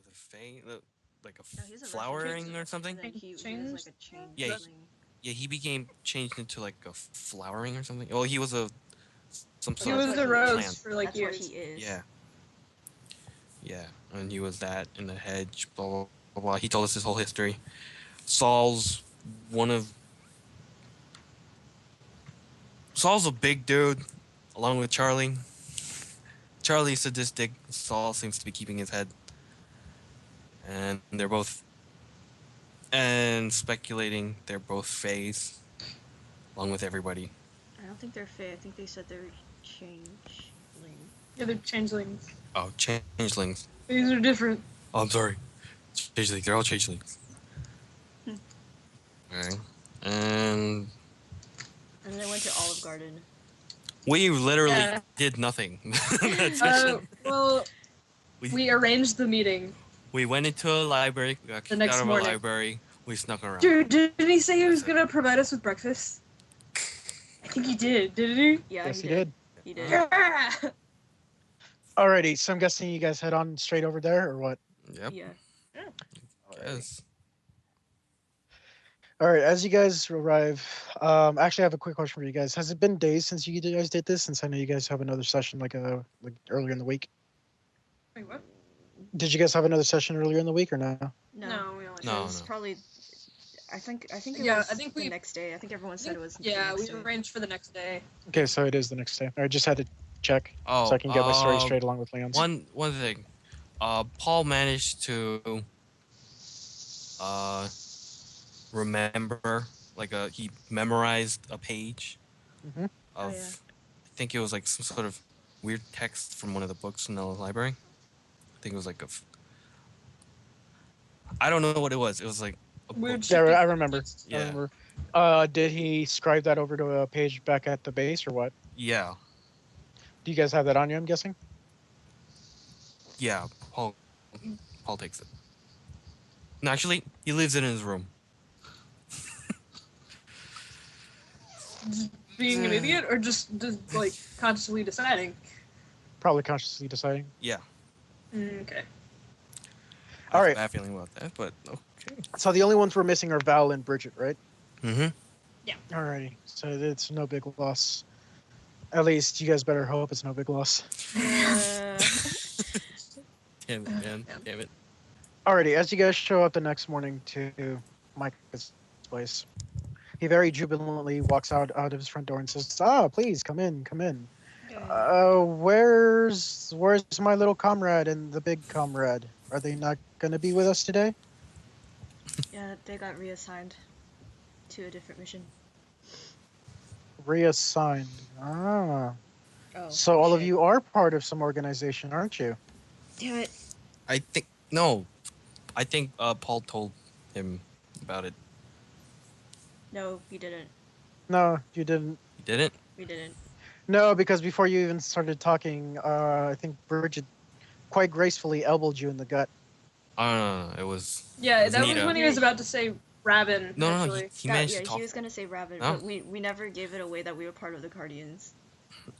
of the Fae, like a No, he's a flowering or restoration. something. And then he was like a Yeah, changeling. yeah, he became changed into like a flowering or something. Well, he was some He sort That's of was what a he is. rose plant. for like That's what years. he is. Yeah, yeah, and he was that in the hedge. Blah blah blah. Blah. He told us his whole history. Saul's one of Saul's a big dude, along with Charlie. Charlie's sadistic. Saul seems to be keeping his head, and they're both and speculating they're both Faes, along with everybody. I don't think they're Fae. I think they said they're changeling. Yeah, they're changelings. Oh, changelings. These are different. Oh, I'm sorry. Changelings. They're all changelings. Hmm. Okay. And And then I went to Olive Garden. we literally Yeah. did nothing. That session. Well, we arranged the meeting. We went into a library. We got The kicked next out of morning. a library. We snuck around. Dude, didn't he say he was That's it. gonna provide us with breakfast? I think he did, didn't he? Yeah, Yes, he did. He did. Yeah. Alrighty, so I'm guessing you guys head on straight over there, or what? Yep. Yeah. Yes. Alright, as you guys arrive, actually I have a quick question for you guys. Has it been days since you guys did this? Since I know you guys have another session like earlier in the week. Wait, what? Did you guys have another session earlier in the week or no? No. We only. No. It was probably. I think it Yeah, was I think the we- next day. I think everyone said it was. Yeah, the we next day. arranged for the next day. Okay, so it is the next day. I just had to check Oh, so I can get my story straight along with Leon's. One thing. Paul managed to remember he memorized a page Mhm. of Oh, yeah. I think it was like some sort of weird text from one of the books in the library. I think it was like I don't know what it was. It was like a Weird book. shit. Yeah, I remember. Yeah. I remember. Did he scribe that over to a page back at the base or what? Yeah. Do you guys have that on you, I'm guessing? Yeah. Paul takes it. No, actually, he leaves it in his room. Being an idiot, or just like consciously deciding. Probably consciously deciding. Yeah. Okay. I have Alright. a bad feeling about that, but okay. So the only ones we're missing are Val and Bridget, right? Mm-hmm. Alrighty. So it's no big loss. At least you guys better hope it's no big loss. Damn it, man. Damn it. Alrighty, as you guys show up the next morning to Mike's place, he very jubilantly walks out of his front door and says, please, come in, come in. Where's my little comrade and the big comrade? Are they not going to be with us today? Yeah, they got reassigned to a different mission. Reassigned. Ah. Oh. So all of shit. you are part of some organization, aren't you? Damn it. I think Paul told him about it. No, we didn't. No, you didn't. He didn't? We didn't. No, because before you even started talking, I think Bridget quite gracefully elbowed you in the gut. No. It was. Yeah, it was that was Nita. when he was about to say Rabin. No, actually. he managed to Yeah, talk. he was gonna say Rabbit, No? but we never gave it away that we were part of the Cardians.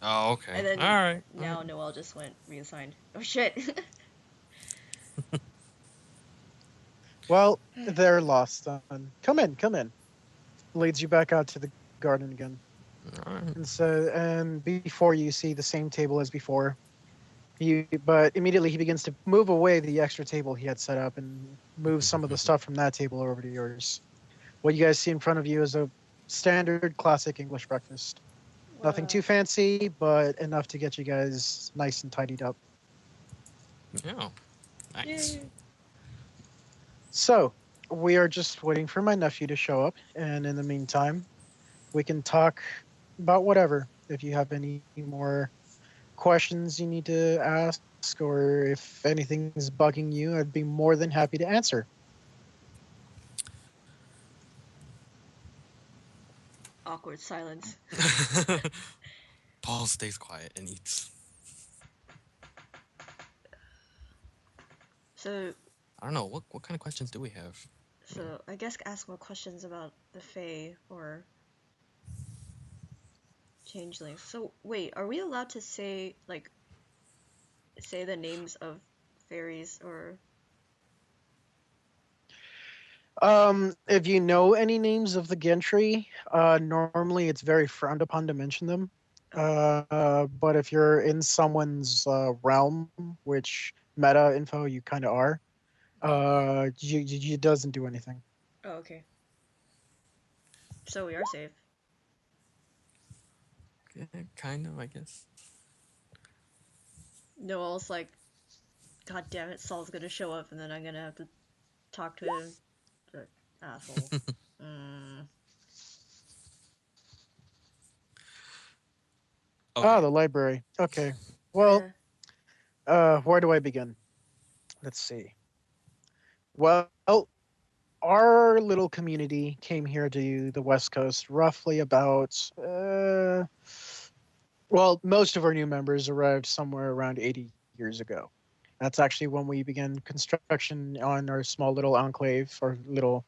Oh, okay. And then All right. Now Noel just went reassigned. Oh shit. Well, they're lost. Come in. Leads you back out to the garden again. All right. And before you see the same table as before. But immediately he begins to move away the extra table he had set up and move some of the stuff from that table over to yours. What you guys see in front of you is a standard classic English breakfast. Nothing too fancy, but enough to get you guys nice and tidied up. Yeah. Nice. Yay. So, we are just waiting for my nephew to show up, and in the meantime, we can talk about whatever. If you have any more questions you need to ask, or if anything is bugging you, I'd be more than happy to answer. Awkward silence. Paul stays quiet and eats. So I don't know what kind of questions do we have. I guess ask more questions about the Fae or Changelings. So wait, are we allowed to say the names of fairies or If you know any names of the gentry, normally it's very frowned upon to mention them. But if you're in someone's realm, which meta info you kind of are, you doesn't do anything. Oh, okay. So we are safe. Yeah, kind of, I guess. Noel's like, God damn it, Saul's gonna show up, and then I'm gonna have to talk to him. The asshole. Okay. Ah, the library. Okay. Well, Yeah. where do I begin? Let's see. Well, our little community came here to the West Coast roughly about, well, most of our new members arrived somewhere around 80 years ago. That's actually when we began construction on our small little enclave, or little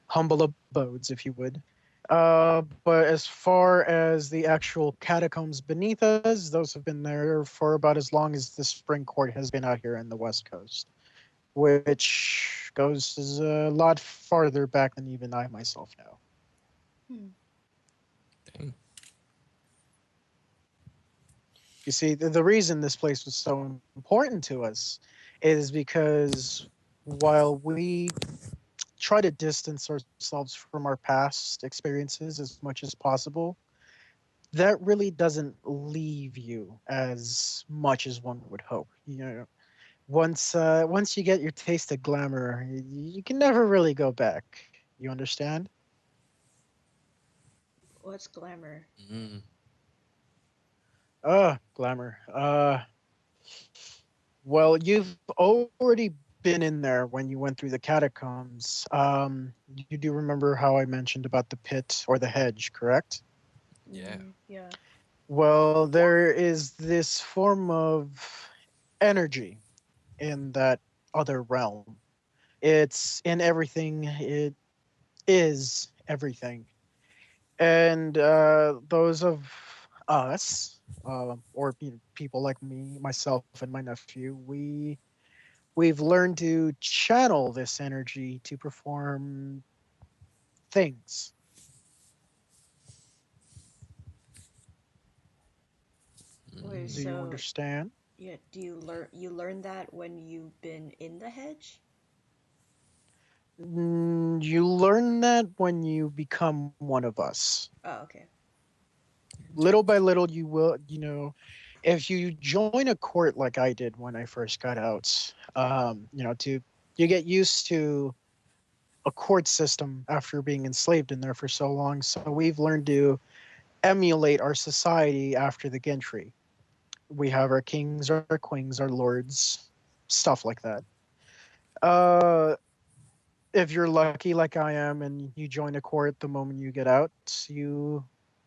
humble abodes, if you would. But as far as the actual catacombs beneath us, those have been there for about as long as the Spring Court has been out here in the West Coast, which goes a lot farther back than even I myself know. Dang. You see, the reason this place was so important to us is because while we try to distance ourselves from our past experiences as much as possible, that really doesn't leave you as much as one would hope. You know, once you get your taste of glamour, you can never really go back. You understand? What's glamour? Mm. Glamour. Well, you've already been in there when you went through the catacombs. You do remember how I mentioned about the pit or the hedge, correct? Yeah. Yeah. Well, there is this form of energy in that other realm. It's in everything. It is everything. And those of us, or people like me, myself, and my nephew, we've learned to channel this energy to perform things. Wait, Do you so understand? yeah, do you learn that when you've been in the hedge? You learn that when you become one of us. Oh, okay. Little by little, you will, if you join a court like I did when I first got out, you get used to a court system after being enslaved in there for so long. So we've learned to emulate our society after the gentry. We have our kings, our queens, our lords, stuff like that. Uh, if you're lucky like I am and you join a court the moment you get out, you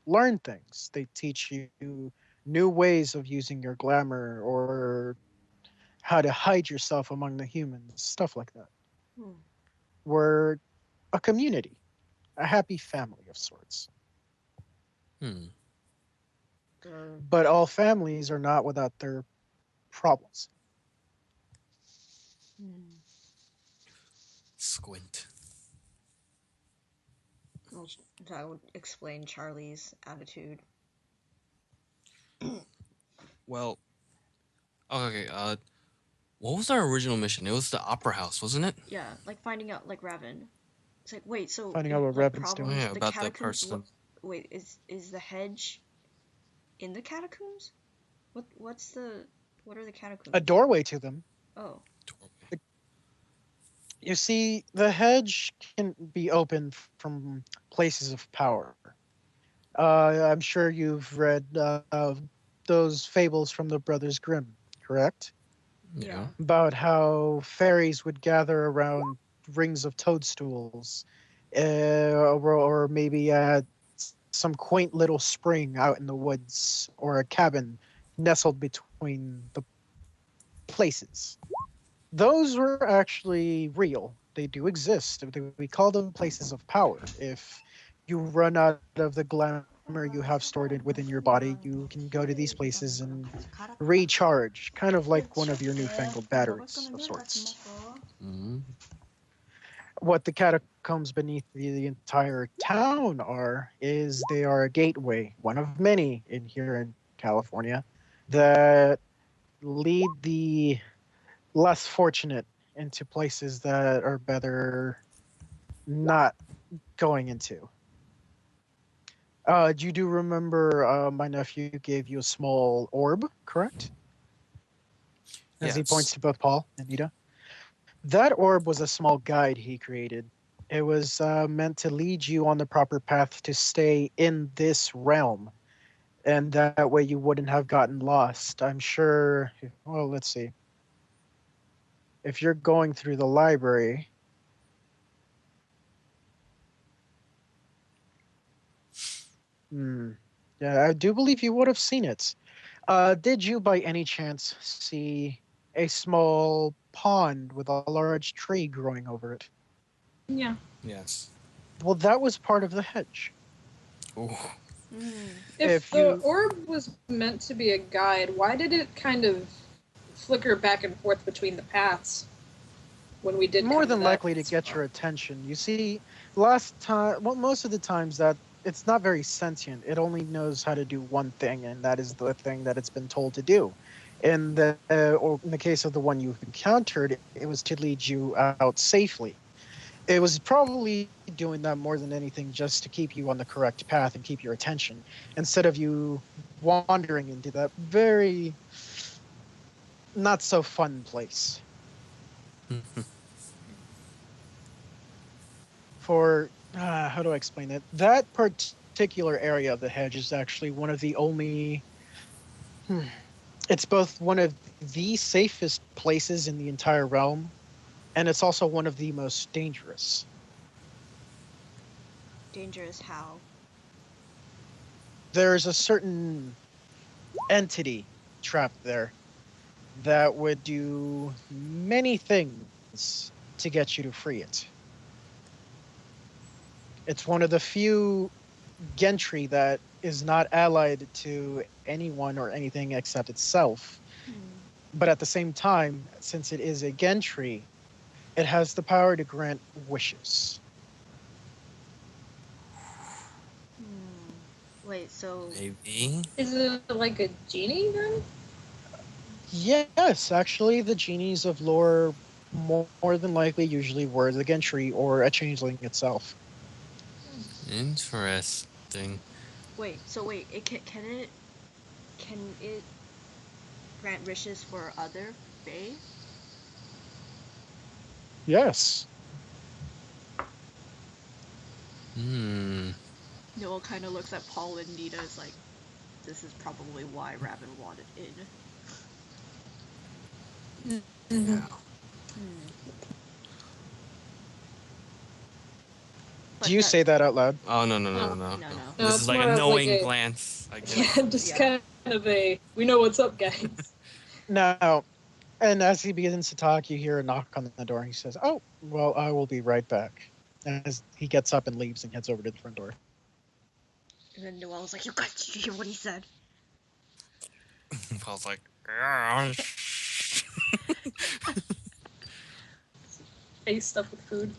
learn things. They teach you new ways of using your glamour or how to hide yourself among the humans, stuff like that. Hmm. We're a community, a happy family of sorts. Hmm. But all families are not without their problems. Hmm. Squint. Well, that would explain Charlie's attitude. Well, okay. What was our original mission? It was the opera house, wasn't it? Yeah, like finding out like Raven. It's like wait, so Finding out what like Revan's Oh doing. problems yeah, the about the catacombs. person. Wait, is the hedge in the catacombs? What are the catacombs? A doorway to them. Oh. You see, the hedge can be opened from places of power. I'm sure you've read those fables from the Brothers Grimm, correct? Yeah. About how fairies would gather around rings of toadstools, or maybe some quaint little spring out in the woods, or a cabin nestled between the places. Those were actually real. They do exist. We call them places of power. If you run out of the glamour you have stored within your body, you can go to these places and recharge, kind of like one of your newfangled batteries of sorts. Mm-hmm. What the catacombs catacombs beneath the entire town are is they are a gateway, one of many in here in California, that lead the less fortunate into places that are better not going into. You do remember my nephew gave you a small orb, correct? As he points Yes. to both Paul and Nita. That orb was a small guide he created. It was meant to lead you on the proper path to stay in this realm. And that way you wouldn't have gotten lost. I'm sure. Well, let's see. If you're going through the library. Hmm. Yeah, I do believe you would have seen it. Did you by any chance see a small pond with a large tree growing over it? Yeah. Yes. Well, that was part of the hedge. Ooh. Hmm. If If the you- orb was meant to be a guide, why did it kind of flicker back and forth between the paths when we did More come than to that likely to get spot? your attention. You see, last time, well, most of the times that it's not very sentient. It only knows how to do one thing, and that is the thing that it's been told to do. Or in the case of the one you've encountered, it was to lead you out safely. It was probably doing that more than anything just to keep you on the correct path and keep your attention instead of you wandering into that very not so fun place. For how do I explain it? That particular area of the hedge is actually one of the only. Hmm, it's both one of the safest places in the entire realm, and it's also one of the most dangerous. Dangerous how? There's a certain entity trapped there that would do many things to get you to free it. It's one of the few gentry that is not allied to anyone or anything except itself. Hmm. But at the same time, since it is a gentry, it has the power to grant wishes. Wait, so Maybe. Is it like a genie then? Yes, actually, the genies of lore more than likely usually were the gentry or a changeling itself. Interesting. wait, it can it grant wishes for other Fae? Yes. Hmm. Noel kind of looks at Paul and Nita as like, this is probably why Raven wanted in. Yeah. Hmm. Do But you that say that out loud? Oh no no no No. no no. No, no. no. No, This it's is like more a of like knowing a- glance. I Yeah, guess. just Yeah. kind of a, we know what's up, guys. No. And as he begins to talk, you hear a knock on the door. And he says, "Oh, well, I will be right back." As he gets up and leaves and heads over to the front door. And then Noel's like, you guys, did you hear what he said? I was like, "Yeah." Face stuff with food.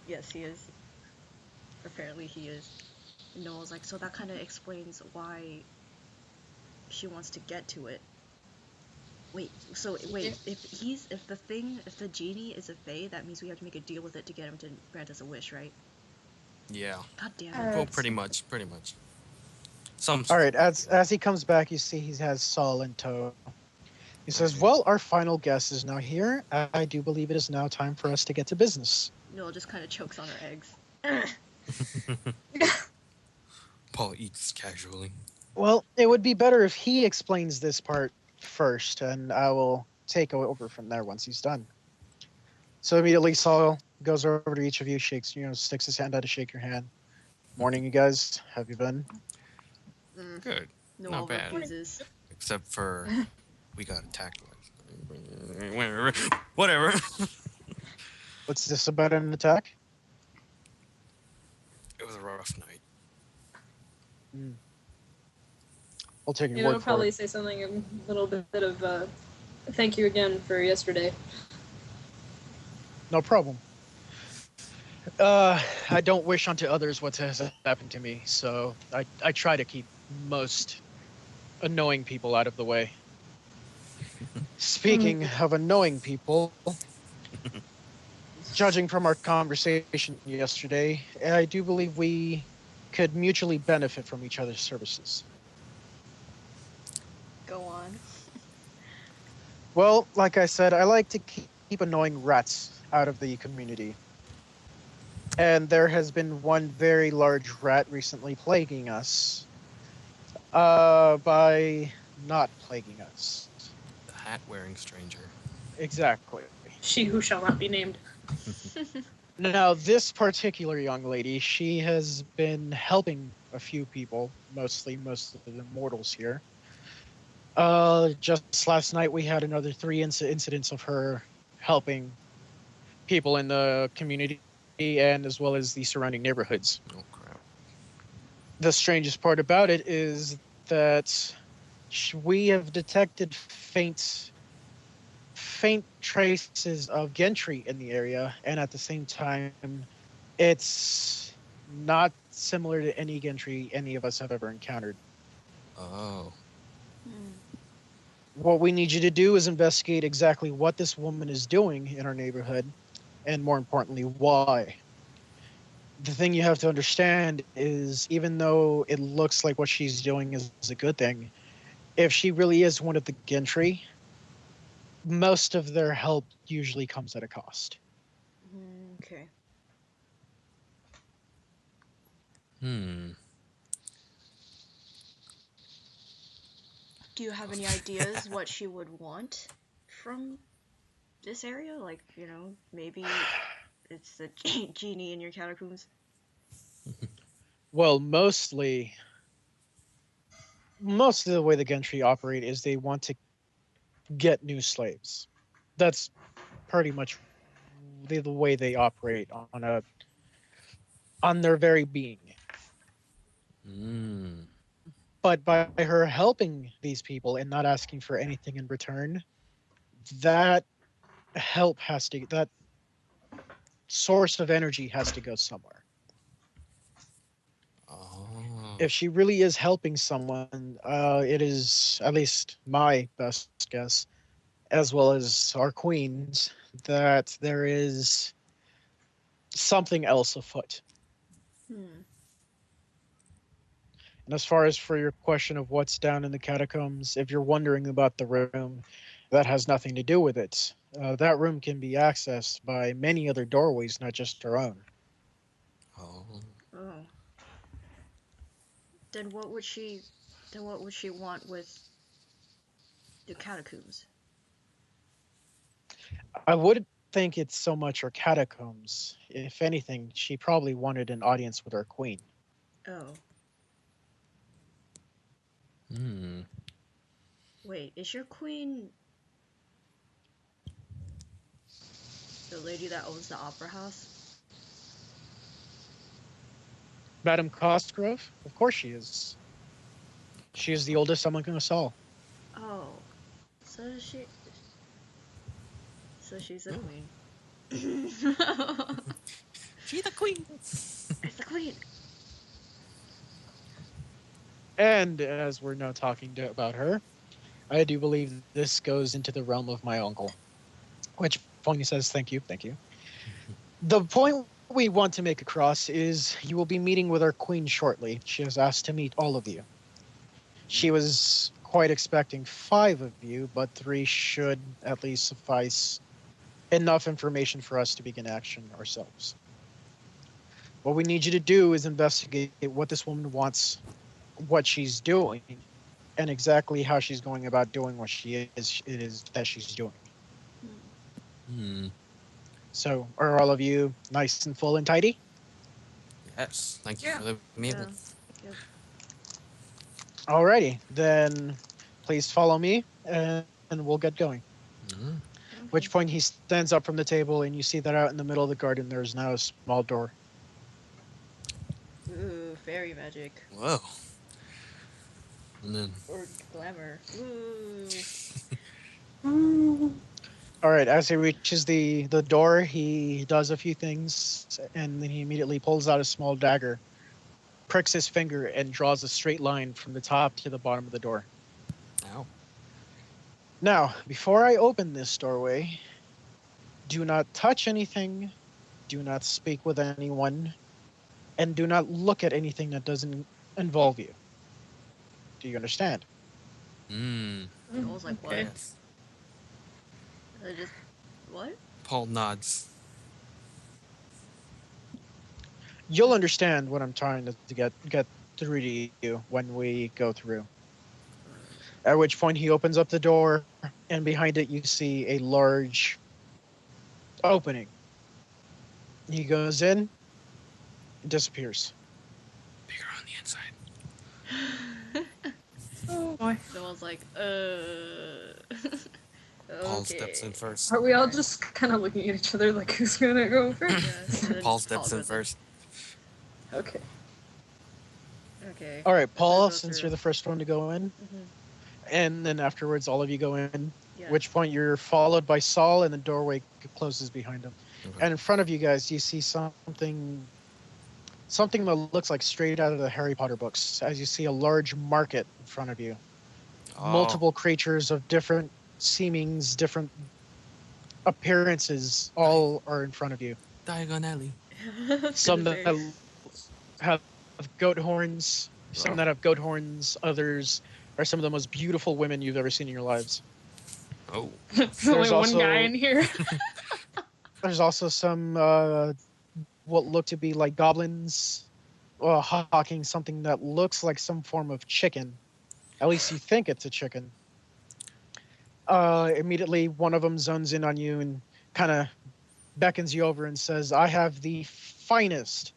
Yes, he is. Apparently he is. And Noel's like, so that kind of explains why she wants to get to it. Wait, if the genie is a Fae, that means we have to make a deal with it to get him to grant us a wish, right? Yeah. God damn it. Well, pretty much. Pretty much. Some. All right. sort of deal. As he comes back, you see he has Saul in tow. He says, Okay. "Well, our final guest is now here. I do believe it is now time for us to get to business." Noel just kind of chokes on her eggs. Paul eats casually. Well, it would be better if he explains this part first, and I will take over from there once he's done. So immediately, Saul goes over to each of you, sticks his hand out to shake your hand. "Morning, you guys. Have you been?" Good. Noel Not bad. refuses. Except for we got attacked. Whatever. Whatever. What's this about an attack? It was a rough night. I'll take your You know, word for probably it. say something a little bit of thank you again for yesterday. No problem. I don't wish unto others what has happened to me, so I try to keep most annoying people out of the way. Speaking of annoying people, judging from our conversation yesterday, I do believe we could mutually benefit from each other's services. Go on. Well, like I said, I like to keep annoying rats out of the community. And there has been one very large rat recently plaguing us. By not plaguing us. The hat-wearing stranger. Exactly. She who shall not be named. Now, this particular young lady, she has been helping a few people, mostly most of the mortals here. Just last night we had another three incidents of her helping people in the community and as well as the surrounding neighborhoods. Oh crap. The strangest part about it is that we have detected faint traces of gentry in the area, and at the same time, it's not similar to any gentry any of us have ever encountered. Oh. What we need you to do is investigate exactly what this woman is doing in our neighborhood, and more importantly, why. The thing you have to understand is even though it looks like what she's doing is a good thing, if she really is one of the gentry, most of their help usually comes at a cost. Okay. Hmm. Do you have any ideas what she would want from this area? Like, maybe it's the genie in your catacombs. Well, most of the way the gentry operate is they want to get new slaves. That's pretty much the way they operate on their very being. Hmm. But by her helping these people and not asking for anything in return, that that source of energy has to go somewhere. Oh. If she really is helping someone, it is at least my best guess, as well as our queen's, that there is something else afoot. Hmm. And as far as for your question of what's down in the catacombs, if you're wondering about the room, that has nothing to do with it. That room can be accessed by many other doorways, not just our own. Oh. Oh. Then what would she want with the catacombs? I wouldn't think it's so much our catacombs. If anything, she probably wanted an audience with our queen. Oh. Hmm. Wait, is your queen the lady that owns the opera house? Madame Cosgrove? Of course she is. She is the oldest among us all. Oh. So she so she's the queen. She the queen. It's the queen. And as we're now talking about her, I do believe this goes into the realm of my uncle. Which point he says, thank you, thank you. The point we want to make across is you will be meeting with our queen shortly. She has asked to meet all of you. She was quite expecting 5 of you, but 3 should at least suffice enough information for us to begin action ourselves. What we need you to do is investigate what this woman wants, what she's doing, and exactly how she's going about doing what it is that she's doing. Hmm. So, are all of you nice and full and tidy? Yes. Thank you Yeah. for the meal. Yeah. Yep. Alrighty, then please follow me and we'll get going. Hmm. Which point he stands up from the table and you see that out in the middle of the garden there's now a small door. Ooh, fairy magic. Whoa. And then Or glamour. Ooh. All right, as he reaches the door, he does a few things, and then he immediately pulls out a small dagger, pricks his finger, and draws a straight line from the top to the bottom of the door. Ow. Now, before I open this doorway, do not touch anything, do not speak with anyone, and do not look at anything that doesn't involve you. Do you understand? Hmm. Noel's like, what? Okay. Yes. I just, what? Paul nods. You'll understand what I'm trying to get through to you when we go through. At which point he opens up the door, and behind it you see a large opening. He goes in, disappears. Bigger on the inside. Oh boy. Noel's like, Paul steps in first. Are we all just kind of looking at each other like who's gonna go first? Yes, and then Paul steps in goes first. Okay. Okay. All right, Paul, go since through. you're the first one to go in, Mhm. and then afterwards all of you go in, Yeah. at which point you're followed by Saul, and the doorway closes behind him. Okay. And in front of you guys, you see something that looks like straight out of the Harry Potter books, as you see a large market in front of you. Oh. Multiple creatures of different seemings, different appearances, all are in front of you. Diagon Alley. I was Some gonna that say. have goat horns, some that have goat horns, others are some of the most beautiful women you've ever seen in your lives. Oh. There's only one also- guy in here. There's also some what look to be like goblins hawking something that looks like some form of chicken. At least you think it's a chicken. Immediately, one of them zones in on you and kind of beckons you over and says, I have the finest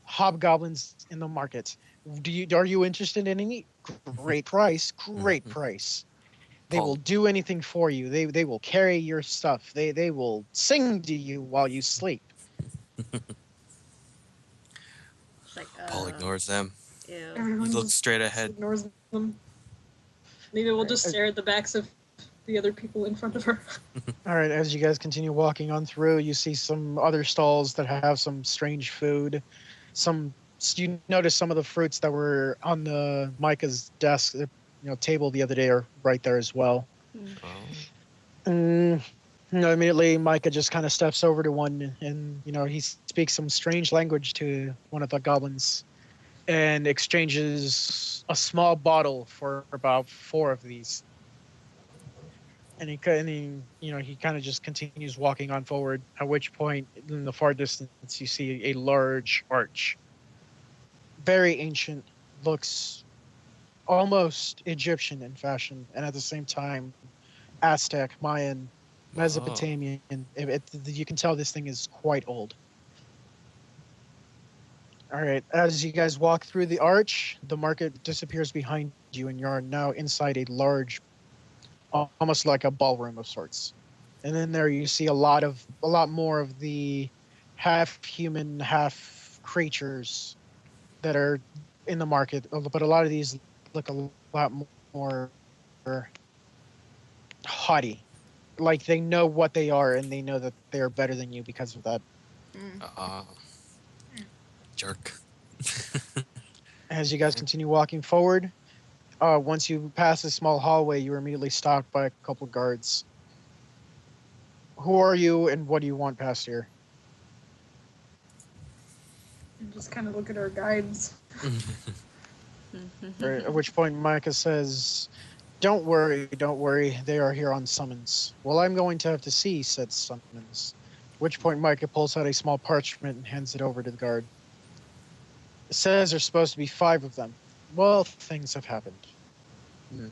hobgoblins in the market. Are you interested in any? Great price, great price. They Paul. will do anything for you. They will carry your stuff. They will sing to you while you sleep. It's like, Paul ignores them. Ew. Everyone He looks just straight ahead. ignores them. Maybe we'll just stare at the backs of the other people in front of her. All right, as you guys continue walking on through, you see some other stalls that have some strange food. You notice some of the fruits that were on the Micah's desk, table the other day are right there as well. Oh. Immediately Micah just kind of steps over to one, and he speaks some strange language to one of the goblins, and exchanges a small bottle for about 4 of these. And he kind of just continues walking on forward, at which point in the far distance you see a large arch. Very ancient, looks almost Egyptian in fashion, and at the same time Aztec, Mayan, Mesopotamian. You can tell this thing is quite old. All right, as you guys walk through the arch, the market disappears behind you, and you're now inside a large, almost like a ballroom of sorts. And then there you see a lot more of the half human, half creatures that are in the market. But a lot of these look a lot more haughty, like they know what they are and they know that they are better than you because of that. Jerk. As you guys continue walking forward, once you pass a small hallway, you are immediately stopped by a couple guards. Who are you and what do you want past here? And just kind of look at our guides. At which point Micah says, don't worry, they are here on summons. Well, I'm going to have to see said summons. At which point Micah pulls out a small parchment and hands it over to the guard. It says there's supposed to be 5 of them. Well, things have happened. Mm. At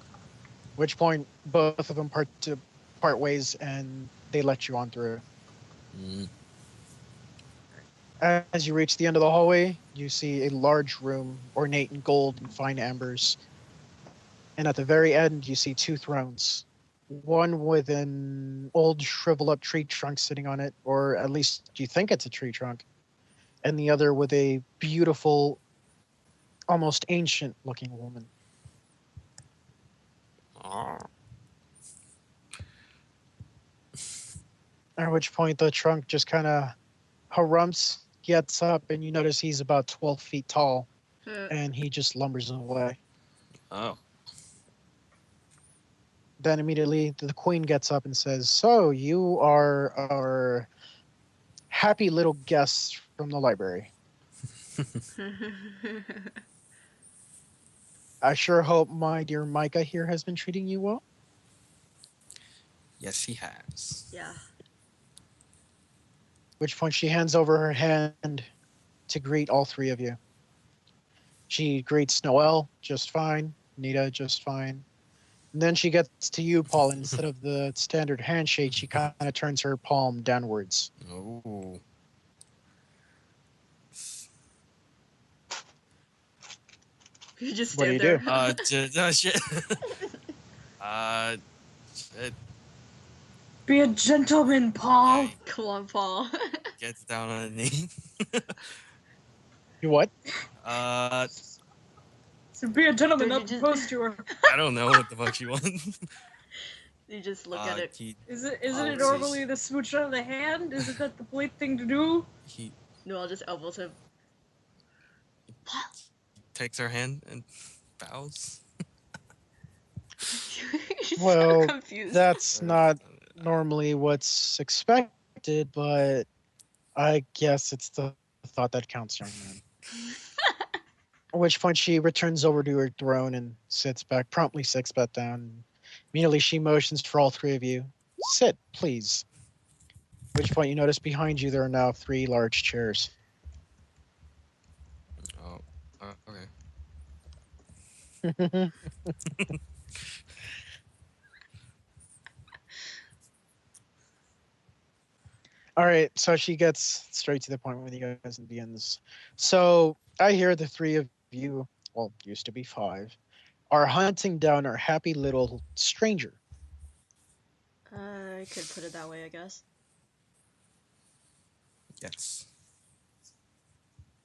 which point both of them part ways and they let you on through. Mm. As you reach the end of the hallway, you see a large room, ornate in gold and fine ambers. And at the very end, you see 2 thrones. One with an old shriveled up tree trunk sitting on it, or at least you think it's a tree trunk. And the other with a beautiful, almost ancient looking woman. Oh. At which point the trunk just kind of harumps, gets up, and you notice he's about 12 feet tall, and he just lumbers away. Oh. Then immediately the queen gets up and says, "So you are our happy little guests from the library. I sure hope my dear Mika here has been treating you well." Yes, he has. Yeah. Which point she hands over her hand to greet all three of you. She greets Noelle just fine, Nita just fine. And then she gets to you, Paul, and instead of the standard handshake, she kind of turns her palm downwards. Oh. You just What do stand you there. do? Shit. Shit. Be a gentleman, Paul. Yeah, Come on, Paul. he gets down on a knee. You what? So be a gentleman, Don't you not just- propose to her. I don't know what the fuck she wants. You just look at it. Isn't Oh, it jeez. normally the smooch out of the hand? Isn't that the polite thing to do? He Noel just elbows him. takes her hand and bows. You're Well, so confused. That's not normally what's expected, but I guess it's the thought that counts, young man. At which point she returns over to her throne and promptly sits back down. Immediately she motions for all three of you. Sit, please. At which point you notice behind you there are now 3 large chairs. Oh, okay. All right, so she gets straight to the point with you guys and begins. So I hear the 3 of you, well, used to be 5, are hunting down our happy little stranger. I could put it that way, I guess. Yes.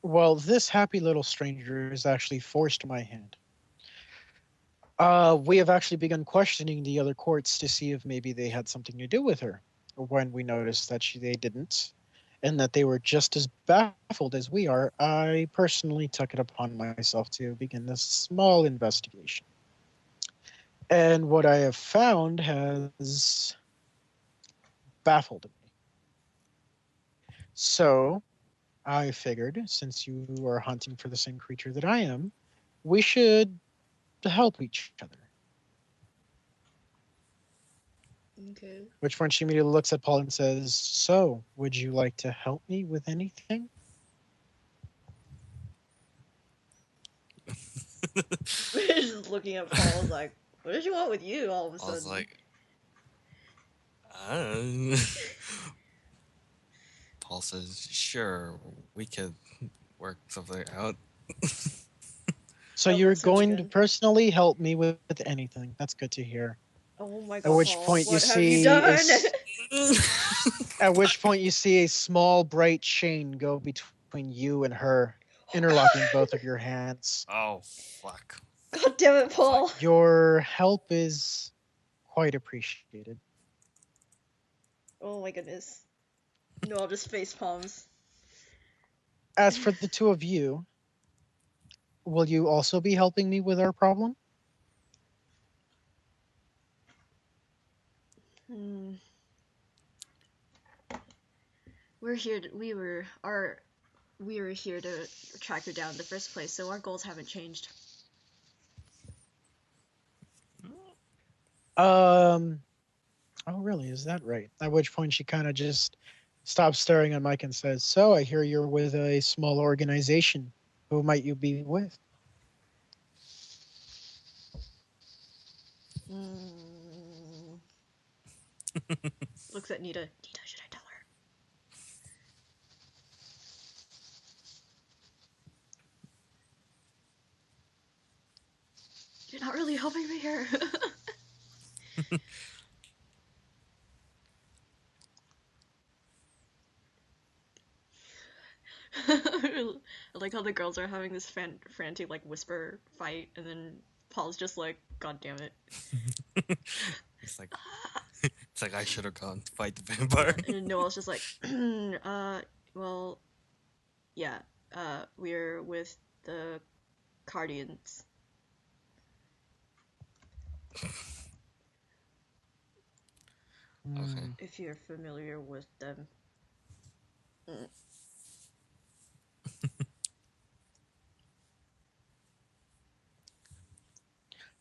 Well, this happy little stranger is actually forced my hand. We have actually begun questioning the other courts to see if maybe they had something to do with her. When we noticed that they didn't, and that they were just as baffled as we are, I personally took it upon myself to begin this small investigation. And what I have found has baffled me. So I figured, since you are hunting for the same creature that I am, we should help each other. Okay. Which one she immediately looks at Paul and says, "So, would you like to help me with anything?" We're just looking at Paul like, what did you want with you all of a I sudden? was like, I don't know. Paul says, sure, we could work something out. So That you're sounds going to good. personally help me with anything. That's good to hear. Oh my At god, which Paul, point you what have see you done? At which point you see a small bright chain go between you and her, interlocking both of your hands. Oh, fuck. God damn it, Paul. Your help is quite appreciated. Oh my goodness. No, I'll just face palms. As for the 2 of you, will you also be helping me with our problem? Hmm. We were here to track her down in the first place, so our goals haven't changed. Oh really, is that right? At which point she kind of just stops staring at Mike and says, "So I hear you're with a small organization. Who might you be with?" Hmm. Looks at Nita. Nita, should I tell her? You're not really helping me here. I like how the girls are having this frantic like whisper fight, and then Paul's just like, "God damn it!" It's like, It's like I should have gone to fight the vampire. And Noel's just like, well, yeah, we're with the Cardians. Okay. If you're familiar with them.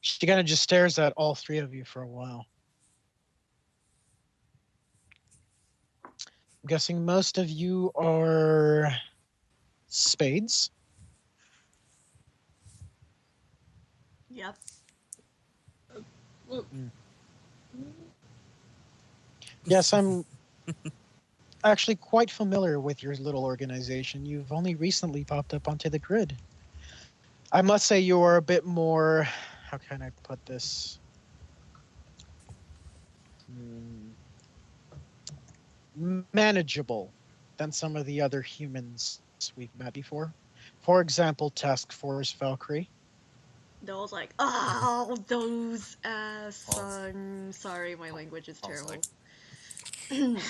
She kind of just stares at all three of you for a while. I'm guessing most of you are spades. Yep. Yes, I'm actually quite familiar with your little organization. You've only recently popped up onto the grid. I must say you are a bit more, how can I put this? Manageable than some of the other humans we've met before. For example, Task Force Valkyrie. Noel's like, oh, those Pause. sorry, my language is Paul's terrible. like-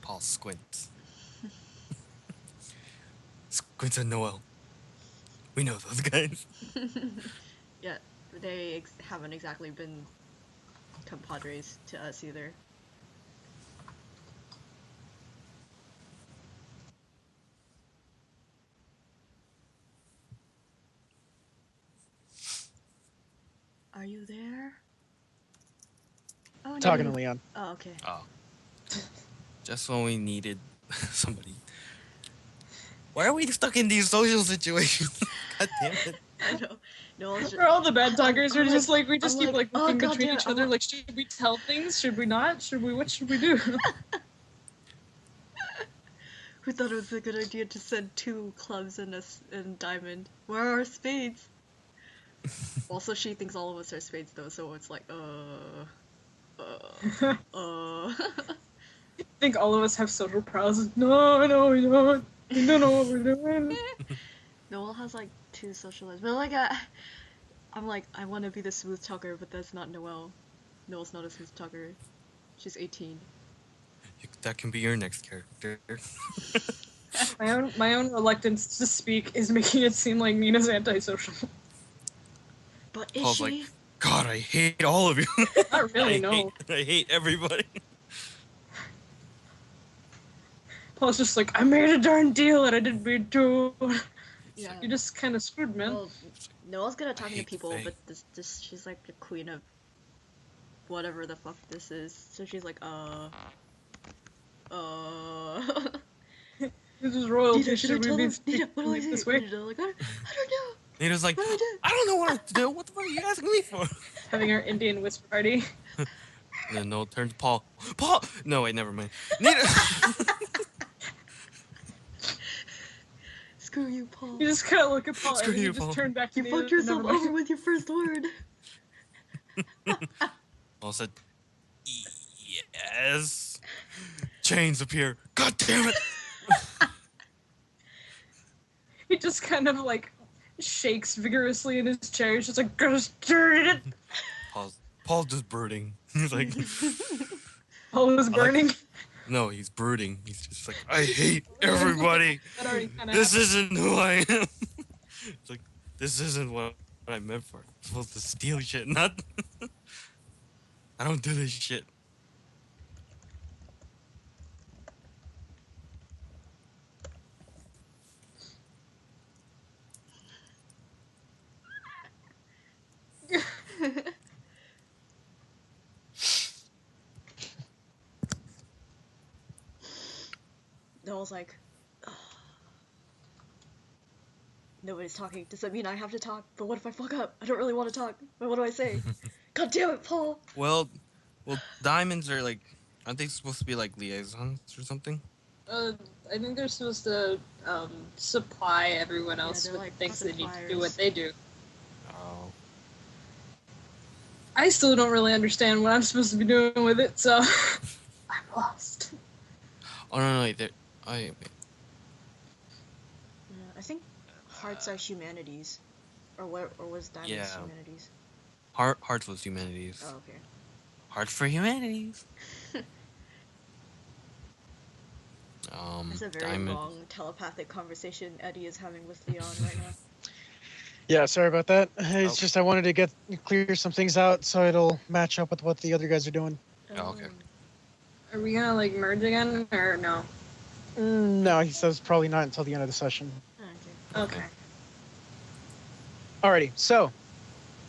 Paul squints. Squints at Noel. We know those guys. Yeah, they haven't exactly been compadres to us either. Are you there? Oh, no. Talking to Leon. Oh, okay. Oh. Just when we needed somebody. Why are we stuck in these social situations? God damn it. I know. Noel's just, We're all the bad talkers. We're I'm just like- like we just I'm keep like, like looking oh, between goddamn, each I'm other. like- Like, should we tell things? Should we not? Should we? What should we do? who thought it was a good idea to send 2 clubs and and diamond? Where are our spades? Also, she thinks all of us are spades though, so it's like, I think all of us have social paralysis. No, we don't. We don't know what we're doing. Noel has like 2 social lives, but like, I'm like, I want to be the smooth talker, but that's not Noel. Noel's not a smooth talker. She's 18. That can be your next character. My own reluctance to speak is making it seem like Nina's antisocial. But is Paul's she? like, God, I hate all of you. Not really, no. I hate everybody. Paul's just like, I made a darn deal and I didn't mean to. Yeah. You're just kind of screwed, man. Well, Noel's good at talking to hate the people, Fae. but this she's like the queen of whatever the fuck this is. So she's like, This is royalty. Nina, should I Should tell we be them? Nina, what do I speaking say? this way? Nina, like, I don't know. Nita's like, What do I do? I don't know what to do. What the fuck are you asking me for? Having our Indian whisper party. And then Noel turns to Paul. Paul! No, wait, never mind. Nita! Screw you, Paul. You just kind of look at Paul Screw and then you, you just Paul. turn back to You Nina fucked and yourself never mind. over with your first word. Paul said, yes. Chains appear. God damn it! He just kind of like shakes vigorously in his chair. He's just like, "Gonna stir it." Paul's just brooding. He's like, Paul was burning. no, he's brooding. He's just like, I hate everybody. That already kind of This isn't who I am. It's like, this isn't what I meant for. I'm supposed to steal shit, not. I don't do this shit. Noel's like, ugh. Nobody's talking. Does that mean I have to talk? But what if I fuck up? I don't really want to talk. But what do I say? God damn it, Paul! Well, diamonds are like, aren't they supposed to be like liaisons or something? I think they're supposed to supply everyone else they're with like things they need to pacifiers. do what they do. Oh. I still don't really understand what I'm supposed to be doing with it, so I'm lost. Oh no, they're. Yeah, I think hearts are humanities. Or what? Or was diamonds Yeah. humanities? Hearts was humanities. Oh, okay. Heart for humanities. It's a very Diamond. long telepathic conversation Eddie is having with Leon right now. Yeah, sorry about that. It's Oh. just I wanted to clear some things out so it'll match up with what the other guys are doing. Oh, okay. Are we gonna like merge again or no? No, he says probably not until the end of the session. Okay. Okay. Alrighty, so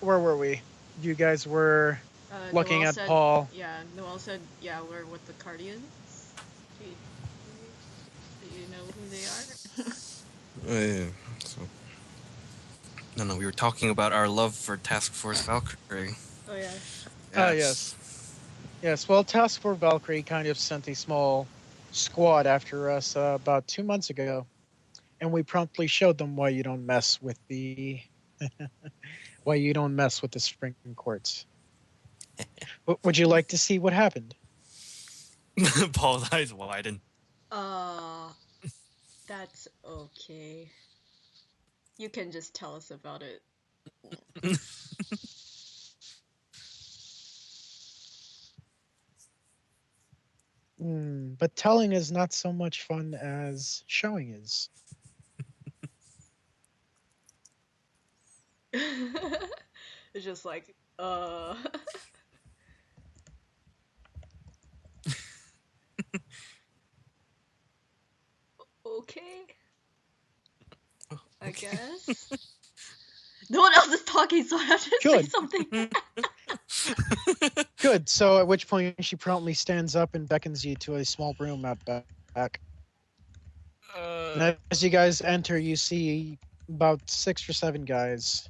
where were we? You guys were looking Noel at said, Paul. Yeah, Noel said, yeah, we're with the Cardians. Do you know who they are? So. No, we were talking about our love for Task Force Valkyrie. Oh, yeah. Ah, yes. Yes, well, Task Force Valkyrie kind of sent a small squad after us about 2 months ago, and we promptly showed them why you don't mess with the Spring Courts. Would you like to see what happened? Paul's eyes widen. That's okay. You can just tell us about it. But telling is not so much fun as showing is. It's just like, okay. I guess. No one else is talking, so I have to say Good. something. Good. So at which point she promptly stands up and beckons you to a small room out back. And as you guys enter, you see about 6 or 7 guys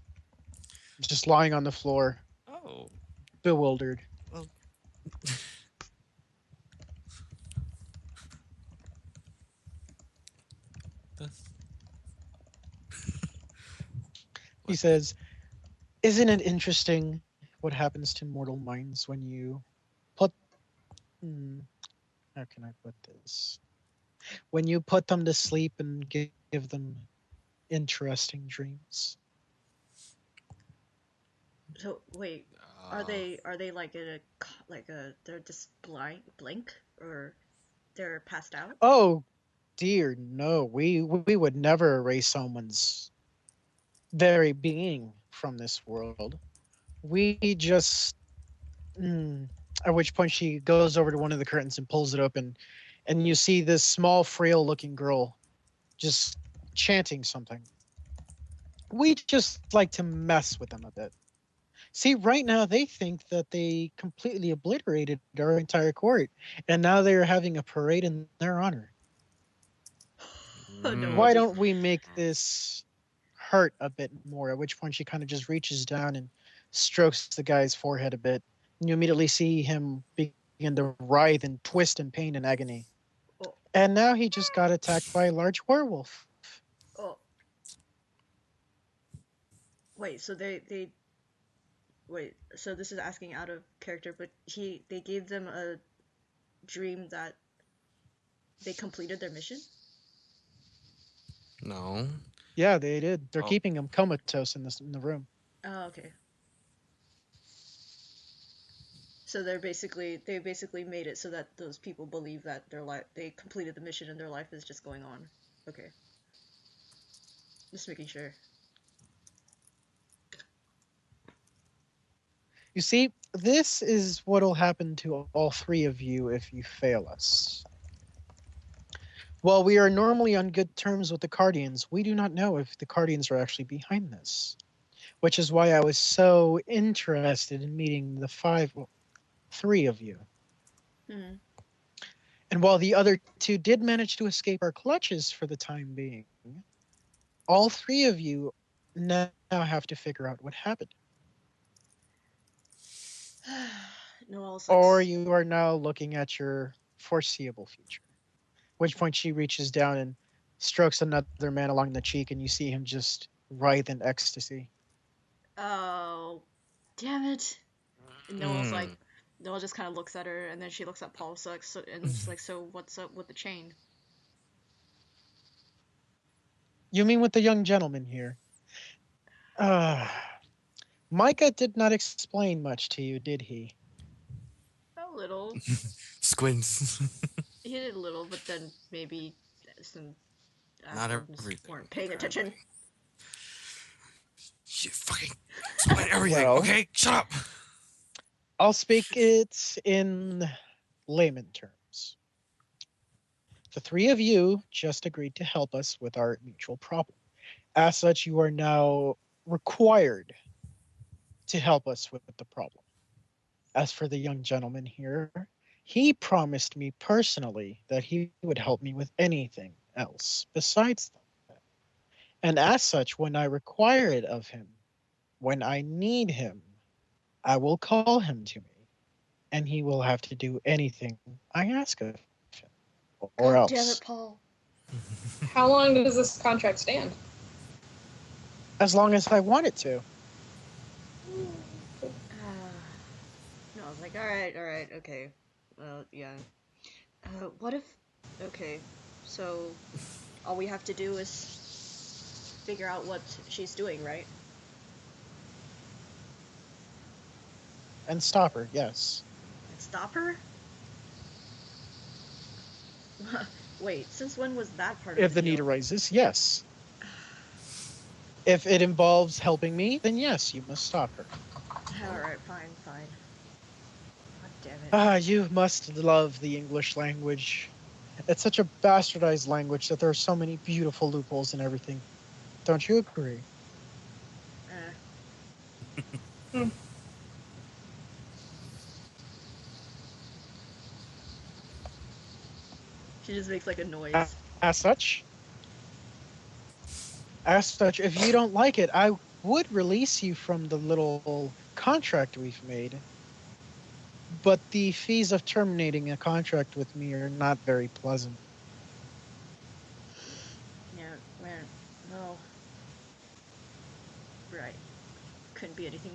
just lying on the floor, Oh. bewildered. Well. He says, "Isn't it interesting what happens to mortal minds when you put... how can I put this? When you put them to sleep and give them interesting dreams." So wait, are they like in they're just blank or they're passed out? Oh dear, no. We would never erase someone's very being from this world. We just... At which point she goes over to one of the curtains and pulls it open, and you see this small, frail-looking girl just chanting something. We just like to mess with them a bit. See, right now they think that they completely obliterated our entire court, and now they are having a parade in their honor. No, Why don't we make this hurt a bit more? At which point she kind of just reaches down and strokes the guy's forehead a bit. And you immediately see him begin to writhe and twist in pain and agony. Oh. And now he just got attacked by a large werewolf. Oh. Wait, so they wait, so this is asking out of character, but they gave them a dream that they completed their mission? No. Yeah, they did. They're Oh. keeping him comatose in the room. Oh, okay. So they basically made it so that those people believe that they completed the mission and their life is just going on. Okay. Just making sure. You see, this is what'll happen to all 3 of you if you fail us. While we are normally on good terms with the Cardians, we do not know if the Cardians are actually behind this. Which is why I was so interested in meeting the 3 of you. Mm-hmm. And while the other 2 did manage to escape our clutches for the time being, all 3 of you now have to figure out what happened. Or you are now looking at your foreseeable future. At which point she reaches down and strokes another man along the cheek, and you see him just writhe in ecstasy. Oh, damn it! And Noel just kind of looks at her, and then she looks at Paul, so what's up with the chain? You mean with the young gentleman here? Micah did not explain much to you, did he? A little. Squints. He did a little, but then maybe some Not admins everything. weren't paying attention. Shit, fucking explain everything. Well- Okay, shut up. I'll speak it in layman terms. The three of you just agreed to help us with our mutual problem. As such, you are now required to help us with the problem. As for the young gentleman here, he promised me personally that he would help me with anything else besides that. And as such, when I require it of him, when I need him, I will call him to me, and he will have to do anything I ask of him, or God else. damn it, Paul. How long does this contract stand? As long as I want it to. No, I was like, alright, okay. Well, yeah. What if... Okay, so all we have to do is figure out what she's doing, right? And stop her, yes. And stop her? Wait, since when was that part of If the need deal? arises, yes. If it involves helping me, then yes, you must stop her. Alright, fine. God damn it. Ah, you must love the English language. It's such a bastardized language that there are so many beautiful loopholes and everything. Don't you agree? Hmm. She just makes like a noise. As such, if you don't like it, I would release you from the little contract we've made. But the fees of terminating a contract with me are not very pleasant. Yeah, man, no. Right. Couldn't be anything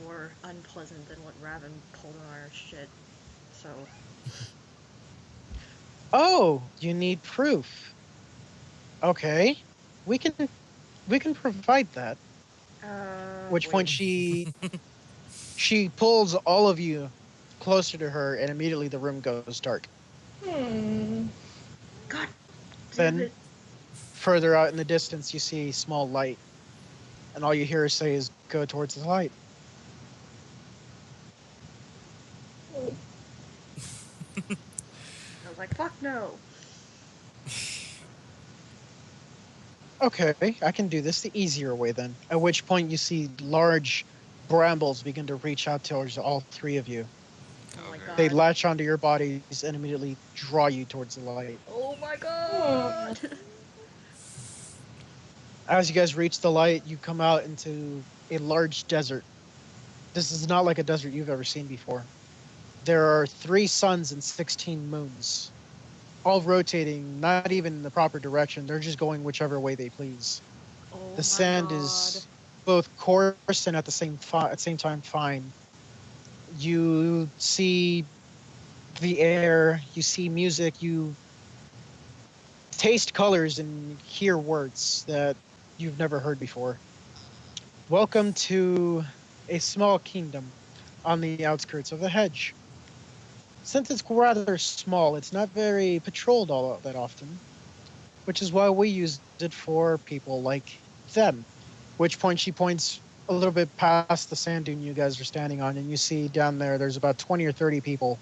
more unpleasant than what Raven pulled on our shit. So, Oh, you need proof. Okay, we can provide that. Which point wait. she pulls all of you closer to her, and immediately the room goes dark. God damn Then, it. further out in the distance, you see a small light, and all you hear her say is, "Go towards the light." I was like, fuck no. Okay, I can do this the easier way then. At which point you see large brambles begin to reach out towards all three of you. Oh my Okay. god. They latch onto your bodies and immediately draw you towards the light. Oh my god. As you guys reach the light, you come out into a large desert. This is not like a desert you've ever seen before. There are 3 suns and 16 moons, all rotating, not even in the proper direction. They're just going whichever way they please. Oh The my sand god. is both coarse and at the same time fine. You see the air, you see music, you taste colors and hear words that you've never heard before. Welcome to a small kingdom on the outskirts of the Hedge. Since it's rather small, it's not very patrolled all that often, which is why we use it for people like them. Which point she points a little bit past the sand dune you guys are standing on, and you see down there's about 20 or 30 people.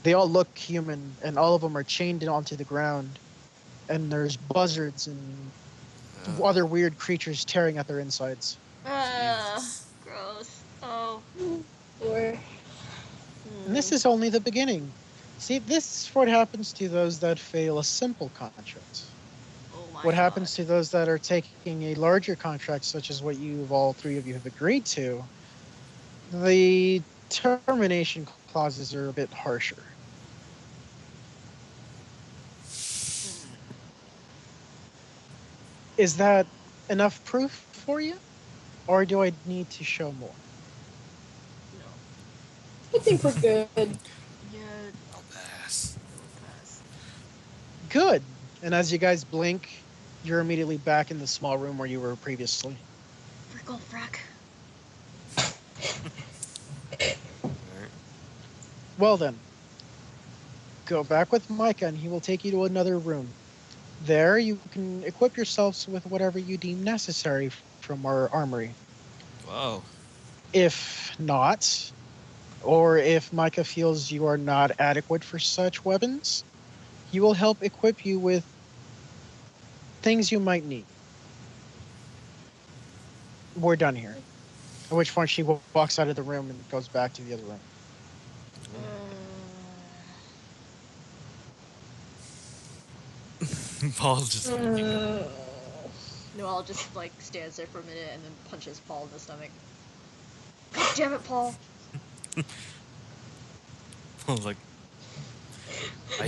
They all look human, and all of them are chained onto the ground. And there's buzzards and other weird creatures tearing at their insides. Jesus. Gross. Oh. Or And this is only the beginning. See, this is what happens to those that fail a simple contract. Oh my What god. happens to those that are taking a larger contract, such as what all 3 of you have agreed to? The termination clauses are a bit harsher. Is that enough proof for you? Or do I need to show more? No. I think we're good. Yeah, I'll pass. pass. Good. And as you guys blink, you're immediately back in the small room where you were previously. Frickle frack. Well then, go back with Micah and he will take you to another room. There you can equip yourselves with whatever you deem necessary from our armory. Whoa. If not, or if Micah feels you are not adequate for such weapons, he will help equip you with things you might need. We're done here. At which point she walks out of the room and goes back to the other room. Paul's just. Noel just like stands there for a minute and then punches Paul in the stomach. God damn it, Paul! Paul's like.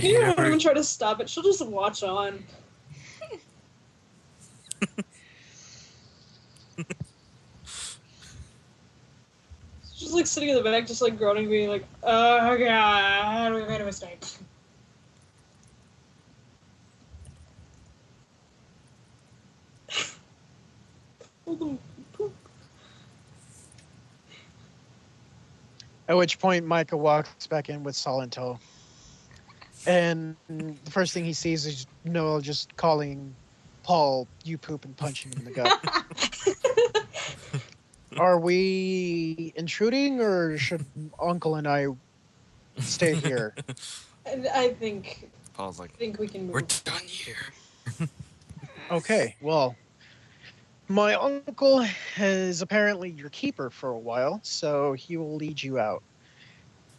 You don't even try to stop it. She'll just watch on. Just like sitting in the back, just like groaning, being like, "Oh god, we made a mistake." At which point Micah walks back in with Saul in tow. And the first thing he sees is Noel just calling Paul, "You poop," and punching him in the gut. Are we intruding, or should Uncle and I stay here? And I think Paul's like. we can move. We're done here. Okay, well, my uncle is apparently your keeper for a while, so he will lead you out.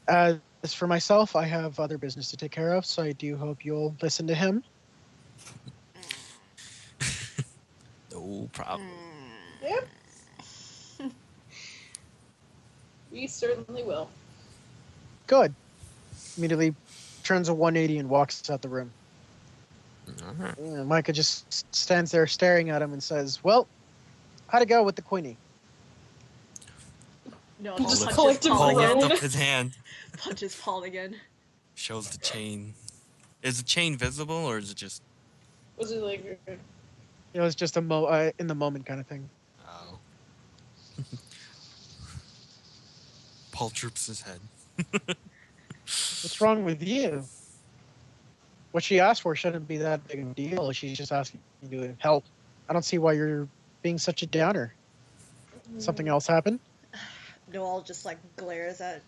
As for myself, I have other business to take care of, so I do hope you'll listen to him. No problem. Yep. We certainly will. Good. Immediately turns a 180 and walks out the room. Alright. Micah just stands there staring at him and says, "Well, how'd it go with the Queenie?" No, Just punches collective Paul Paul groan. lifts again. up his hand, Punches Paul again. shows the chain. Is the chain visible or is it just? Was it like? It was just a in the moment kind of thing. Oh. Paul droops his head. What's wrong with you? What she asked for shouldn't be that big of a deal. She's just asking you to help. I don't see why you're being such a downer. Something else happened? Noel just like glares at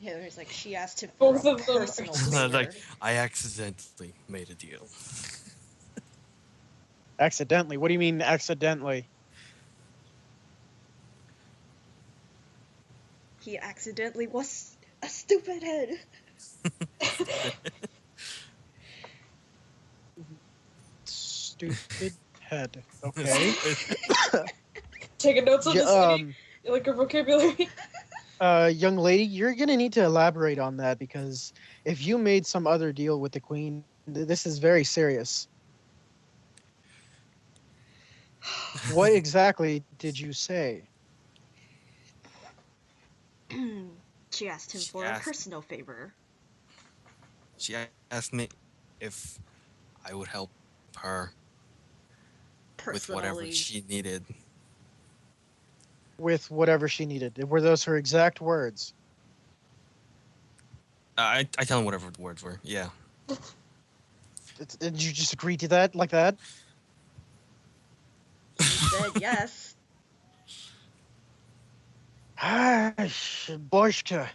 him. He's like, she asked him for Both a of them are personal just favor. Like, I accidentally made a deal. Accidentally? What do you mean accidentally? He accidentally was a stupid head. Stupid head. Okay. Taking notes on this, Eddy? Like a vocabulary. Young lady, you're gonna need to elaborate on that, because if you made some other deal with the Queen, this is very serious. What exactly did you say? She asked him for a personal favor. She asked me if I would help her with whatever Personally. she needed. With whatever she needed. Were those her exact words? I tell him whatever the words were. Yeah. Did you just agree to that like that? She said yes. Boshka.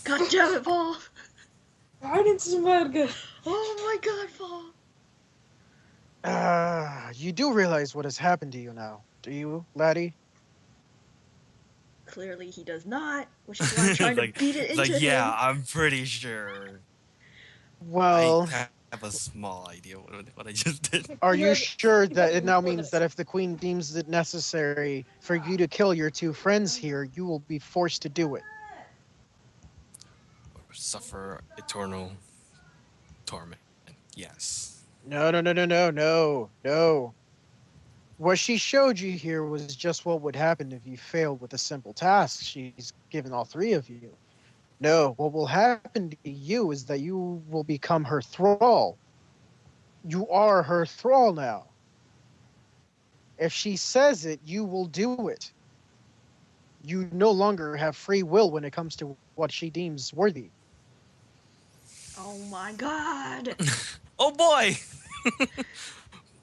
God damn it, Paul! I didn't see good. Oh my god, Paul! You do realize what has happened to you now, do you, laddie? Clearly he does not, which is why I'm trying Like- to beat it into him. yeah, I'm pretty sure. Well, I have a small idea what I just did. are you You're- sure that it now Before means this. that if the Queen deems it necessary for you to kill your two friends here, you will be forced to do it? Or suffer eternal torment. Yes. No. What she showed you here was just what would happen if you failed with a simple task she's given all three of you. No, what will happen to you is that you will become her thrall. You are her thrall now. If she says it, you will do it. You no longer have free will when it comes to what she deems worthy. Oh my god! Oh boy!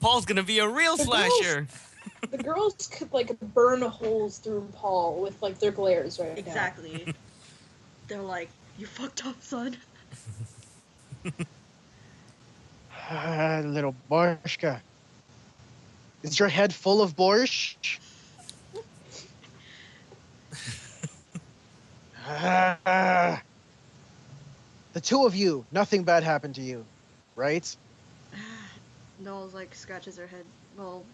Paul's gonna be a real The slasher. The girls could like burn holes through Paul with like their glares right Exactly. They're like, you fucked up, son. Little Borshka. Is your head full of borscht? Ah, the two of you, nothing bad happened to you, right? Noel's like scratches her head. Well,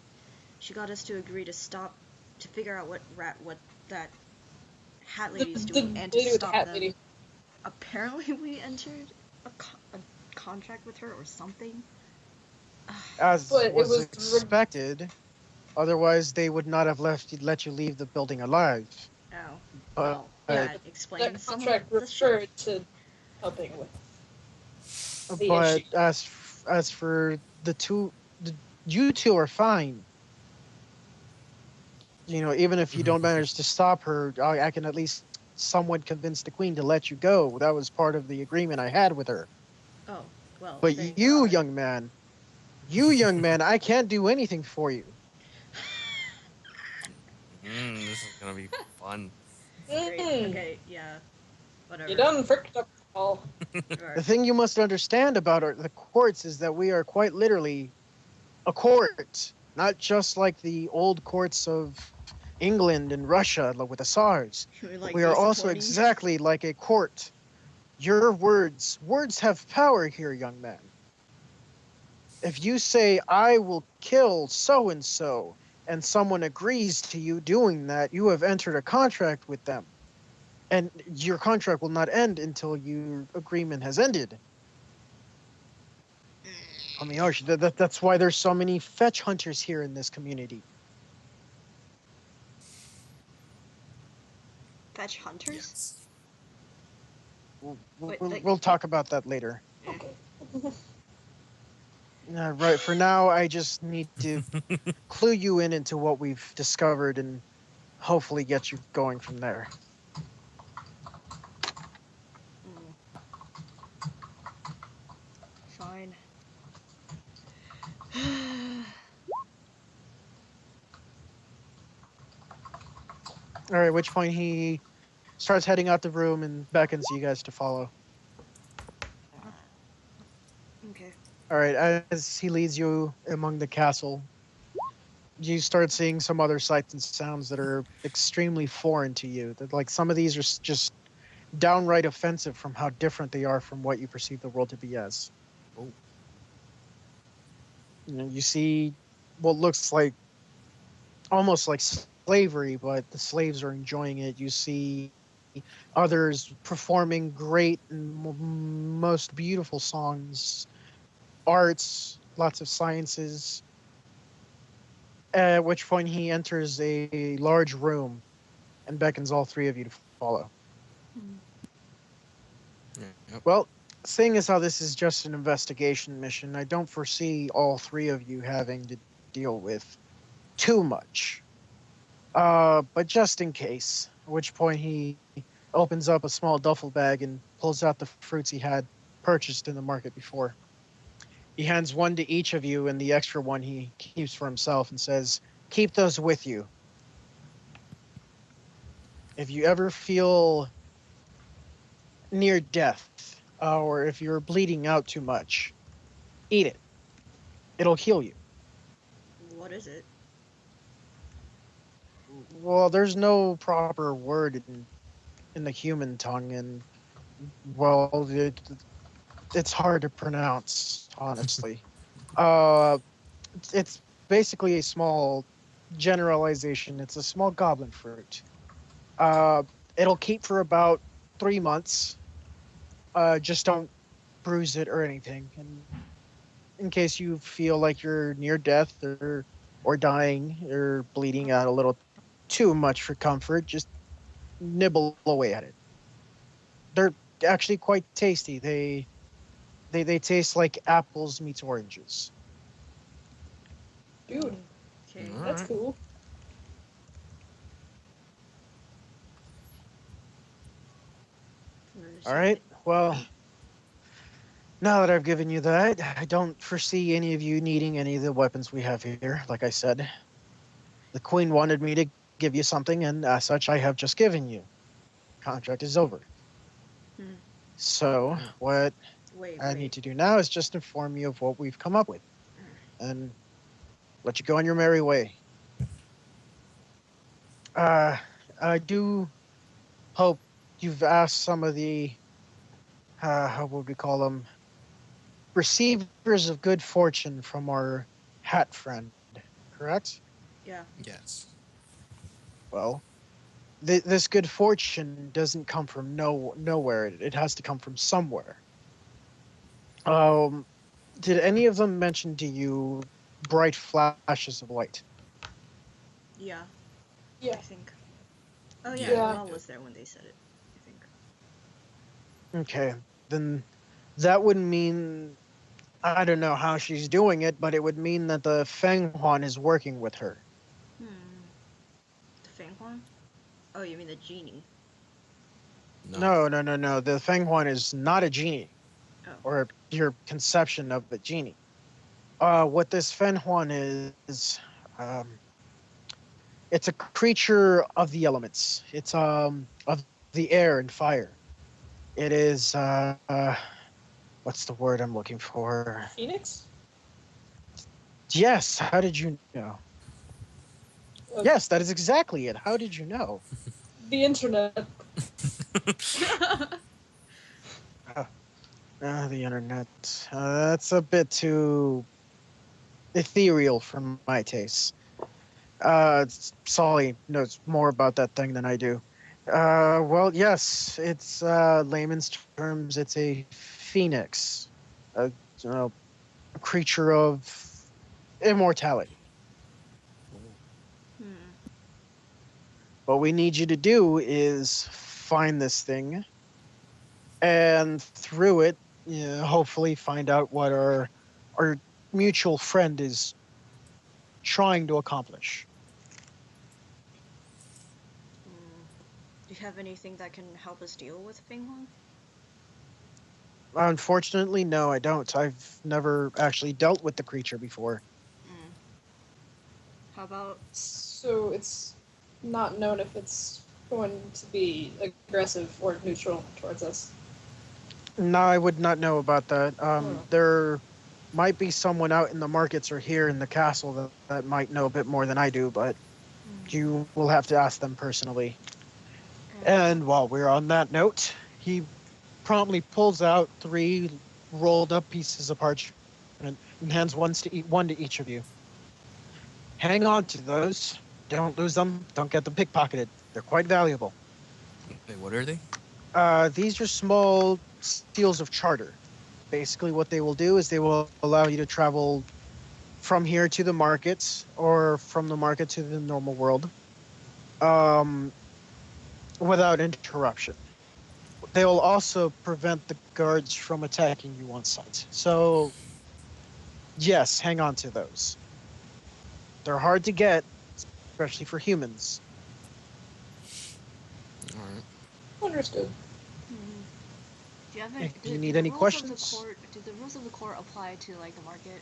she got us to agree to stop, to figure out what that hat now. lady's The doing, and to lady with the stop hat them. lady. Apparently, we entered a contract with her or something. As But it was was expected. Otherwise, they would not have let you leave the building alive. Oh, But well, Yeah, that that explains some of contract the shit. referred to helping with the but issue. as for you two are fine. You know, even if you don't manage to stop her, I can at least somewhat convince the queen to let you go. That was part of the agreement I had with her. Oh, well, But thank you, God. young man, I can't do anything for you. This is gonna be fun. Great. Mm, Okay, yeah. Whatever. you done fricked up Paul. Sure. The thing you must understand about the courts is that we are quite literally a court, not just like the old courts of England and Russia with the Tsars. Like We are Ace also Attorney. exactly like a court. Your words have power here, young man. If you say, I will kill so and so, and someone agrees to you doing that, you have entered a contract with them. And your contract will not end until your agreement has ended. I mean, that's why there's so many fetch hunters here in this community. Fetch hunters? Yes. Wait, We'll talk about that later. Okay. Right, for now, I just need to clue you into what we've discovered and hopefully get you going from there. Fine. All right, at which point he starts heading out the room and beckons you guys to follow. Okay. All right, as he leads you among the castle, you start seeing some other sights and sounds that are extremely foreign to you. That like some of these are just downright offensive from how different they are from what you perceive the world to be as. Oh. You see what looks like almost like slavery, but the slaves are enjoying it. You see others performing great and most beautiful songs, arts, lots of sciences. At which point he enters a large room and beckons all three of you to follow. Yep. Well, seeing as how this is just an investigation mission, I don't foresee all three of you having to deal with too much. But just in case, at which point he opens up a small duffel bag and pulls out the fruits he had purchased in the market before. He hands one to each of you, and the extra one he keeps for himself and says, keep those with you. If you ever feel near death, or if you're bleeding out too much, eat it. It'll heal you. What is it? Well, there's no proper word in the human tongue, and well, it's hard to pronounce, honestly. It's basically a small generalization. It's a small goblin fruit. Uh, it'll keep for about 3 months. Just don't bruise it or anything. And in case you feel like you're near death or dying or bleeding out a little too much for comfort, just nibble away at it. They're actually quite tasty. They taste like apples meets oranges. Dude, Okay. that's Alright. cool. All right. Well, Now that I've given you that, I don't foresee any of you needing any of the weapons we have here. Like I said, the Queen wanted me to give you something, and as such, I have just given you. Contract is over. Hmm. So, what Wait, I need wait. to do now is just inform you of what we've come up with and let you go on your merry way. Uh, I do hope you've asked some of the, how would we call them, receivers of good fortune from our hat friend, correct? Yeah. Yes. Well, this good fortune doesn't come from nowhere. It has to come from somewhere. Um, did any of them mention to you bright flashes of light? Yeah. I Yeah. think. Oh yeah, Yeah. Yeah. Noelle was there when they said it. I think. Okay, then that would mean I don't know how she's doing it, but it would mean that the Fenghuang is working with her. Hmm. The Fenghuang? Oh, you mean the genie? No. No, no, no, no. The Fenghuang is not a genie, Oh. or your conception of a genie. What this Fenghuang is, um, it's a creature of the elements. It's of the air and fire. It is what's the word I'm looking for? Phoenix? Yes. How did you know? Uh, Yes, that is exactly it. How did you know? the internet. Uh, the internet. That's a bit too ethereal for my taste. Solly knows more about that thing than I do. Well, yes, it's layman's terms. It's a phoenix, a, a creature of immortality. Hmm. What we need you to do is find this thing, and through it, hopefully find out what our mutual friend is trying to accomplish. Hmm. Do you have anything that can help us deal with Fenghuang? Unfortunately, no, I don't. I've never actually dealt with the creature before. Hmm. How about? So it's not known if it's going to be aggressive or neutral towards us. No, I would not know about that. Hmm. There might be someone out in the markets or here in the castle that might know a bit more than I do, but Hmm. you will have to ask them personally. And And while we're on that note, he promptly pulls out three rolled up pieces of parchment and hands one to each of you. Hang on to those. Don't lose them. Don't get them pickpocketed. They're quite valuable. Wait, what are they? These are small seals of charter. Basically, what they will do is they will allow you to travel from here to the markets or from the market to the normal world um, without interruption. They will also prevent the guards from attacking you on sight. So, yes, hang on to those. They're hard to get, especially for humans. All right. Understood. hmm. Do you have If you do need the any rules of the questions, court? Do the rules of the court apply to like the market?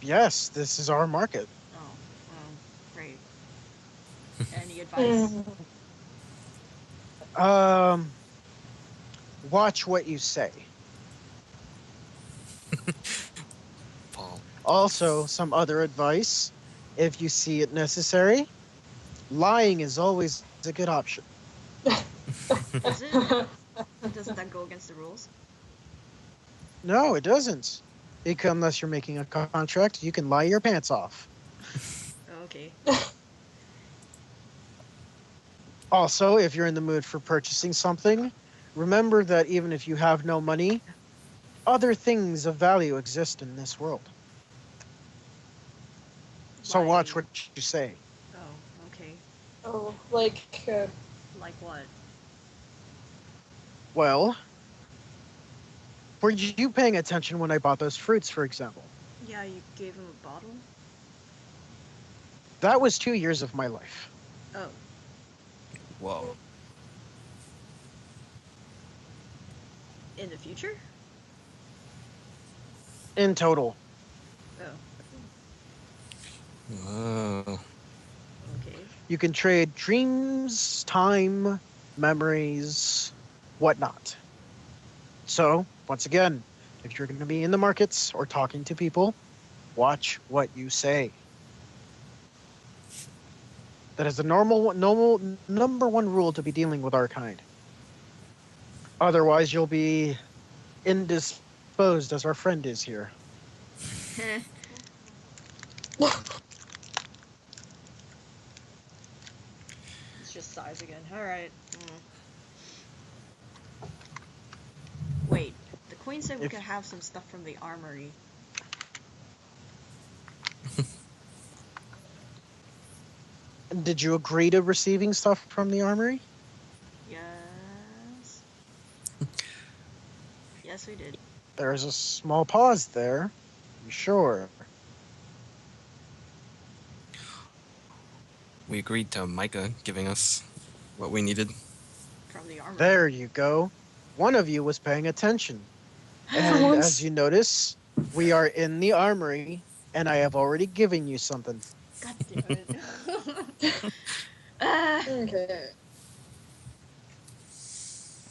yes, this is our market. Oh, great. Any advice? Hmm. Um, watch what you say. Paul. Also, some other advice: if you see it necessary, lying is always a good option. Is it? Doesn't that go against the rules? No, it doesn't. Because unless you're making a contract, you can lie your pants off. Oh, okay. Also, if you're in the mood for purchasing something, remember that even if you have no money, other things of value exist in this world. So watch Like, what you say. oh, okay. Oh, like, Like what? Well, were you paying attention when I bought those fruits, for example? Yeah, you gave him a bottle? That was 2 years of my life. Oh, Whoa. In the future? In total. Oh, Oh. okay. You can trade dreams, time, memories, whatnot. So, once again, if you're going to be in the markets or talking to people, watch what you say. That is the normal number one rule to be dealing with our kind. Otherwise, you'll be indisposed as our friend is here. It's just size again. Alright. Wait, the queen said we If- could have some stuff from the armory. Did you agree to receiving stuff from the armory? Yes. Yes, we did. There's a small pause there. You sure? We agreed to Mika giving us what we needed. From the armory. There you go. One of you was paying attention. And once. as you notice, we are in the armory, and I have already given you something. God damn it. Ah. Okay.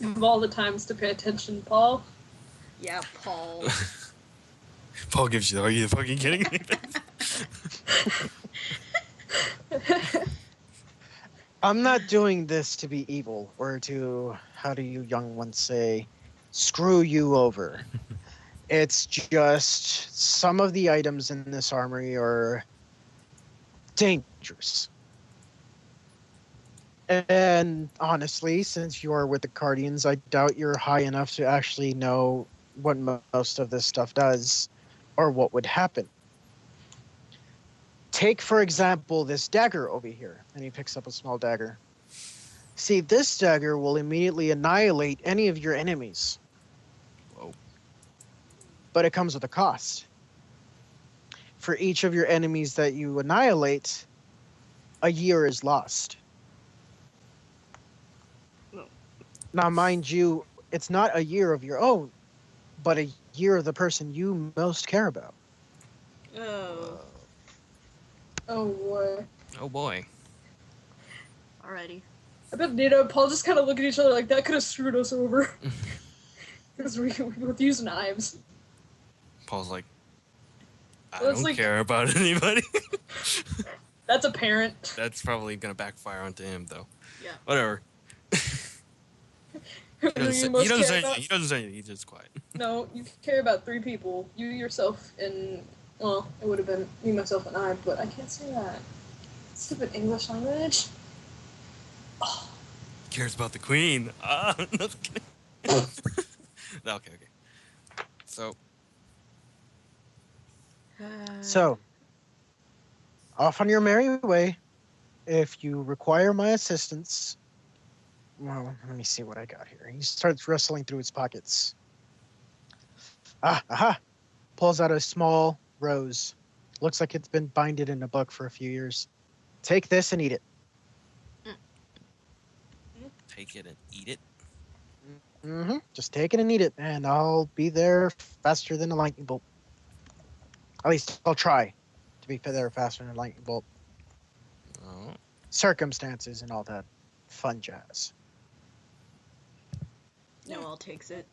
Of all the times to pay attention, Paul. Yeah, Paul. Paul gives you. Are you fucking kidding me? I'm not doing this to be evil or to, how do you young ones say, screw you over. It's just some of the items in this armory are dangerous. And honestly, since you are with the Cardians, I doubt you're high enough to actually know what most of this stuff does or what would happen. Take, for example, this dagger over here. And he picks up a small dagger. See, this dagger will immediately annihilate any of your enemies. Whoa. But it comes with a cost. For each of your enemies that you annihilate, a year is lost. Oh. Now, mind you, it's not a year of your own, but a year of the person you most care about. Oh. Oh boy. Oh boy. Alrighty. I bet Nita and Paul just kind of look at each other like that could have screwed us over. Because we both use knives. Paul's like, I Well, it's don't like- care about anybody. That's apparent. That's probably gonna backfire onto him, though. Yeah. Whatever. Who He do doesn't, you say, most he doesn't care say about? anything. He doesn't say anything. He's just quiet. No, you care about 3 people. You, yourself, and... Well, it would have been me, myself, and I, but I can't say that. Stupid English language. Oh. He cares about the queen. Ah, no, I'm kidding. No, okay. So, So, off on your merry way. If you require my assistance, well, let me see what I got here. He starts rustling through his pockets. Aha! Pulls out a small rose. Looks like it's been binded in a book for a few years. Take this and eat it. take it and eat it. Just take it and eat it, and I'll be there faster than a lightning bolt. At least I'll try to be there faster than a lightning bolt. Oh. Circumstances and all that fun jazz. Noel takes it.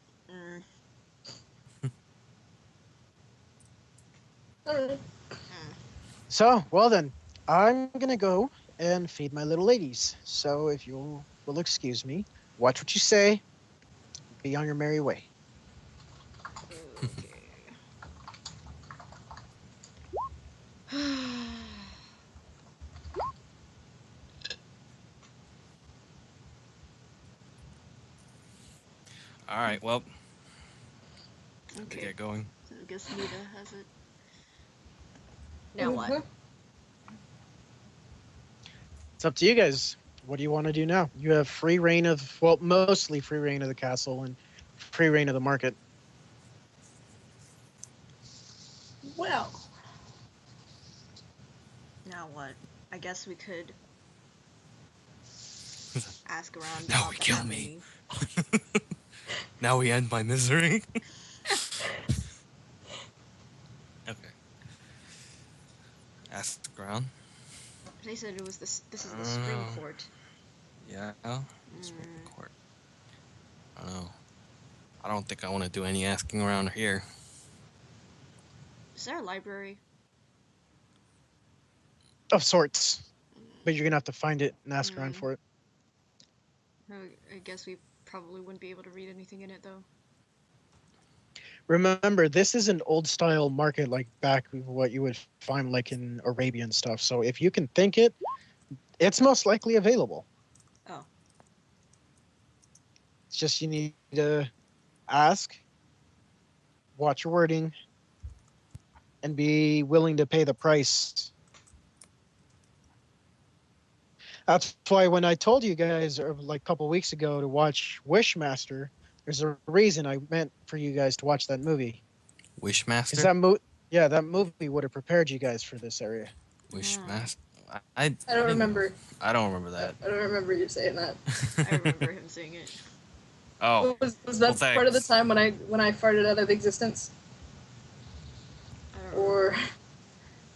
Alright. So, well then, I'm gonna go and feed my little ladies. So if you will excuse me, watch what you say. Be on your merry way. Okay. All right. Well, to Okay. get going. So I guess Mika has it. Now what? Mhm. It's up to you guys. What do you want to do now? You have free reign of, well, mostly free reign of the castle and free reign of the market. Well, Now what? I guess we could ask around. Now about we the kill happening. me. Now we end my misery. Okay. Ask the ground. They said it was this is the spring court. Yeah. Spring court. I don't know. I don't think I want to do any asking around here. Is there a library? Of sorts. But you're gonna have to find it and ask around for it. I guess we probably wouldn't be able to read anything in it though. Remember, this is an old style market like back what you would find like in Arabian stuff. So if you can think it, it's most likely available. Oh. It's just you need to ask, watch your wording, and be willing to pay the price. That's why when I told you guys like a couple weeks ago to watch Wishmaster, there's a reason I meant for you guys to watch that movie. Wishmaster? That movie would have prepared you guys for this area. Wishmaster? I don't remember. I don't remember that. I don't remember you saying that. I remember him saying it. Oh. Was that part of the time when I farted out of existence? Or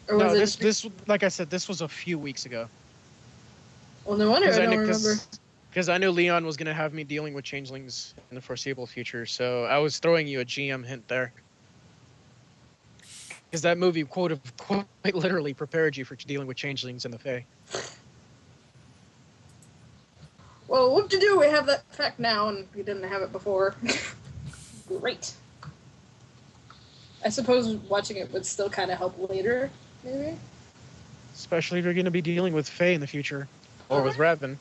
no, was this like I said, this was a few weeks ago. Well, no wonder I don't remember. Because I knew Leon was going to have me dealing with changelings in the foreseeable future, so I was throwing you a GM hint there. Because that movie quite literally prepared you for dealing with changelings in the Fae. Well, what to do? We have that fact now, and we didn't have it before. Great. I suppose watching it would still kind of help later, maybe? Especially if you're going to be dealing with Fae in the future. Or with Raven.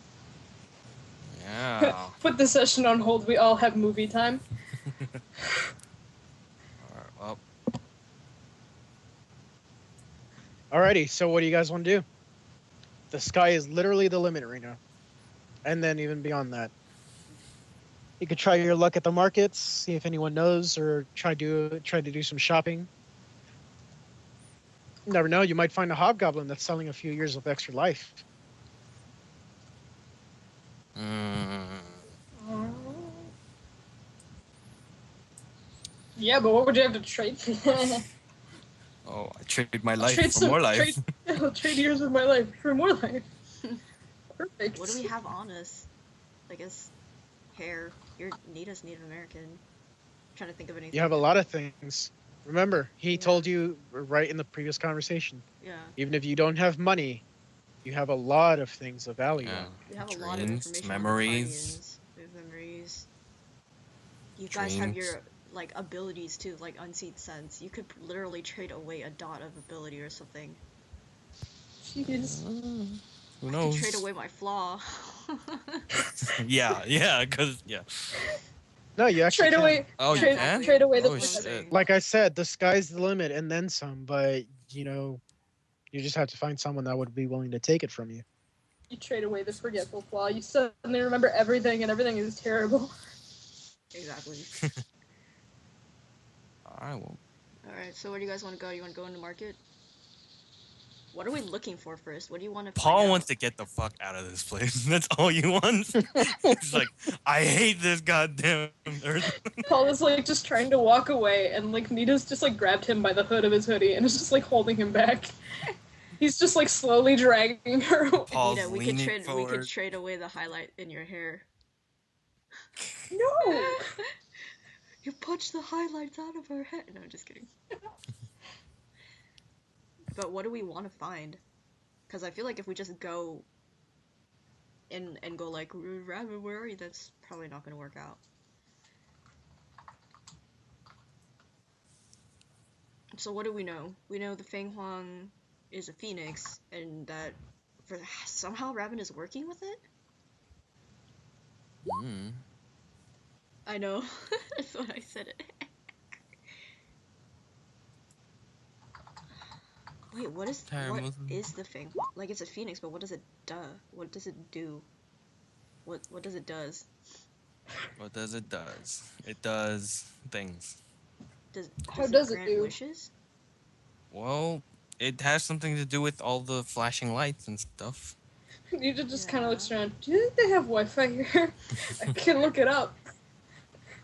Yeah. Put the session on hold. We all have movie time. Alright, well. Alrighty, so what do you guys want to do? The sky is literally the limit right now. And then even beyond that. You could try your luck at the markets, see if anyone knows, or try to do some shopping. You never know, you might find a hobgoblin that's selling a few years of extra life. Yeah, but what would you have to trade for? Oh, I traded my life for more life. Trade years of my life for more life. Perfect. What do we have on us? I guess hair. You're Nita's Native American. I'm trying to think of anything. You have a lot of things. Remember, he told you right in the previous conversation. Yeah. Even if you don't have money, you have a lot of things of value. Yeah. We have a lot of information. Memories. We have memories. You guys have your like abilities too, like unseen sense. You could literally trade away a dot of ability or something. Jeez. Who knows? I could trade away my flaw. yeah, because No, you actually trade away. Oh, you can? Trade away the Shit. Like I said, the sky's the limit and then some, but you know, you just have to find someone that would be willing to take it from you. You trade away the forgetful flaw. You suddenly remember everything, and everything is terrible. Exactly. Alright, well. Alright, so where do you guys want to go? You want to go in the market? What are we looking for first? What do you want to Paul wants to get the fuck out of this place. That's all he wants. He's like, I hate this goddamn earth. Paul is like just trying to walk away, and like Nita's just like grabbed him by the hood of his hoodie and is just like holding him back. He's just like slowly dragging her away. Paul's Nita, we leaning forward. could trade away the highlight in your hair. No! You punched the highlights out of her head. No, I'm just kidding. But what do we want to find? Because I feel like if we just go and go like, Rabbit, where are you? That's probably not going to work out. So what do we know? We know the Fenghuang is a phoenix, and that somehow Rabbit is working with it? I know. That's what I said it. Wait, what is the thing? Like, it's a phoenix, but what does it do? What does it do? What does it does? What does it does? It does things. How does it grant do? wishes? Well, it has something to do with all the flashing lights and stuff. Nita just kind of looks around. Do you think they have Wi-Fi here? I can look it up.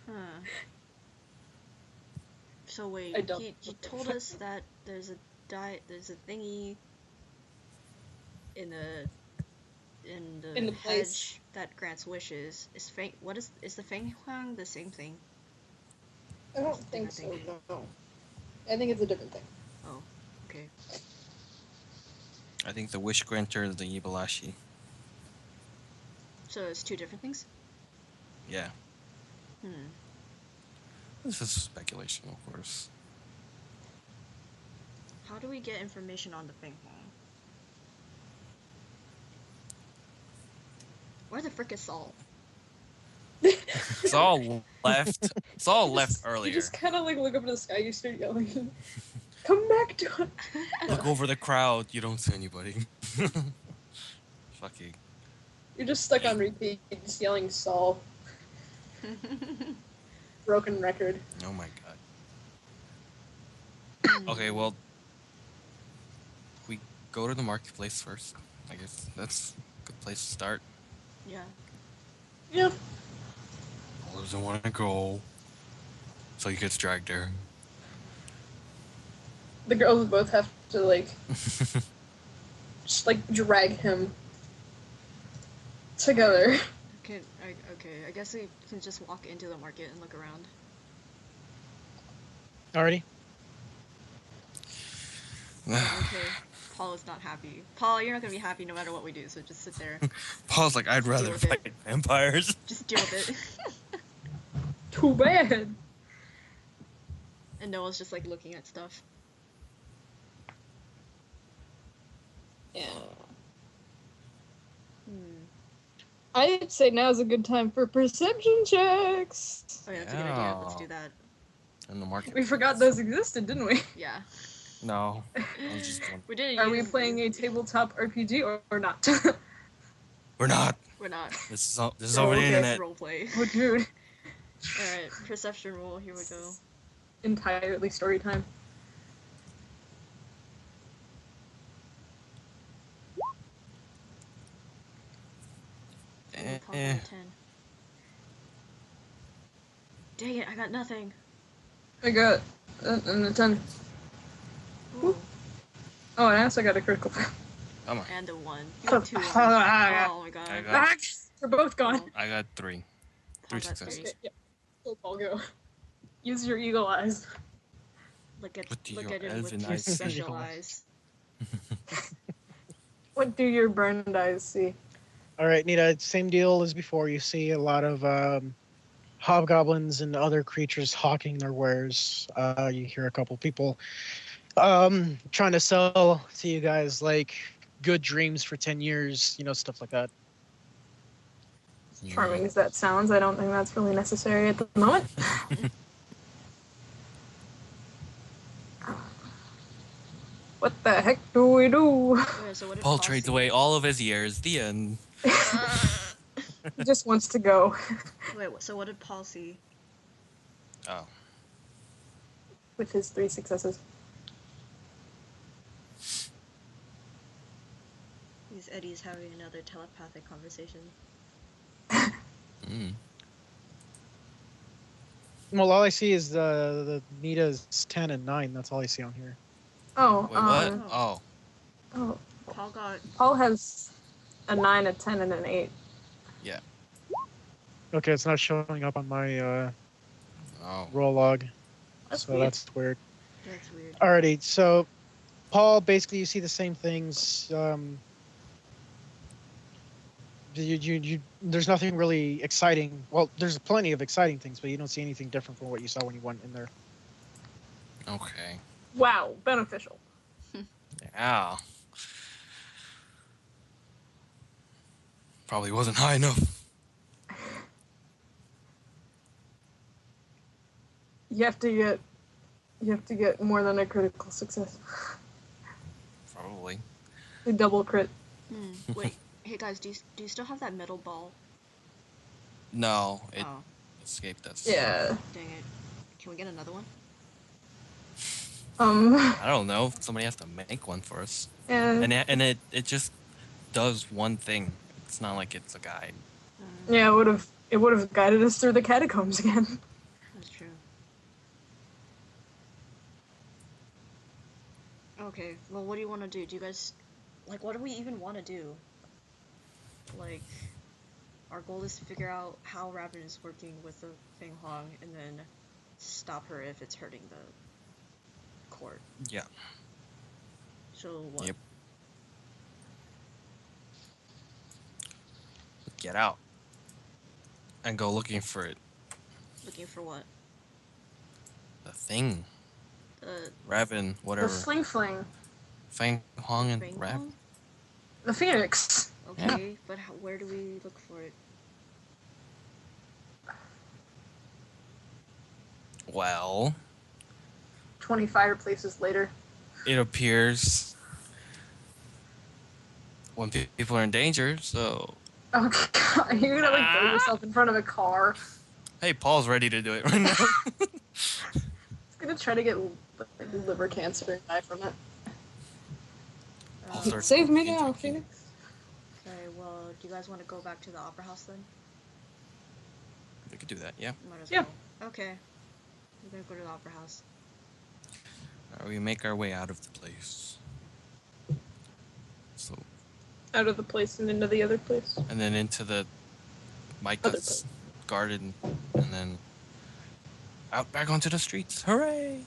Huh. So wait, I don't he know. told us that there's a thingy in the In the place. hedge that grants wishes. Is the Fenghuang the same thing? I don't It's a think different so. thing. No. I think it's a different thing. Oh, okay. I think the wish granter is the Ibalashi. So it's two different things? Yeah. Hmm. This is speculation, of course. How do we get information on the Fenghuang? Where the frick is Saul? Saul left. Saul left earlier. You just kind of like look up to the sky. You start yelling, "Come back to us!" Look over the crowd. You don't see anybody. Fucking. You're just stuck on repeat, just yelling Saul. Broken record. Oh my god. Okay, well, we go to the marketplace first. I guess that's a good place to start. Yeah. Yep. Paul doesn't want to go, so he gets dragged there. The girls both have to like just like drag him together. Okay, I guess we can just walk into the market and look around. Alrighty. Okay. Paul is not happy. Paul, you're not gonna be happy no matter what we do, so just sit there. Paul's like, I'd rather Deal with it. fight vampires. Just deal with it. Too bad. And Noah's just like looking at stuff. Yeah. Hmm. I'd say now's a good time for perception checks. Oh yeah, that's a good idea. Let's do that. In the market. We forgot those existed, didn't we? Yeah. No. I was just going. We didn't Are we use- playing a tabletop RPG or not? We're not. We're not. This is Oh, over the okay. internet. Roleplay. Oh, dude. Alright, perception roll, here we go. Entirely story time. Ooh, Paul got Eh. a 10. Dang it, I got nothing. I got a 10. Ooh. Oh, and I also got a critical. Come on. And a 1. You got 2 ones. Oh my god. I got- We're both gone. Oh, I got 3. Paul 3 got successes. Okay, yeah. Go, Paul, go. Use your eagle eyes. Look at What do look your at him with elven your eyes see? special eyes. What do your burned eyes see? All right, Nita. Same deal as before. You see a lot of hobgoblins and other creatures hawking their wares. You hear a couple people trying to sell to you guys like good dreams for 10 years. You know, stuff like that. Charming as that sounds, I don't think that's really necessary at the moment. What the heck do we do? Okay, so what did Paul trades see? away all of his years. The end. He just wants to go Wait, so what did Paul see? Oh. with his 3 successes. These Eddy's having another telepathic conversation. Mm. Well, all I see is the Nita's 10 and 9. That's all I see on here. Oh, Wait, what? Oh. oh, Paul got Paul has a 9, a 10, and an 8. Yeah. Okay, it's not showing up on my Oh. roll log, That's so weird. that's weird. that's weird. Alrighty, so Paul, basically, you see the same things. There's nothing really exciting. Well, there's plenty of exciting things, but you don't see anything different from what you saw when you went in there. Okay. Wow, beneficial. Yeah. Probably wasn't high enough. You have to get more than a critical success. Probably. A double crit. Wait, hey guys, do you still have that metal ball? No, it Oh, escaped us. Yeah. dang it. Can we get another one? I don't know. Somebody has to make one for us. And And it just does one thing. It's not like it's a guide. yeah, it would have guided us through the catacombs again. That's true. Okay, well, what do you want to do? Do you guys, like, what do we even want to do? Like, our goal is to figure out how Raven is working with the Fenghuang, and then stop her if it's hurting the court. Yeah. So what? Yep. Get out. And go looking for it. Looking for what? The thing. The Raven, whatever. The fling fling. Fenghuang and Fenghuang? Raven. The phoenix. Okay, but where do we look for it? Well, 20 fireplaces later. it appears when people are in danger, so... Oh god, you're gonna like throw yourself in front of a car. Hey, Paul's ready to do it right now. He's gonna try to get like, liver cancer and die from it. Paul starts Save me looking now, into- Phoenix. Okay, well, do you guys want to go back to the opera house then? We could do that, yeah. Might as Yeah. well. Okay. We're gonna go to the opera house. We make our way out of the place. So, Out of the place and into the other place. and then into the Other Mika's place. garden, and then out back onto the streets. Hooray!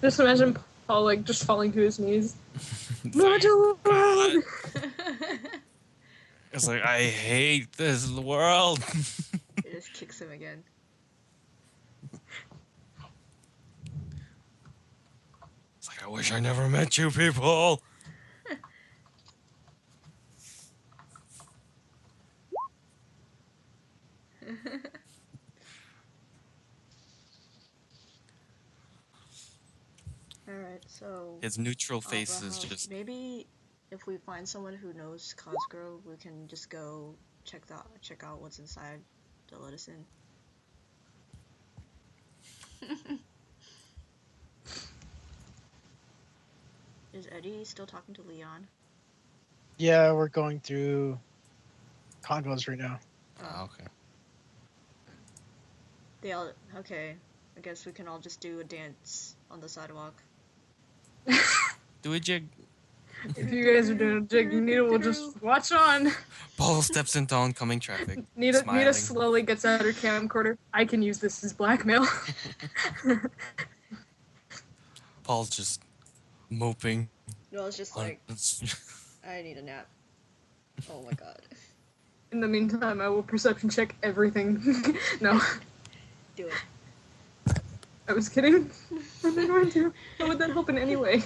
Just imagine Paul like just falling to his knees. It's Not like, to God. It's like, I hate this world. It just kicks him again. It's like, I wish I never met you people. Alright, so... His neutral face opera is house. just... Maybe if we find someone who knows Cosgrove, we can just go check out what's inside to let us in. Is Eddy still talking to Leon? Yeah, we're going through convos right now. Oh, okay. They all... Okay. I guess we can all just do a dance on the sidewalk. Do a jig. If you guys are doing a jig, Nita will just watch on. Paul steps into oncoming traffic. Nita smiling. slowly gets out her camcorder. I can use this as blackmail. Paul's just moping. No, it's just like, I need a nap. Oh my god. In the meantime, I will perception check everything. No, Do it. I was kidding. I'm not going to. How would that help in any way?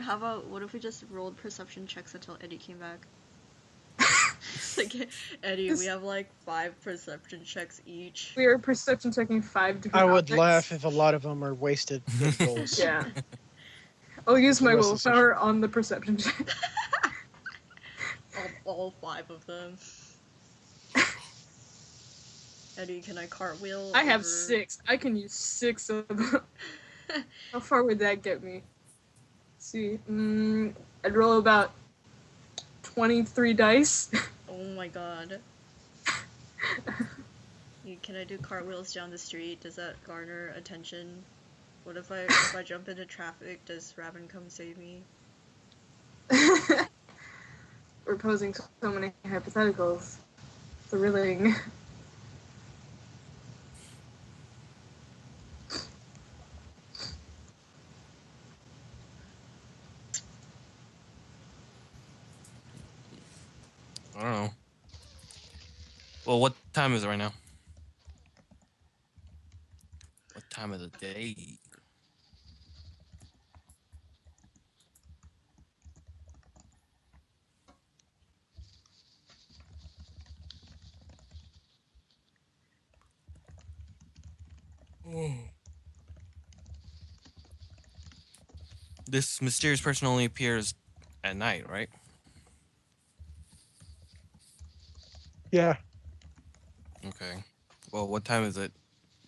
How about, what if we just rolled perception checks until Eddy came back? Like, Eddy, we have like 5 perception checks each. We are perception checking 5 different I would objects. laugh if a lot of them are wasted good rolls. Yeah. I'll use my The rest is willpower on the perception check. all 5 of them. Eddy, can I cartwheel? I have over- 6. I can use 6 of them. How far would that get me? Let's see. I'd roll about 23 dice. Oh my god. Can I do cartwheels down the street? Does that garner attention? What if I jump into traffic? Does Raven come save me? We're posing so many hypotheticals. Thrilling. I don't know. Well, what time is it right now? What time of the day? Oh. This mysterious person only appears at night, right? Yeah. Okay. Well, what time is it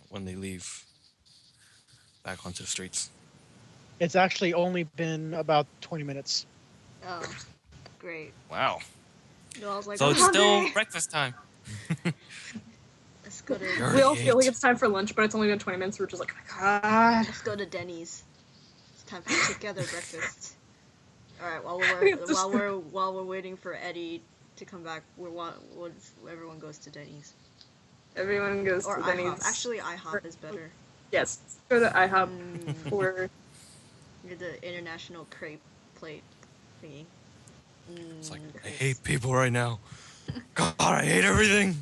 when they leave back onto the streets? It's actually only been about 20 minutes. Oh, great. Wow. No, I was like, So I'm it's still hungry. breakfast time. Let's go to You're- We all feel like ate. it's time for lunch, but it's only been 20 minutes. We're just like, oh my god. let's go to Denny's. time for together breakfast. All right, while we're waiting for Eddy to come back, everyone goes to Denny's Everyone goes or to IHOP. Denny's. Actually, IHOP is better. Yes, go to IHOP for You're the international crepe plate thingy. It's like, I crepes. hate people right now. God, I hate everything.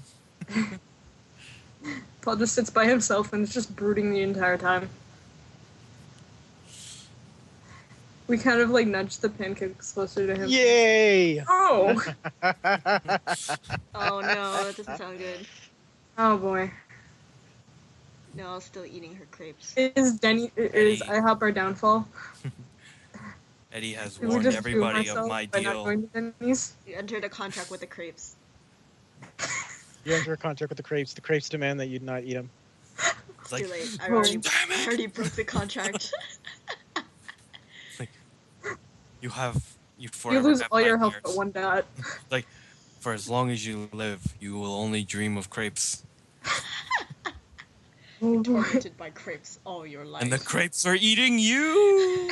Paul just sits by himself and is just brooding the entire time. We kind of like nudge the pancakes closer to him. Yay! Oh! Oh no, that doesn't sound good. Oh boy. No, I'm still eating her crepes. Is Eddy. IHOP our downfall? Eddy has Did we warned just everybody ruin of ourselves my by not deal. going to Denny's? You entered a contract with the crepes. You enter a contract with the crepes. The crepes demand that you not eat them. It's like, Too late. I Oh, already damn it! broke the contract. you You forever lose have all your health nightmares. but one dot. Like, for as long as you live, you will only dream of crepes. Oh boy. Tormented by crepes all your life. And the crepes are eating you!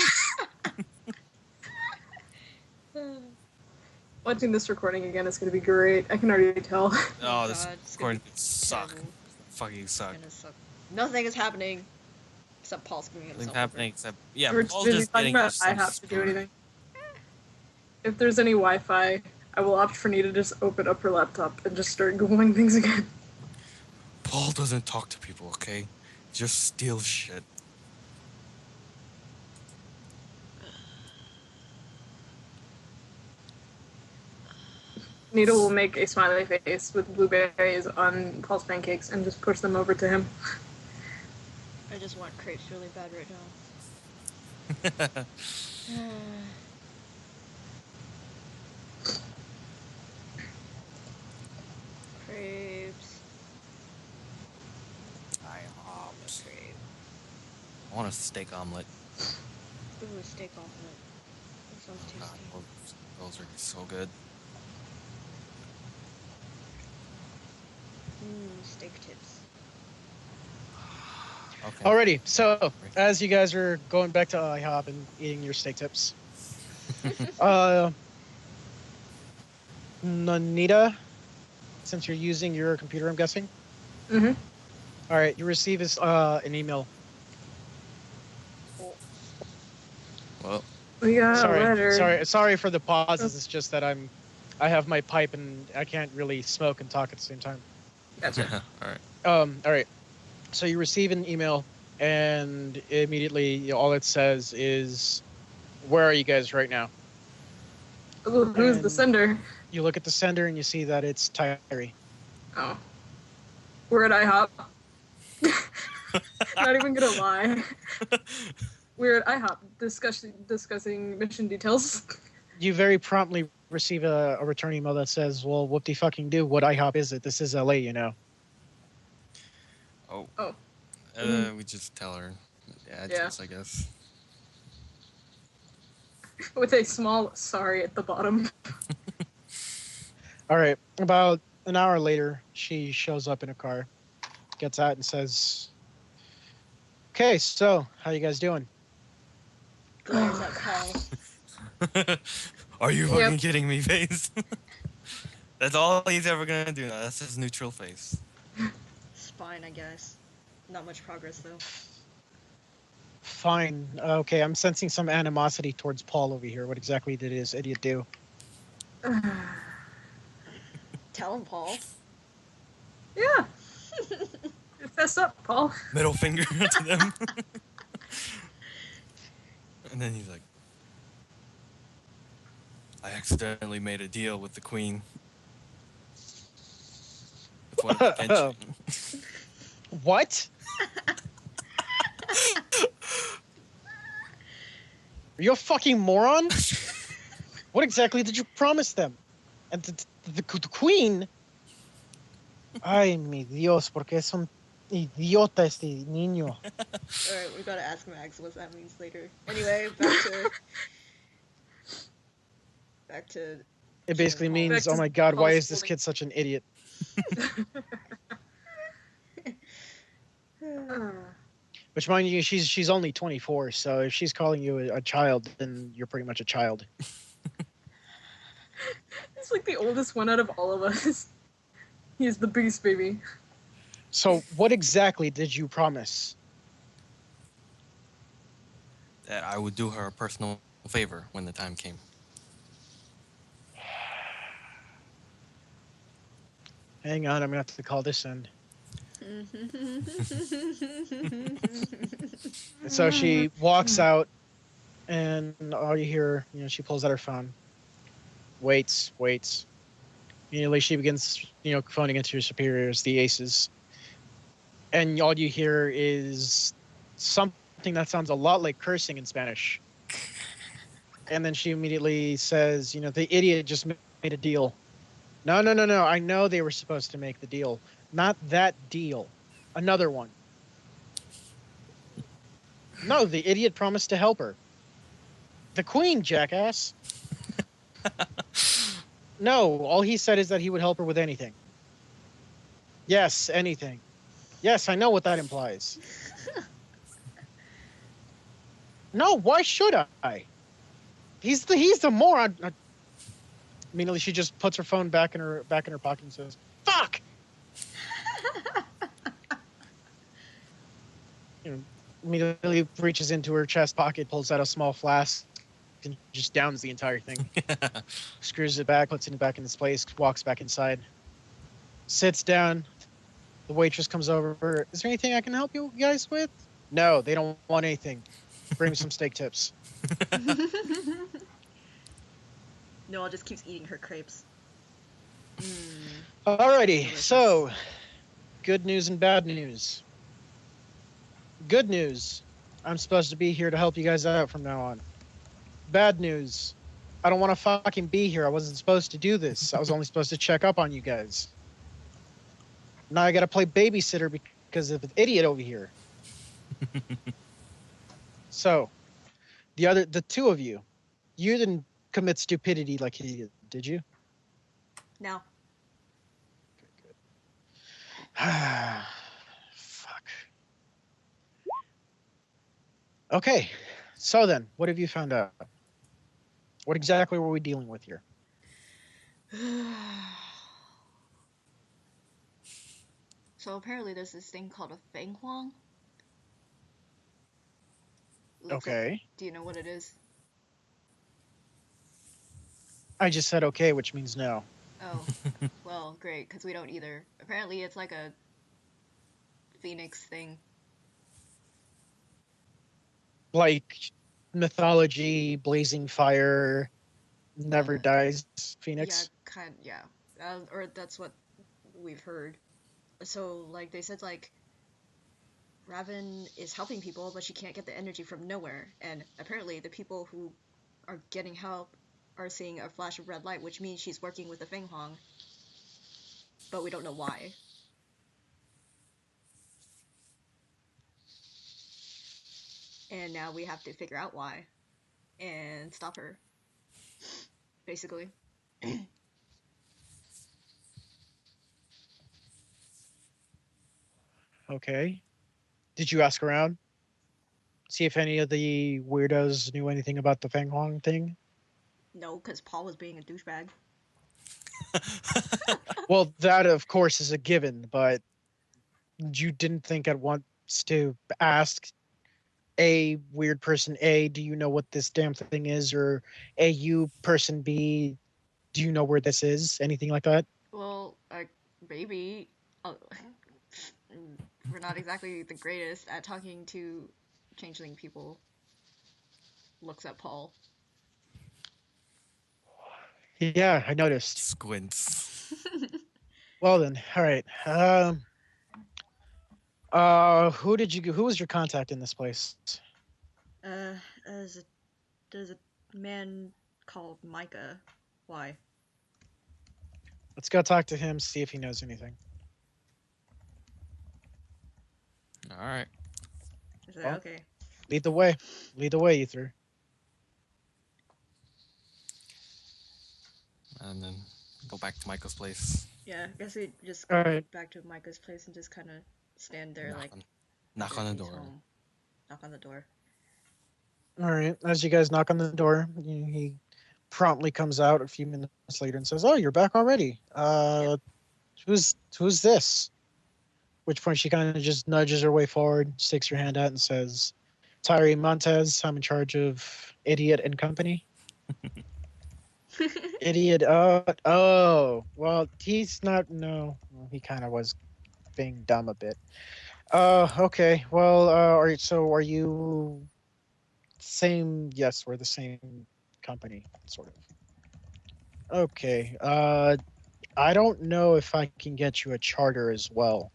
Watching this recording again is going to be great. I can already tell. Oh, this God, it's gonna recording could suck. terrible. Fucking suck. It's gonna suck. Nothing is happening except Paul screwing Nothing's himself. happening except, yeah, We're Paul's busy just talking getting about yourself IHOP to do screwed. anything. If there's any Wi-Fi, I will opt for Nita to just open up her laptop and just start Googling things again. Paul doesn't talk to people, okay? Just steal shit. Nita will make a smiley face with blueberries on Paul's pancakes and just push them over to him. I just want crepes really bad right now. Crepes. Crepe. I want a steak omelet. Ooh, steak omelet. That sounds God, tasty. those are so good. Steak tips. Okay. Alrighty, so as you guys are going back to IHOP and eating your steak tips, Nanita, since you're using your computer, I'm guessing. Mm-hmm. All right, you receive an email. Well, We got a letter. Sorry for the pauses. It's just that I have my pipe and I can't really smoke and talk at the same time. Gotcha. alright. All right. So you receive an email, and immediately all it says is, "Where are you guys right now?" Ooh, who's the And- sender? You look at the sender and you see that it's Tyree. Oh. We're at IHOP. Not even gonna lie. We're at IHOP discussing mission details. You very promptly receive a return email that says, "Well, whoop de fucking do. What IHOP is it? This is LA, you know." Oh. Oh. We just tell her. Yeah, Yeah. I guess. With a small sorry at the bottom. All right. About an hour later, she shows up in a car, gets out, and says, "Okay, so how you guys doing?" Glares at Paul. Are you Yep. fucking kidding me, face? That's all he's ever gonna do now. That's his neutral face. It's fine, I guess. Not much progress though. Fine. Okay, I'm sensing some animosity towards Paul over here. What exactly did his idiot do? Tell him, Paul. Yeah. Fess up, Paul. Middle finger to them. And then he's like, I accidentally made a deal with the queen. With one of the Changeling. What? Are you a fucking moron? What exactly did you promise them? And the queen? Ay, mi Dios, porque es un idiota este niño. Alright, we gotta ask Max what that means later. Anyway, back to It basically Paul. means, Back to oh my god, why Paul's is this schooling. kid such an idiot? Which, mind you, she's only 24, so if she's calling you a child, then you're pretty much a child. He's like the oldest one out of all of us. He's the beast, baby. So, what exactly did you promise? That I would do her a personal favor when the time came. Hang on, I'm gonna have to call this in. So she walks out, and all you hear, she pulls out her phone. Waits. Immediately she begins, phoning into her superiors, the aces. And all you hear is something that sounds a lot like cursing in Spanish. And then she immediately says, the idiot just made a deal. No. I know they were supposed to make the deal. Not that deal. Another one. No, the idiot promised to help her. The queen, jackass. No, all he said is that he would help her with anything. Yes, anything. Yes, I know what that implies. No, why should I? He's the moron. Immediately, she just puts her phone back in her pocket and says, "Fuck." Immediately reaches into her chest pocket, pulls out a small flask, and just downs the entire thing. Screws it back, puts it back in its place, walks back inside, sits down. The waitress comes over. Is there anything I can help you guys with? No, they don't want anything. Bring me some steak tips. Noel just keeps eating her crepes. Alrighty, Delicious. so good news and bad news. Good news, I'm supposed to be here to help you guys out from now on. Bad news, I don't want to fucking be here. I wasn't supposed to do this. I was only supposed to check up on you guys. Now I gotta play babysitter because of an idiot over here. So, the two of you, you didn't commit stupidity like he did you? No. Fuck. Okay, so then, what have you found out? What exactly were we dealing with here? So apparently there's this thing called a Fenghuang. Okay. Do you know what it is? I just said okay, which means no. Oh, well, great, because we don't either. Apparently it's like a phoenix thing. Like mythology, blazing fire, never dies, phoenix. Yeah. Or that's what we've heard. So, like, they said, like, Raven is helping people, but she can't get the energy from nowhere. And apparently the people who are getting help are seeing a flash of red light, which means she's working with the Fenghuang. But we don't know why. And now we have to figure out why. And stop her. Basically. Okay. Did you ask around? See if any of the weirdos knew anything about the Fenghuang thing? No, because Paul was being a douchebag. Well, that of course is a given, but you didn't think at once to ask A, weird person A, do you know what this damn thing is? Or A, you person B, do you know where this is? Anything like that? Well, maybe. We're not exactly the greatest at talking to changeling people. Looks at Paul. Yeah, I noticed. Squints. Well then, all right. Who was your contact in this place? There's a man called Mika. Why? Let's go talk to him, see if he knows anything. All right. I said, Well, okay. Lead the way. Lead the way, you three. And then go back to Michael's place. Yeah, I guess we just go Alright. back to Micah's place and just kind of stand there Knock like. on, knock on the he's door. home. knock on the door. All right. As you guys knock on the door, he promptly comes out a few minutes later and says, "Oh, you're back already. Who's this?" Which point she kind of just nudges her way forward, sticks her hand out, and says, "Tyree Montez. I'm in charge of Idiot and Company." Idiot. Oh. Well, he's not. No, well, he kind of was being dumb a bit. Okay. Well, are you same? Yes, we're the same company, sort of. Okay. I don't know if I can get you a charter as well.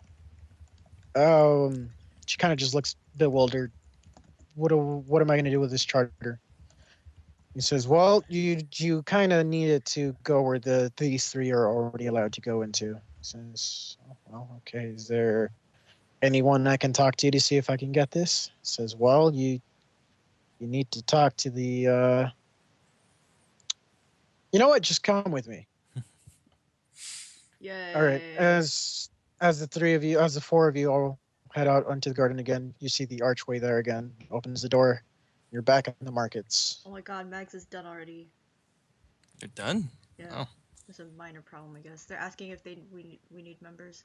She kind of just looks bewildered. What am I going to do with this charter? He says, "Well, you kind of need it to go where these three are already allowed to go into." He says, "Oh, well, okay. Is there anyone I can talk to see if I can get this?" He says, "Well, you need to talk to the. You know what? Just come with me." Yay. All right. As the four of you all head out onto the garden again, you see the archway there again. Opens the door. You're back in the markets. Oh my god, Mags is done already. You're done? Yeah. Oh. There's a minor problem, I guess. They're asking if we need members.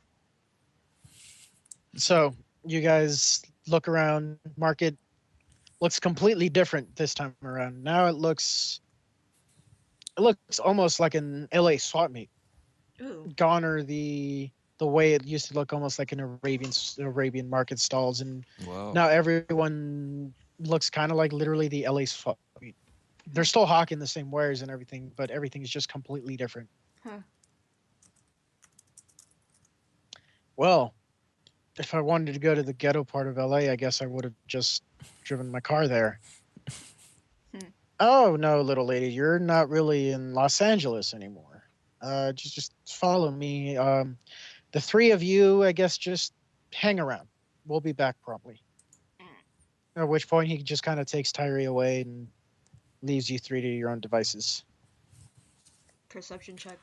So you guys look around. Market looks completely different this time around. Now it looks almost like an LA swap meet. Ooh. Gone are the way it used to look, almost like an Arabian market stalls, and Whoa. now everyone looks kind of like literally the LA swap meet. They're still hawking the same wares and everything, but everything is just completely different. Huh. Well, if I wanted to go to the ghetto part of LA, I guess I would have just driven my car there. Oh no, little lady, you're not really in Los Angeles anymore. Just follow me. The three of you, I guess, just hang around. We'll be back promptly. At which point he just kind of takes Tyree away and leaves you three to your own devices. Perception check.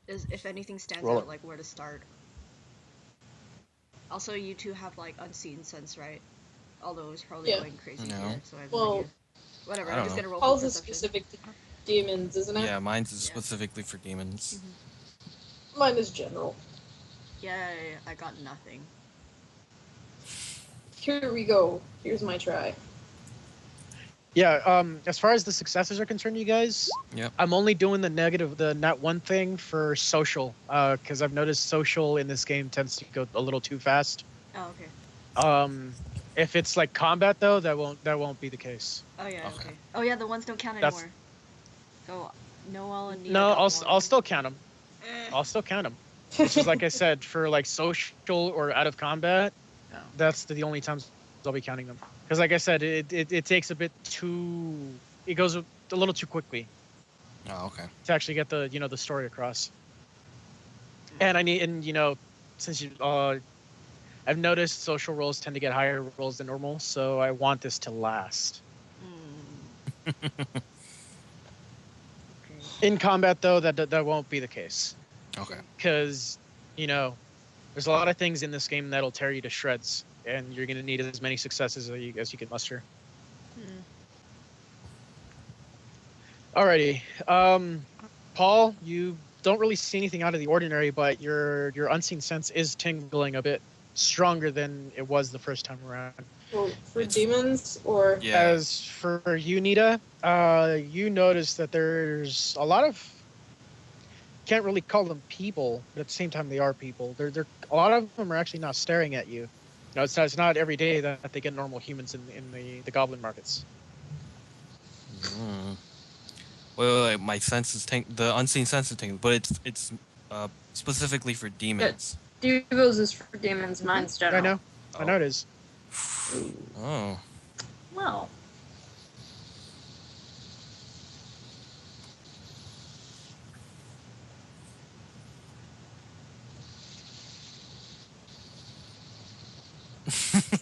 Is if anything stands Roll out, it. like where to start. Also, you two have like unseen sense, right? Although it's probably Yeah. going crazy No. here, so I have Well, no idea. Whatever, I I'm don't just know. gonna roll Calls for is perception. specific to demons, isn't it? Yeah, mine's Yeah. specifically for demons. Mine is general. Yay, I got nothing. Here we go. Here's my try. Yeah. As far as the successes are concerned, you guys. Yep. I'm only doing the not one thing for social. Because I've noticed social in this game tends to go a little too fast. Oh, okay. If it's like combat though, that won't be the case. Oh yeah, Okay. okay. Oh yeah, the ones don't count That's- anymore. So Noel and Nia No, got I'll one. still count them. Eh. I'll still count them. It's just like I said, for like social or out of combat, Oh. that's the only times I'll be counting them. Because like I said, it takes a bit too. It goes a little too quickly Oh, okay. to actually get the story across. And since I've noticed social rolls tend to get higher rolls than normal, so I want this to last. Okay. In combat, though, that won't be the case. Okay. Because, there's a lot of things in this game that'll tear you to shreds, and you're going to need as many successes as you can muster. Alrighty. Paul, you don't really see anything out of the ordinary, but your unseen sense is tingling a bit stronger than it was the first time around. Well, for demons or Yeah. As for you, Nita, you notice that there's a lot of, can't really call them people, but at the same time they are people. They're a lot of them are actually not staring at you. It's not every day that they get normal humans in the goblin markets. Mm. Wait, my sense is the unseen sense is tingling, but it's specifically for demons. Devos is for demons. Mine's general. I know it is. Oh. Well,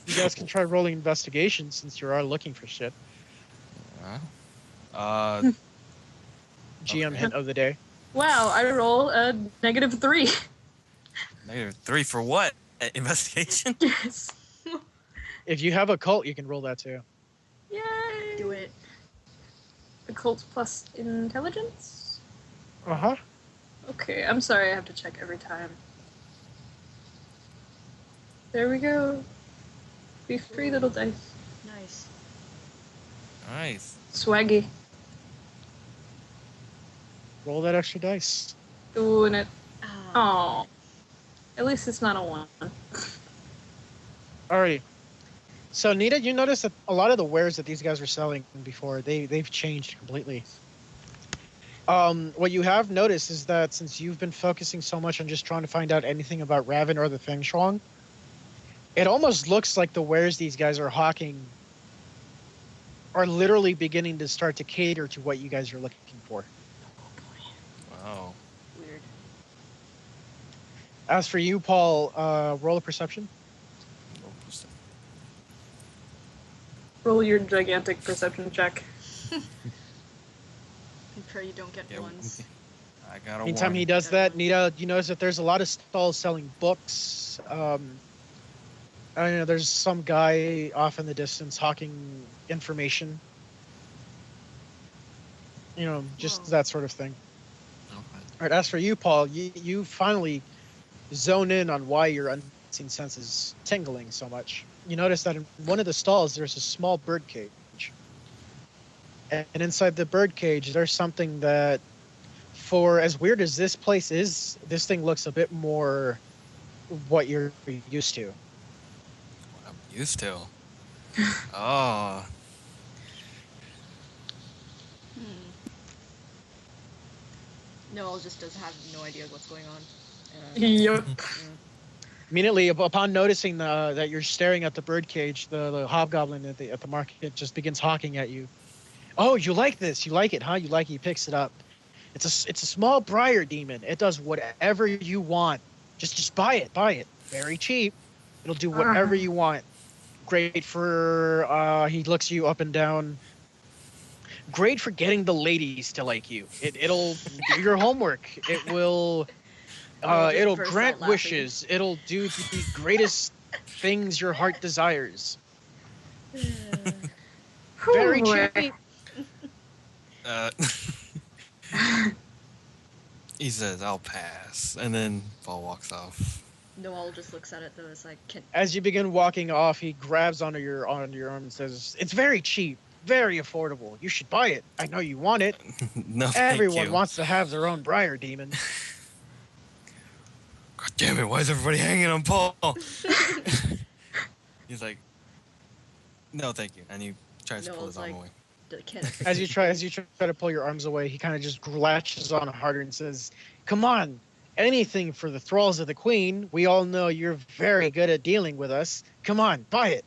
You guys can try rolling investigation since you are looking for shit. GM Okay. hint of the day. wow, I roll a -3. -3 for what? Investigation? Yes. If you have a cult, you can roll that too. Yay! Do it. Occult plus intelligence? Uh-huh. Okay, I'm sorry I have to check every time. There we go. Be free, little dice. Nice. Nice. Swaggy. Roll that extra dice. Doing it. Ah. Aw. At least it's not a 1. Alrighty. So Nita, you notice that a lot of the wares that these guys were selling before, they've changed completely. What you have noticed is that since you've been focusing so much on just trying to find out anything about Raven or the Fenghuang, it almost looks like the wares these guys are hawking are literally beginning to start to cater to what you guys are looking for. Wow. Weird. As for you, Paul, roll a perception. Roll your gigantic perception check. I'm sure you don't get Yeah, ones. I got a Anytime 1. he does that, Nita, you notice that there's a lot of stalls selling books. I don't know, there's some guy off in the distance hawking information. You know, just Whoa. that sort of thing. Okay. All right, as for you, Paul, you finally zone in on why your unseen sense is tingling so much. You notice that in one of the stalls, there's a small bird cage. And inside the bird cage, there's something that, for as weird as this place is, this thing looks a bit more what you're used to. What I'm used to. Oh. Noel just does have no idea what's going on. Yup. Immediately upon noticing that you're staring at the bird cage, the hobgoblin at the market just begins hawking at you. Oh, you like this? You like it, huh? You like it? He picks it up. It's a small briar demon. It does whatever you want. Just buy it. Buy it. Very cheap. It'll do whatever you want. Great for he looks you up and down. Great for getting the ladies to like you. It'll do your homework. It will it'll burst out grant laughing. wishes. It'll do the greatest things your heart desires. Very cheap. He says, "I'll pass," and then Paul walks off. Noel just looks at it though. It's like, As you begin walking off, he grabs onto your arm and says, "It's very cheap, very affordable. You should buy it. I know you want it. No, thank Everyone you. wants to have their own briar demon." God damn it! Why is everybody hanging on Paul? He's like, "No, thank you," and he tries to pull Noel's his arm like, away. As you try to pull your arms away, he kind of just latches on harder and says, "Come on, anything for the thralls of the queen. We all know you're very good at dealing with us. Come on, buy it."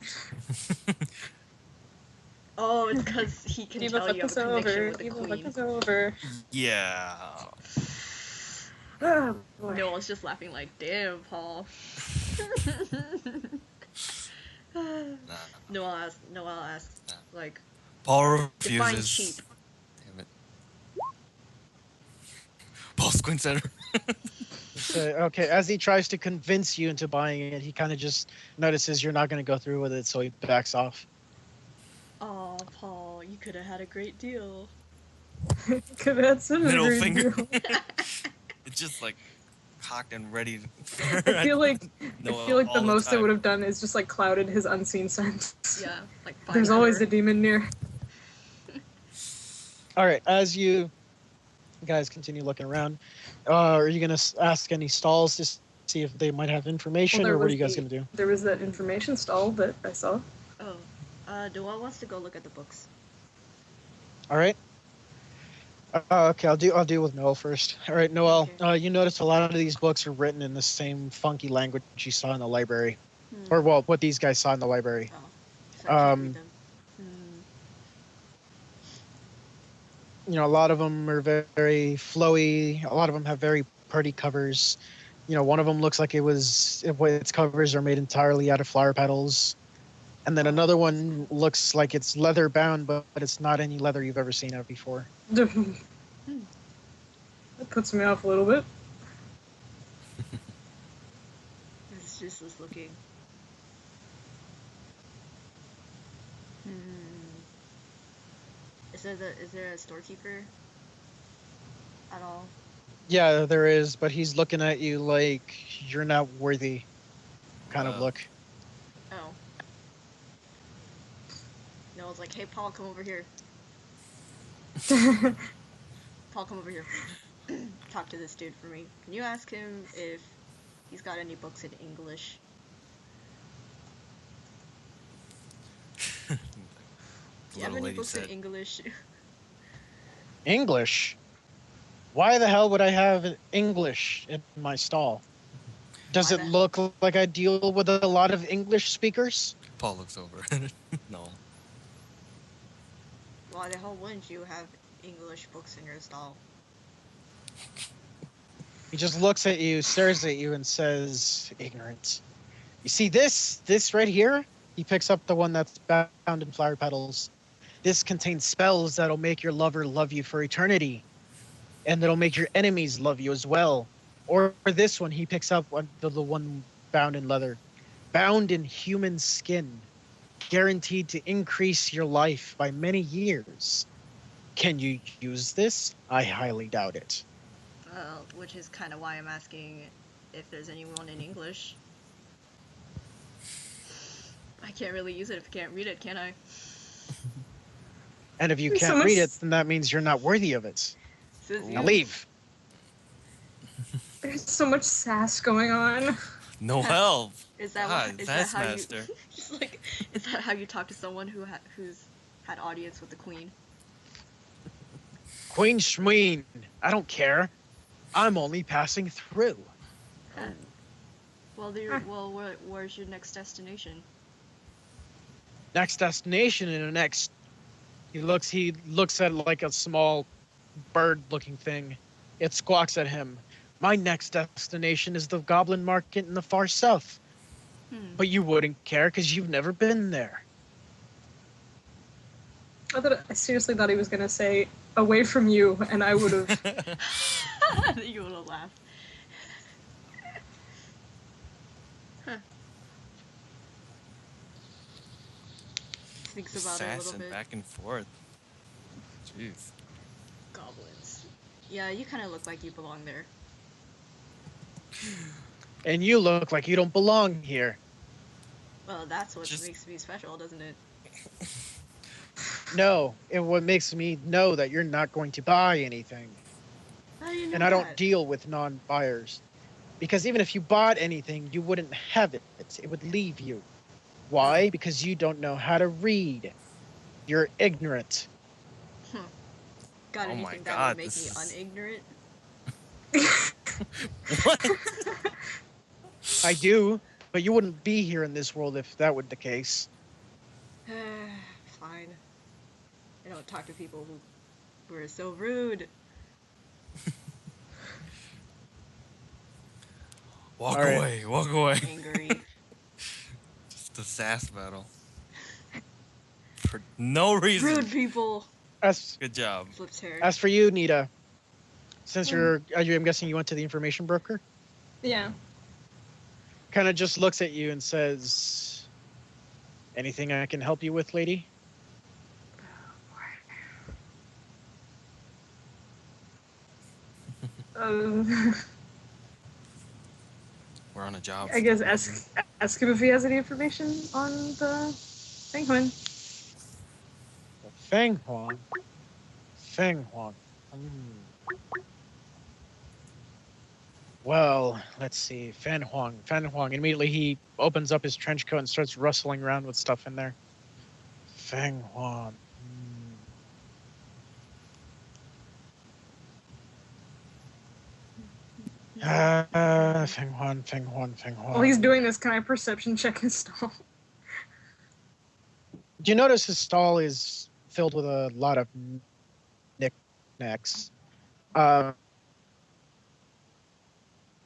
oh, it's because he can Diva, tell fuck you have this a connection over. with the Diva, fuck queen. this over. Yeah. Oh, boy. Noel's just laughing like, damn, Paul. Noel asks, like, Paul define refuses. cheap. Damn it. Paul squints at her. So, okay, as he tries to convince you into buying it, he kind of just notices you're not going to go through with it, so he backs off. Aw, Paul, you could have had a great deal. Could have had some Middle great finger. deal. It's just like cocked and ready. I feel like Noel the all most it time. would have done is just like clouded his unseen sense. Yeah, like There's always a demon near. All right, as you guys continue looking around, are you going to ask any stalls to see if they might have information, or what are you guys going to do? There was that information stall that I saw. Oh, Noel wants to go look at the books. All right. Okay, I'll deal with Noel first. All right, Noel. Okay. You notice a lot of these books are written in the same funky language you saw in the library, or well, what these guys saw in the library. Oh, so I can't read them. You know, a lot of them are very flowy. A lot of them have very pretty covers. You know, one of them looks like its covers are made entirely out of flower petals, and then another one looks like it's leather bound, but it's not any leather you've ever seen of before. That puts me off a little bit. It's just looking. Is there a storekeeper at all? Yeah, there is, but he's looking at you like you're not worthy kind of Wow. look. Oh. Noel's like, hey, Paul, come over here. Paul, come over here. Talk to this dude for me. Can you ask him if he's got any books in English? Do The you have little any lady books in said. English? English? Why the hell would I have English in my stall? Does Why it the- look like I deal with a lot of English speakers? Paul looks over. No. Why the hell wouldn't you have English books in your stall? He just looks at you, stares at you, and says, ignorant. You see this right here? He picks up the one that's bound in flower petals. This contains spells that'll make your lover love you for eternity. And that'll make your enemies love you as well. Or this one, he picks up the one bound in leather. Bound in human skin. Guaranteed to increase your life by many years. Can you use this? I highly doubt it. Which is kind of why I'm asking if there's anyone in English. I can't really use it if I can't read it, can I? And if you There's so can't much- read it, then that means you're not worthy of it. Says Now you. leave. There's so much sass going on. No help. Is that God, what, is that how master. you? Just like, is that how you talk to someone who's had audience with the queen? Queen Schmeen, I don't care. I'm only passing through. Huh. Well, where's your next destination? Next destination in the next. He looks at like a small bird-looking thing. It squawks at him. My next destination is the Goblin Market in the far south. But you wouldn't care because you've never been there. I seriously thought he was gonna say away from you, and I would have. You would have laughed. Huh. Thinks about it a little Assassin bit. back and forth. Jeez. Goblins. Yeah, you kind of look like you belong there. And you look like you don't belong here. Well, that's what Just- makes me special, doesn't it? No, and what makes me know that you're not going to buy anything. How do you know And I don't that? deal with non-buyers. Because even if you bought anything, you wouldn't have it. It would leave you. Why? Because you don't know how to read. You're ignorant. Got Oh my anything that God, would make me this is- unignorant? What? I do, but you wouldn't be here in this world if that were the case. Fine. I don't talk to people who are so rude. Walk All right. away. Walk away. Angry. Just a sass battle. For no reason. Rude people. As Good job. Flips hair. as for you, Nita, since I'm guessing you went to the information broker, Yeah. kind of just looks at you and says, "Anything I can help you with, lady?" We're on a job. I guess ask him if he has any information on the Fenghuang. Fenghuang. Fenghuang. Well, let's see. Fenghuang. Fenghuang. Immediately he opens up his trench coat and starts rustling around with stuff in there. Fenghuang. Fenghuang, Fenghuang, Fenghuang. While he's doing this, can I perception check his stall? Do you notice his stall is filled with a lot of knickknacks?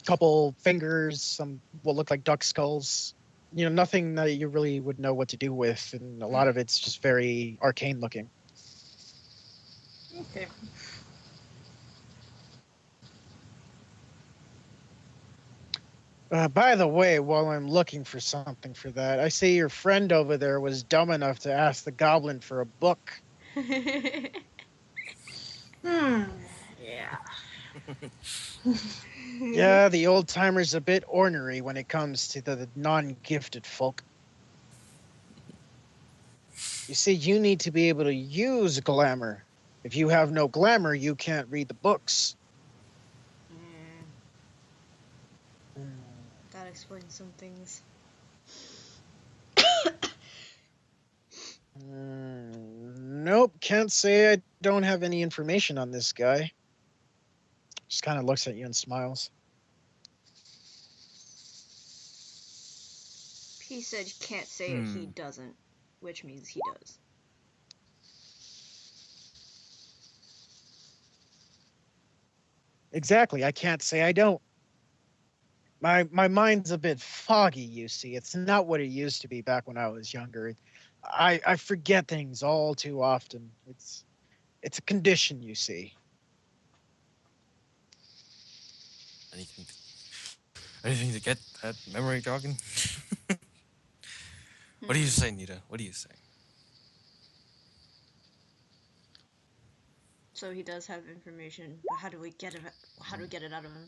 Couple fingers, some what look like duck skulls. You know, nothing that you really would know what to do with, and a lot of it's just very arcane looking. Okay. By the way, while I'm looking for something for that, I see your friend over there was dumb enough to ask the goblin for a book. Yeah. Yeah, the old timer's a bit ornery when it comes to the non-gifted folk. You see, you need to be able to use glamour. If you have no glamour, you can't read the books. That explains some things. Nope, can't say I don't have any information on this guy. Just kind of looks at you and smiles. He said can't say it, he doesn't, which means he does. Exactly, I can't say I don't. My mind's a bit foggy, you see. It's not what it used to be back when I was younger. I forget things all too often. It's a condition, you see. Anything to get that memory jogging? What do you say, Nita? What do you say? So he does have information, but how do we get it? How do we get it out of him?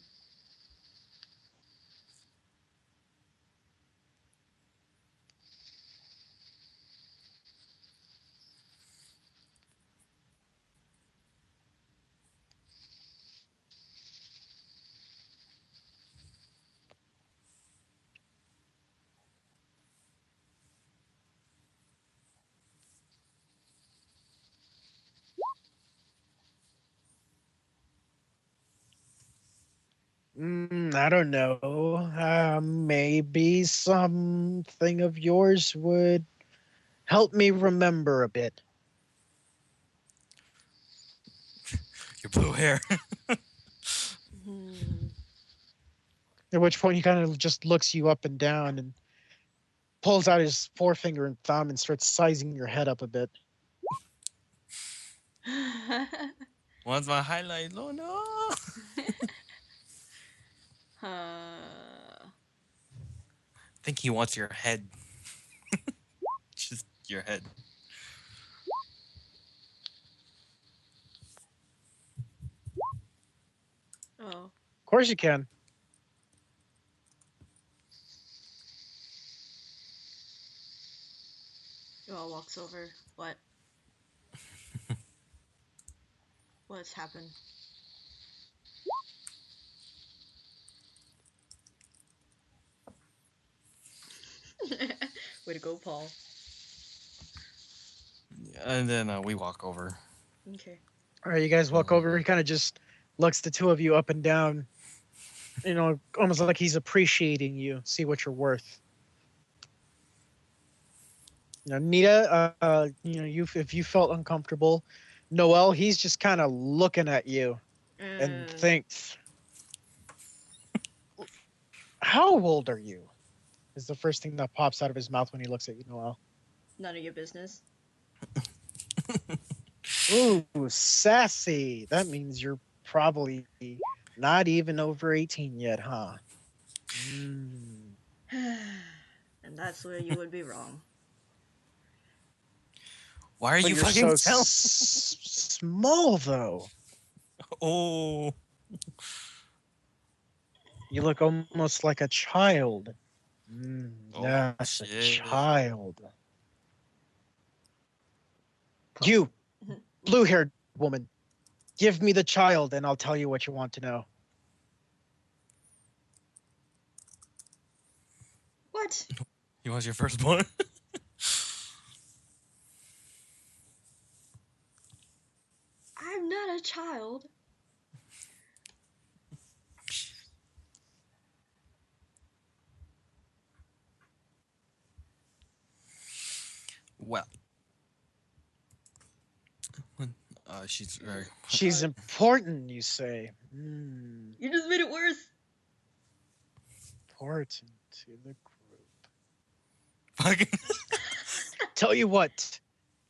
I don't know. Maybe something of yours would help me remember a bit. Your blue hair. At which point he kind of just looks you up and down and pulls out his forefinger and thumb and starts sizing your head up a bit. What's my highlight? Oh no! I think he wants your head. Just your head. Oh. Of course you can. Joel walks over. What? What's happened? Way to go, Paul. And then we walk over. Okay. All right, you guys walk over. He kind of just looks the two of you up and down. You know, almost like he's appreciating you. See what you're worth. You know, Nita, you know, if you felt uncomfortable, Noel, he's just kind of looking at you and thinks, "How old are you?" Is the first thing that pops out of his mouth when he looks at you, Noel. None of your business. Ooh, sassy. That means you're probably not even over 18 yet, huh? And that's where you would be wrong. Why are But you you're fucking so small, though. Oh. You look almost like a child. Oh, Yes, a shit. child. You, blue-haired woman, give me the child and I'll tell you what you want to know. What? He was your firstborn? I'm not a child. Well. She's very... She's important, you say. You just made it worse. Important to the group. Fucking... Tell you what,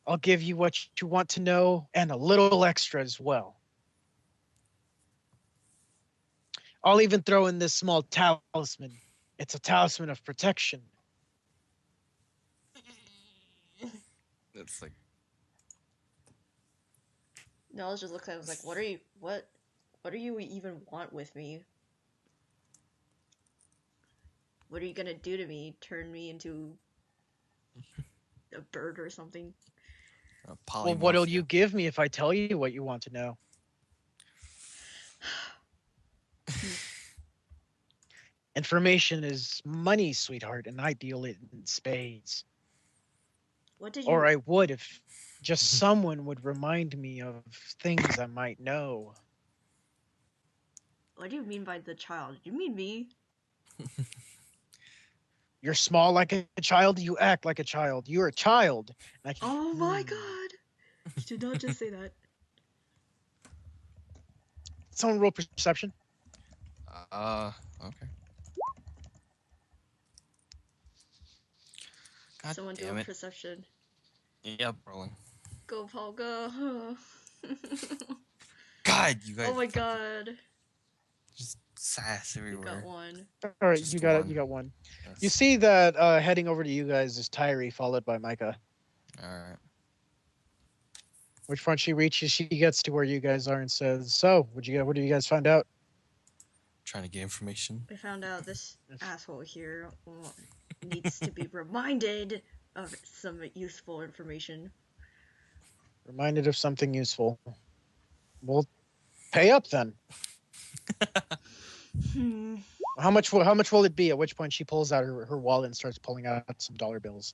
I'll give you what you want to know and a little extra as well. I'll even throw in this small talisman. It's a talisman of protection. It's like, Nels just looks at him like, what do you even want with me? What are you gonna do to me? Turn me into a bird or something? a Well, what'll polymorphia. you give me if I tell you what you want to know? Information is money, sweetheart, and I deal it in spades. What did Or you? I would if just someone would remind me of things I might know. What do you mean by the child? You mean me? You're small like a child, you act like a child. You're a child. And I can... Oh my god! You did not just say that. Someone roll perception. Okay. God Someone do damn a it. perception. Yep, rolling. Go, Paul, go. God, you guys Oh my fucking god. just sass You everywhere. got one. All right, Just you got it. one. You got one. Yes. You see that heading over to you guys is Tyree, followed by Micah. Alright. Which front she reaches, she gets to where you guys are and says, "So, what do you guys find out?" Trying to get information. We found out this asshole here needs to be reminded of some useful information. Reminded of something useful. Well, pay up then. How much will it be? At which point she pulls out her wallet and starts pulling out some dollar bills.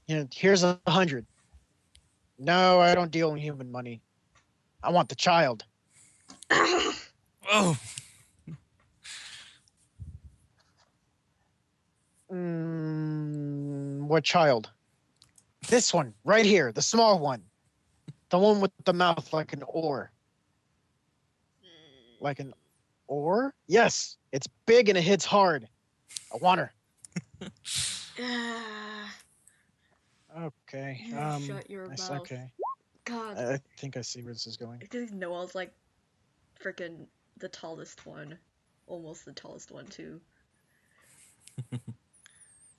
Here's 100. No, I don't deal in human money. I want the child. Oh! What child? This one, right here, the small one. The one with the mouth like an oar. Like an oar? Yes, it's big and it hits hard. I want her. Okay. You shut your mouth. Okay. God. I think I see where this is going. Because Noel's like freaking the tallest one. Almost the tallest one, too.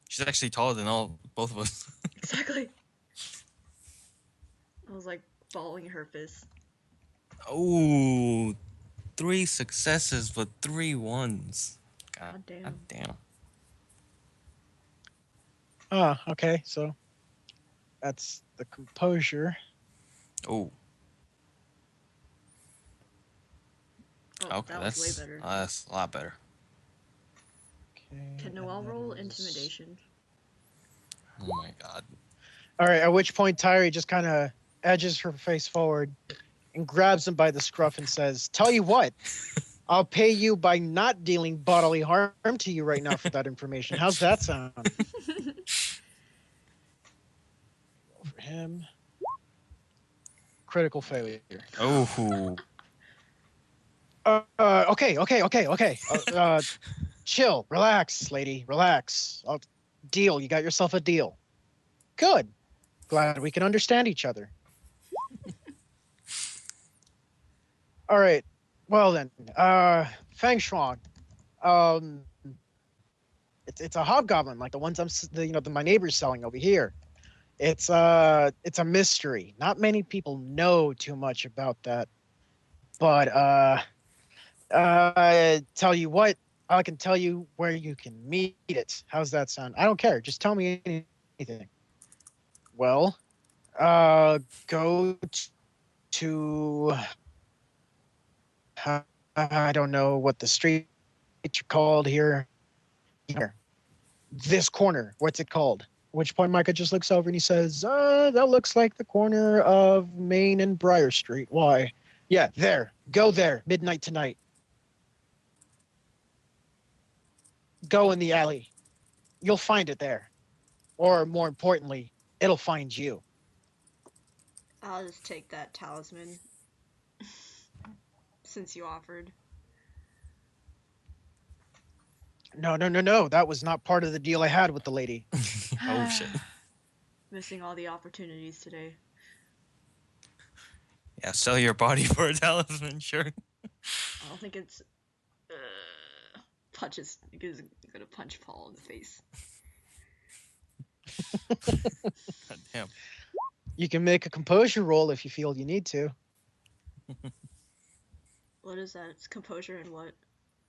She's actually taller than both of us. Exactly. I was like balling her fist. Oh, 3 successes, but 3 ones. God damn. God damn. Okay, so that's the composure. Oh. Oh, Okay, that was that's way better. that's a lot better. Okay. Can Noel roll intimidation? Oh my god. All right, at which point Tyree just kind of edges her face forward and grabs him by the scruff and says, "Tell you what, I'll pay you by not dealing bodily harm to you right now for that information. How's that sound?" For him. Critical failure. Oh. Okay. Chill, relax, lady, relax. Deal. You got yourself a deal. Good. Glad we can understand each other. All right. Well then, Fenghuang. It's a hobgoblin like the ones my neighbor's selling over here. It's a mystery. Not many people know too much about that. But tell you what, I can tell you where you can meet it. How's that sound? I don't care. Just tell me anything. Well, go to I don't know what the streets are called here. Here, this corner. What's it called? At which point Micah just looks over and he says, that looks like the corner of Main and Briar Street. Why? Yeah, there. Go there. Midnight tonight. Go in the alley. You'll find it there. Or more importantly, it'll find you. I'll just take that talisman. Since you offered. No. That was not part of the deal I had with the lady. Oh shit. Missing all the opportunities today. Yeah, sell your body for a talisman, sure. I don't think it's gonna punch Paul in the face. God damn. You can make a composure roll if you feel you need to. What is that? It's composure and what?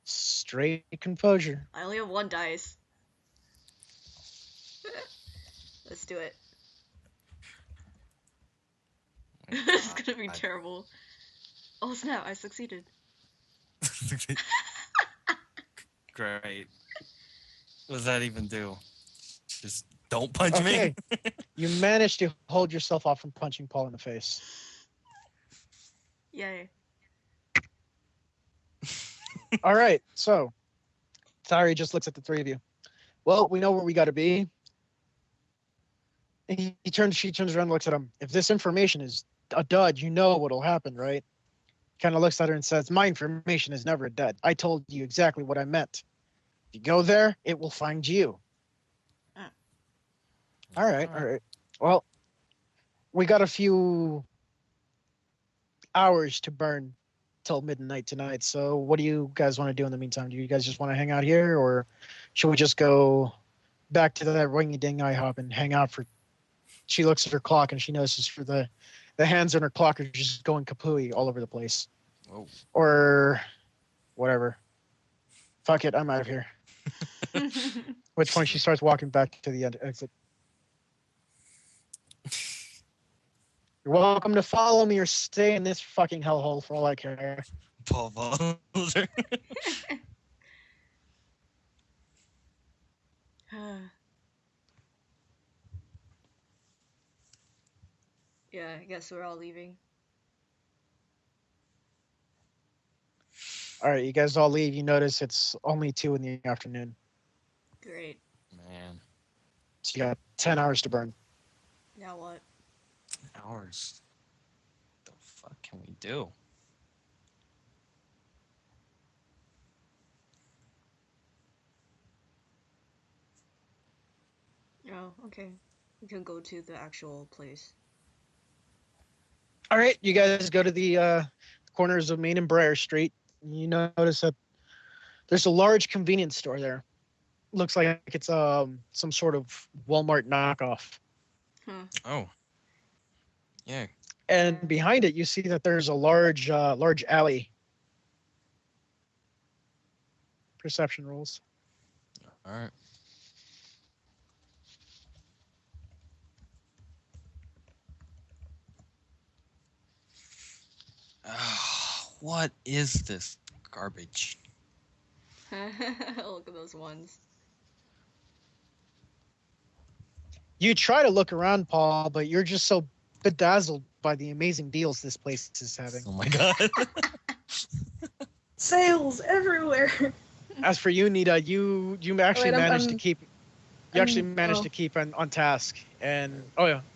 Straight composure. I only have 1 dice. Let's do it. It's gonna be terrible. Oh snap! I succeeded. Great. What does that even do? Just don't punch Okay. me. You managed to hold yourself off from punching Paul in the face. Yay! All right, so Tari just looks at the three of you. Well, we know where we got to be. And she turns around and looks at him. If this information is a dud, you know what'll happen, right? Kind of looks at her and says, my information is never a dud. I told you exactly what I meant. If you go there, it will find you. All right. Well, we got a few hours to burn till midnight tonight. So what do you guys want to do in the meantime? Do you guys just want to hang out here, or should we just go back to that ringy-ding IHOP and hang out for... She looks at her clock and she notices for the hands on her clock are just going kapooey all over the place. Oh. Or whatever. Fuck it, I'm out of here. Which point she starts walking back to the exit. You're welcome to follow me or stay in this fucking hellhole for all I care. Paul follows her. Yeah, I guess we're all leaving. All right, you guys all leave. You notice it's only 2 in the afternoon. Great. Man. So you got 10 hours to burn. Now what? Hours. What the fuck can we do? Oh, okay. We can go to the actual place. All right, you guys go to the corners of Main and Briar Street. You notice that there's a large convenience store there. Looks like it's some sort of Walmart knockoff. Oh. Yeah. And behind it, you see that there's a large alley. Perception rolls. All right. What is this garbage? Look at those ones. You try to look around, Paul, but you're just so bedazzled by the amazing deals this place is having. Oh my god. Sales everywhere. As for you, Nita, you actually managed to keep. You actually managed oh. to keep on task, and Nita,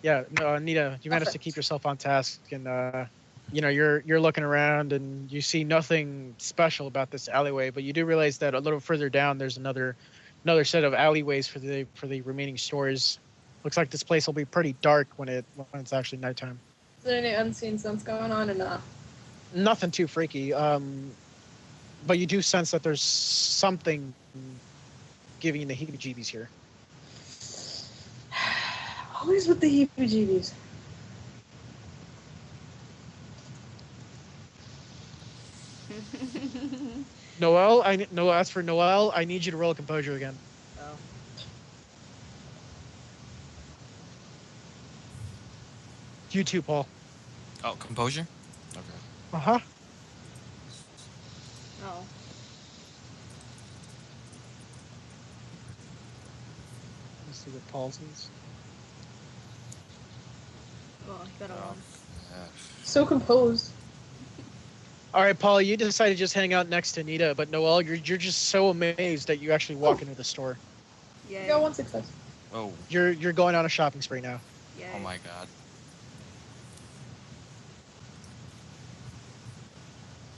you managed to keep yourself on task, and you're looking around and you see nothing special about this alleyway, but you do realize that a little further down there's another set of alleyways for the remaining stores. Looks like this place will be pretty dark when it's actually nighttime. Is there any unseen sense going on or not? Nothing too freaky, but you do sense that there's something giving you the heebie-jeebies here. Always with the heebie-jeebies. Noelle, as for Noelle, I need you to roll composure again. Oh. You too, Paul. Oh, composure? Okay. Uh-huh. Oh. Let's see what Paul's is. Oh, he got a 1. Yeah. So composed. All right, Paul, you decided to just hang out next to Nita, but Noelle, you're just so amazed that you actually walk into the store. Yay. You got 1 success. Oh. You're going on a shopping spree now. Yay. Oh my god.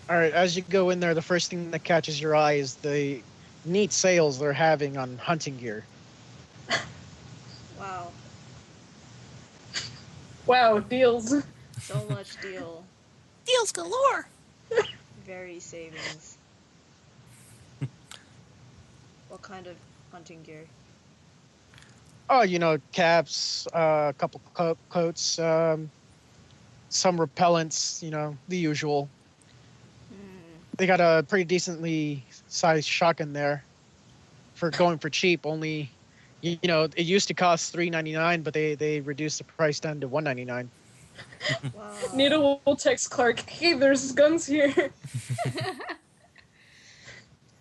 All right, as you go in there, the first thing that catches your eye is the neat sales they're having on hunting gear. Wow. Wow, deals. So much deal. Deals galore! Very savings. What kind of hunting gear? Oh, you know, caps, a couple coats, some repellents, you know, the usual. They got a pretty decently sized shotgun there for going for cheap. Only, you know, it used to cost $3.99, but they reduced the price down to $1.99. Wow. Nita will text Clark, hey, there's guns here.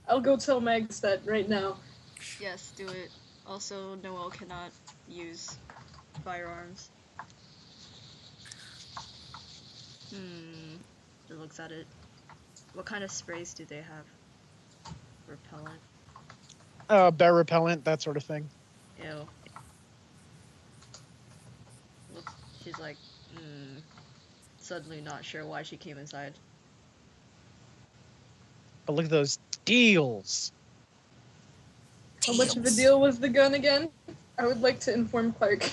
I'll go tell Mags that right now. Yes, do it. Also, Noel cannot use firearms. It looks at it. What kind of sprays do they have? Repellent. Bear repellent, that sort of thing. Ew. Look, she's like, suddenly not sure why she came inside. But look at those deals. How much of a deal was the gun again? I would like to inform Clark.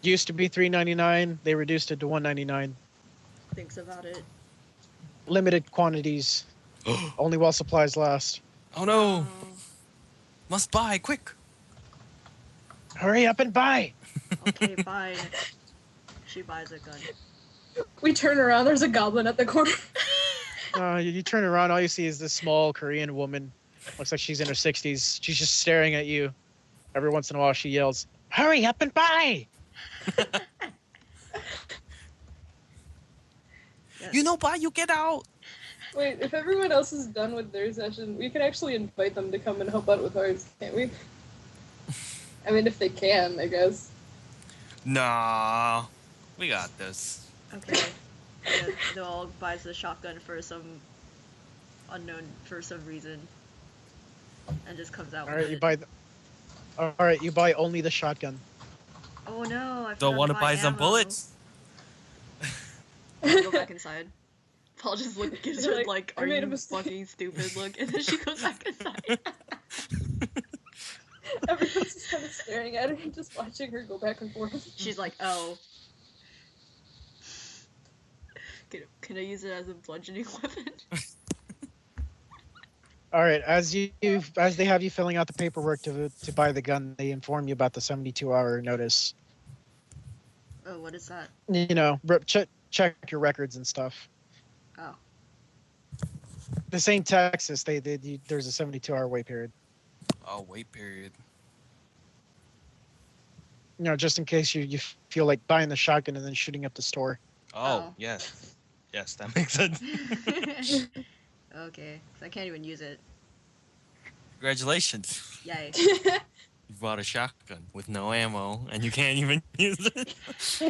Used to be $3.99. They reduced it to $1.99. Thinks about it. Limited quantities. Only while supplies last. Oh no! Oh, Must buy, quick! Hurry up and buy! okay, fine. She buys a gun. We turn around, there's a goblin at the corner. You turn around, all you see is this small Korean woman. Looks like she's in her 60s. She's just staring at you. Every once in a while, she yells, "Hurry up and buy!" Yes. You know, buy, you get out! Wait, if everyone else is done with their session, we can actually invite them to come and help out with ours, can't we? I mean, if they can, I guess. Nah, we got this. Okay. Yeah, Noel buys the shotgun for some reason. And just comes out All with right, it. you buy only the shotgun. Oh no, I Don't want to buy some ammo. bullets? Go back inside. Paul just gives her Like, like, I "Are made a you mistake." fucking stupid?" look, and then she goes back inside. Everyone's just kind of staring at her and just watching her go back and forth. She's like, "Oh, can I use it as a bludgeoning weapon?" All right, as they have you filling out the paperwork to buy the gun, they inform you about the 72-hour notice. Oh, what is that? You know, check your records and stuff. Oh, This ain't Texas. There's a 72-hour wait period. Oh, wait period. You know, just in case you feel like buying the shotgun and then shooting up the store. Oh, yes. Yes, that makes sense. okay. So I can't even use it. Congratulations. Yay. You bought a shotgun with no ammo, and you can't even use it.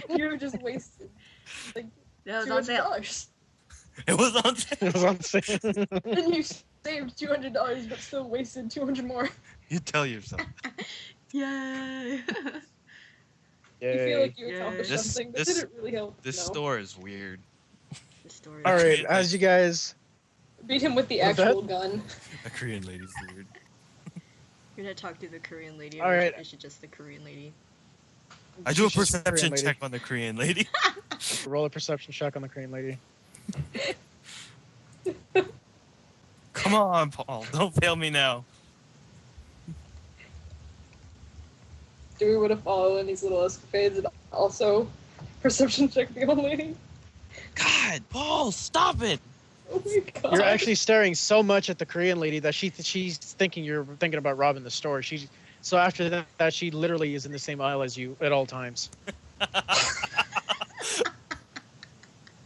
You just wasted like No, it's on sale. $200. It was on sale. It was on sale. And you saved $200, but still wasted 200 more. You tell yourself. Yay. You feel like you Yay. accomplished This- something, but this- did it really help? This No. store is weird. The story. All right, as you guys, Beat him with the What's that? actual gun. The Korean lady's weird. You're gonna talk to the Korean lady. All Or right. is she just the Korean lady? I do a She's just a Korean perception lady. check on the Korean lady. Roll a perception check on the Korean lady. Come on, Paul. Don't fail me now. Do we want to follow in these little escapades and also perception check the old lady? God, Paul, stop it. Oh my god. You're actually staring so much at the Korean lady that she's thinking you're thinking about robbing the store. So after that, she literally is in the same aisle as you at all times.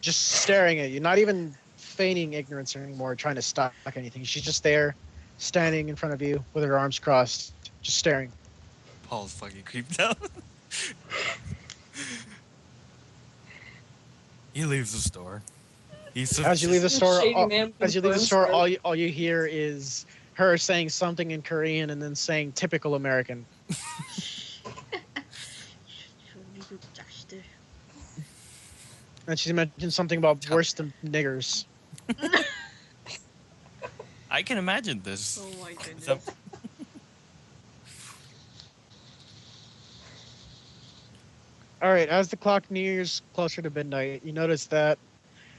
Just staring at you, not even feigning ignorance anymore, trying to stop anything. She's just there, standing in front of you with her arms crossed, just staring. Paul's fucking creeped out. He leaves the store. As you leave the store, Shady man all you hear is her saying something in Korean and then saying typical American. And she mentioned something about worse than niggers. I can imagine this. Oh my goodness. So- All right, as the clock nears closer to midnight, you notice that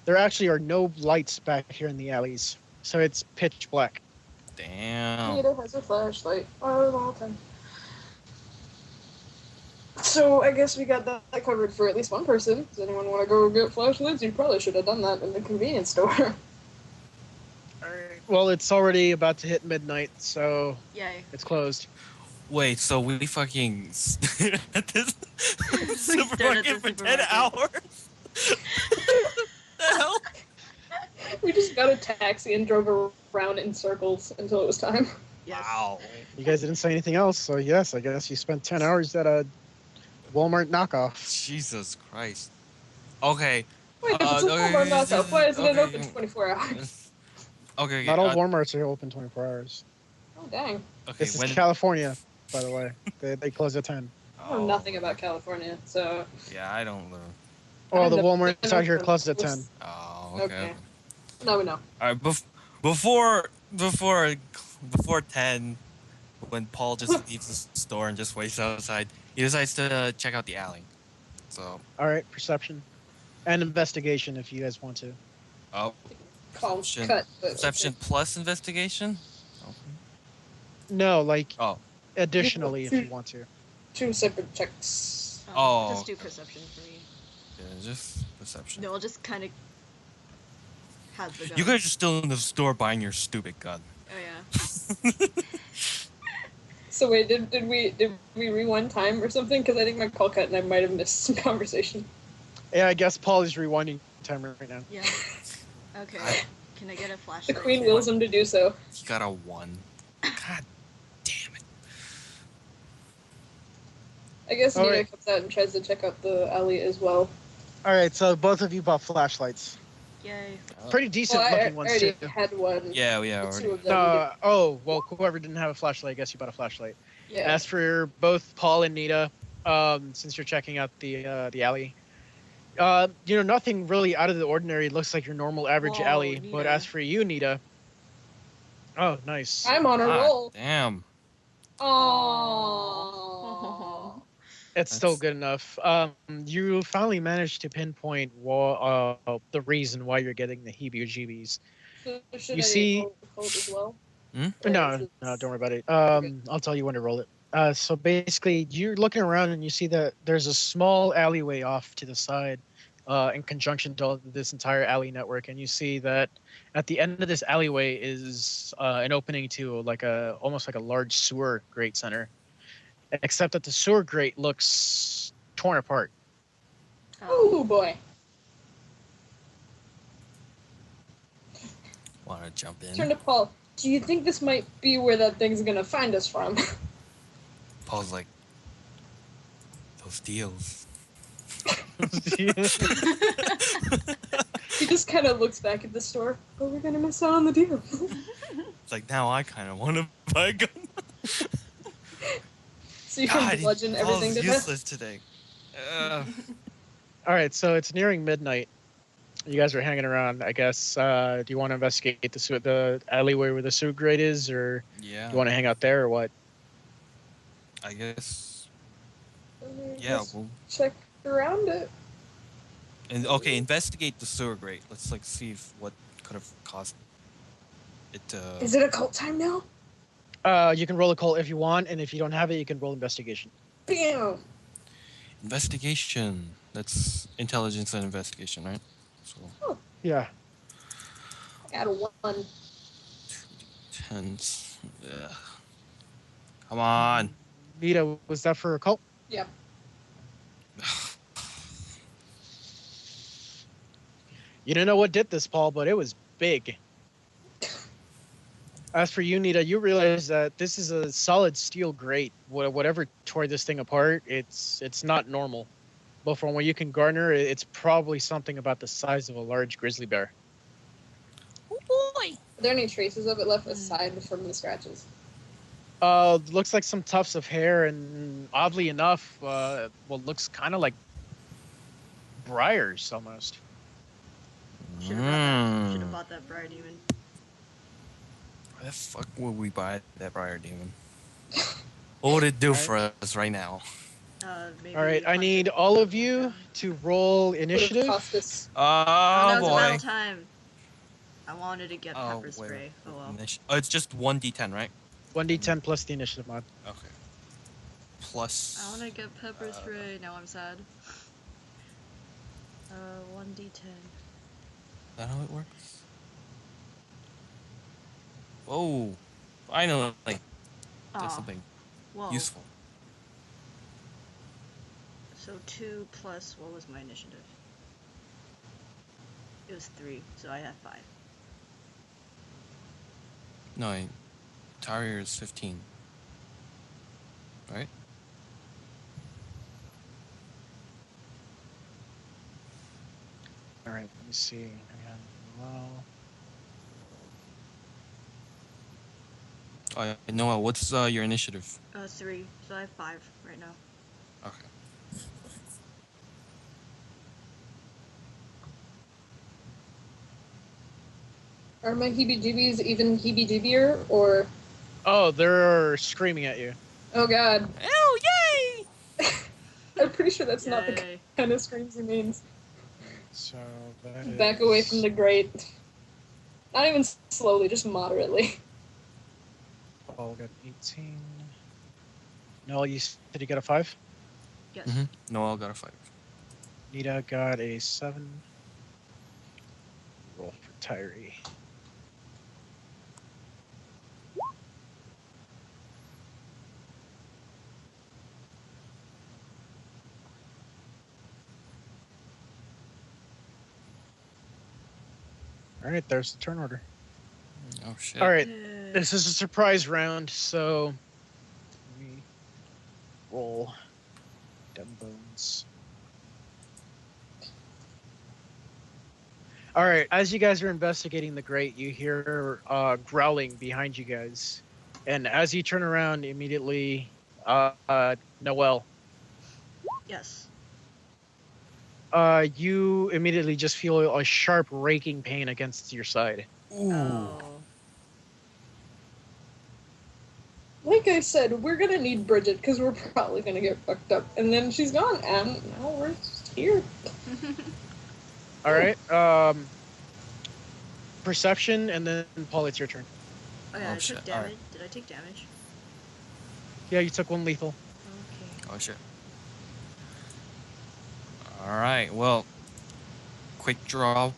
there actually are no lights back here in the alleys, so it's pitch black. Damn. Nita has a flashlight. All time. So I guess we got that covered for at least one person. Does anyone want to go get flashlights? You probably should have done that in the convenience store. Alright. Well, it's already about to hit midnight, so Yay. it's closed. Wait, so we fucking at this We supermarket stood at the for 10 supermarket. hours? The hell? We just got a taxi and drove around in circles until it was time. Yes. Wow. You guys didn't say anything else, so yes, I guess you spent 10 hours at a Walmart knockoff. Jesus Christ. Okay. Wait, if it's a okay, Walmart knockoff, why isn't it okay, open 24 hours? Okay. Not all Walmarts are open 24 hours. Oh, dang. Okay. This is California, by the way. They close at 10. I know nothing about California, so... Yeah, I don't know. Oh, the know- Walmarts I out here know- closed at 10. Oh, okay. Okay. Now we know. All right. Before 10, when Paul just leaves the store and just waits outside, he decides to check out the alley. So, Alright, perception. And investigation if you guys want to. oh, Call Perception. cut. But perception plus investigation. Okay. No, like, Oh. additionally if you want to. 2 separate checks. Oh. Just do perception for me. Yeah, just perception. No, I'll just kind of has the gun. You guys are still in the store buying your stupid gun. Oh yeah. So wait, did we rewind time or something? Because I think my call cut and I might have missed some conversation. Yeah, I guess Paul is rewinding time right now. Yeah. Okay. I- Can I get a The flashlight? queen too? wills him to do so. He got a 1. God damn it. I guess All Nina right. comes out and tries to check out the alley as well. Alright, so both of you bought flashlights. Yay. Pretty decent Well, I looking ones, already too. had one. Yeah, The already. two of them. Well, whoever didn't have a flashlight, I guess you bought a flashlight. Yeah. As for both Paul and Nita, since you're checking out the alley, nothing really out of the ordinary. It looks like your normal average Whoa, alley. But Nita. as for you, Nita, oh, nice. I'm on a God roll. damn. Aww. It's still That's- good enough. You finally managed to pinpoint the reason why you're getting the heebie-jeebies. So should You I see- roll the code as well? Hmm? Or No, is it- don't worry about it. Okay. I'll tell you when to roll it. So basically, you're looking around and you see that there's a small alleyway off to the side, in conjunction to this entire alley network, and you see that at the end of this alleyway is an opening to almost like a large sewer grate center, except that the sewer grate looks torn apart. Oh boy. Want to jump in? Turn to Paul. Do you think this might be where that thing's gonna find us from? Paul's like, those deals. He just kind of looks back at the store. Oh, we're gonna miss out on the deal. It's like, now I kind of want to buy a gun. So you God, can bludgeon everything Paul's to death. useless today. All right, so it's nearing midnight. You guys are hanging around, I guess. Do you want to investigate the alleyway where the sewer grate is, or Yeah. do you want to hang out there, or what? I guess. Let me Yeah. just Well, check around it. and okay, investigate the sewer grate. Let's see if what could have caused it to. Is it occult time now? You can roll a call if you want, and if you don't have it, you can roll investigation. Bam! Investigation. That's intelligence and investigation, right? So Yeah. I got a 1. 2d10s. Ugh. Come on. Mita, was that for a cult? Yep. You don't know what did this, Paul, but it was big. As for you, Nita, you realize that this is a solid steel grate. Whatever tore this thing apart, it's not normal. But from what you can garner, it's probably something about the size of a large grizzly bear. Are there any traces of it left aside from the scratches? Looks like some tufts of hair, and oddly enough, looks kind of like briars almost. Should have bought that briar demon. Why the fuck would we buy that briar demon? What would it do for us right now? Maybe All right, I hunt need it. all of you to roll Would have initiative. cost us. Oh Now's the boy. battle time. I wanted to get Oh, pepper spray. Oh well. Oh, it's just 1d10, right? 1d10 plus the initiative mod. Okay. Plus. I want to get pepper spray. Now I'm sad. 1d10. Is that how it works? Whoa! Finally, there's Aw, something whoa. useful. So 2 plus, what was my initiative? It was 3, so I have 5. No, Tarrier is 15. Right? All right, let me see. Well, Noah, what's your initiative? 3, so I have 5 right now. Okay. Are my heebie-jeebies even heebie-jeebier, or... oh, they're screaming at you. Oh god. Oh, yay! I'm pretty sure that's not the Yay. kind of screams he means. So that Back away from the grate. Not even slowly, just moderately. Paul got 18. Noel, you said you got a 5? Yes. Noel got a 5. Nita got a 7. Roll for Tyree. All right, there's the turn order. Oh shit. All right, Yay. this is a surprise round, so we roll dumb bones. All right, as you guys are investigating the grate, you hear growling behind you guys, and as you turn around, immediately, Noel, Yes. you immediately just feel a sharp raking pain against your side. Ooh. Oh. Like I said, we're gonna need Bridget, because we're probably gonna get fucked up. And then she's gone, and now we're just here. All right, perception, and then Paul, it's your turn. Oh yeah, Oh, I shit, took damage. alright. Did I take damage? Yeah, you took 1 lethal. Okay. Oh shit. Alright, well, quick draw,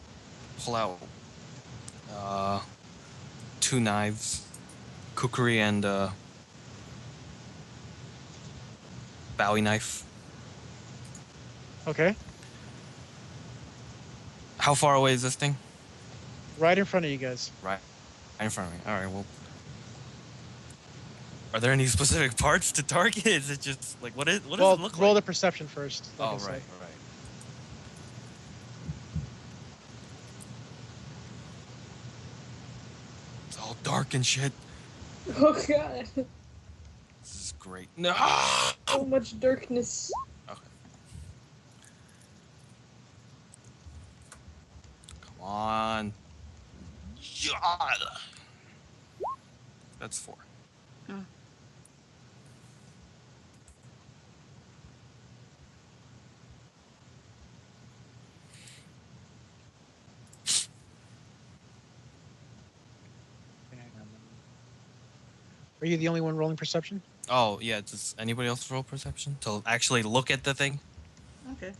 pull out 2 knives, kukri and Bowie knife. Okay, How far away is this thing? right in front of you guys. Right in front of me. Alright, well. Are there any specific parts to target? Is it just like what does it look roll like? the perception first. like I Oh said. right. It's all dark and shit. Oh god. This is great. No. So much darkness. Okay. Come on. God. That's 4. Oh. Are you the only one rolling perception? Oh yeah. Does anybody else roll perception to actually look at the thing? Okay.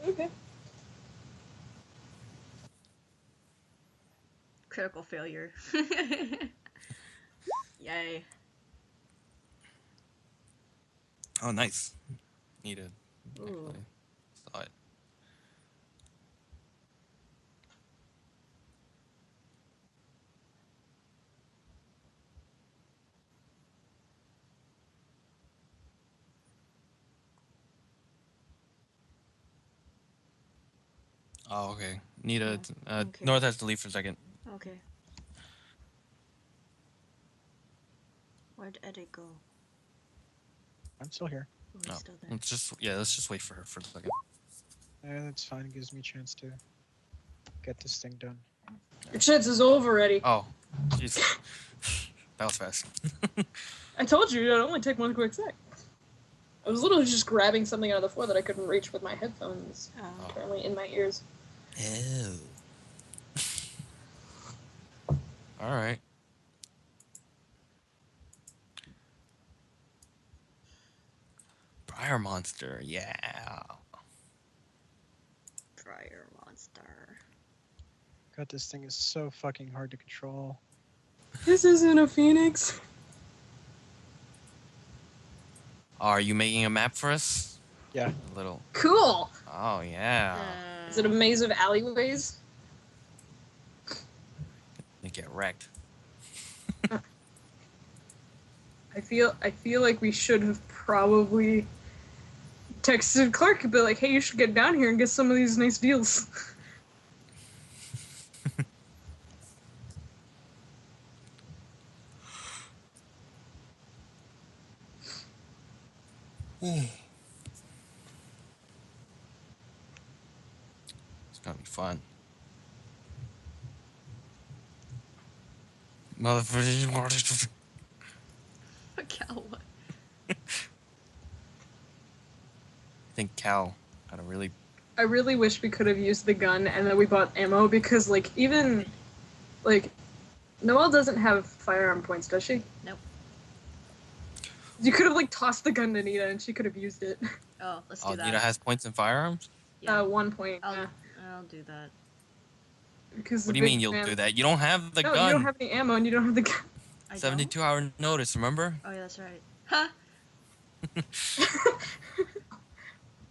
Okay. Critical failure. Yay. Oh nice. Need it. Ooh. Saw it. Oh, okay. Need a okay. North has to leave for a second. Okay. Where'd Eddy go? I'm still here. Oh, he's No. still there. Let's just wait for her for a second. Yeah, that's fine. It gives me a chance to get this thing done. Your chance is over, Eddy. Oh, jeez. That was fast. I told you it'd only take 1 quick sec. I was literally just grabbing something out of the floor that I couldn't reach with my headphones Oh. currently in my ears. Oh. All right. Briar monster. Yeah. Dryer monster. God, this thing is so fucking hard to control. This isn't a phoenix. Are you making a map for us? Yeah. A little. Cool. Oh yeah. Is it a maze of alleyways? You get wrecked. I feel like we should have probably texted Clark and be like, hey, you should get down here and get some of these nice deals. It's gonna be fun. Motherfucker. Cal, what? I think Cal had a really. I really wish we could have used the gun and then we bought ammo because, like, even, like, Noelle doesn't have firearm points, does she? Nope. You could have, like, tossed the gun to Nita and she could have used it. Oh, let's do Oh, that. Nita has points in firearms. Yeah, 1 point, I'll, yeah. I'll do that. Because What do you mean you'll do that? You don't have the No, gun. you don't have any ammo and you don't have the gun. I 72-hour notice. Remember? don't? Oh, yeah, that's right. Ha!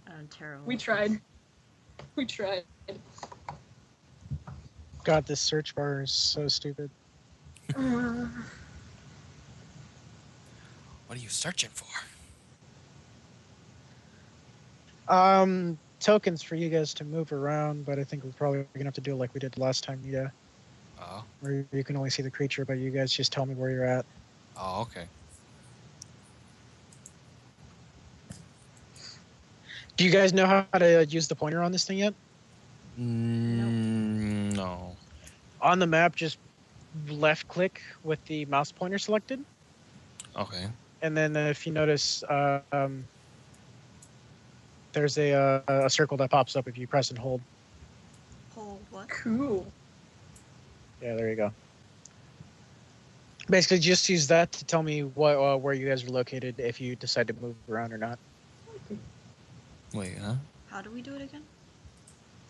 I'm terrible. We tried. We tried. God, this search bar is so stupid. Uh, What are you searching for? Tokens for you guys to move around, but I think we're probably gonna have to do it like we did last time, Nita, Oh. where you can only see the creature, but you guys just tell me where you're at. Oh, okay. Do you guys know how to use the pointer on this thing yet? No. On the map, just left click with the mouse pointer selected, Okay. and then if you notice, there's a circle that pops up if you press and hold. Hold what? cool. Yeah, there you go. Basically, just use that to tell me what where you guys are located if you decide to move around or not. Wait, huh? How do we do it again?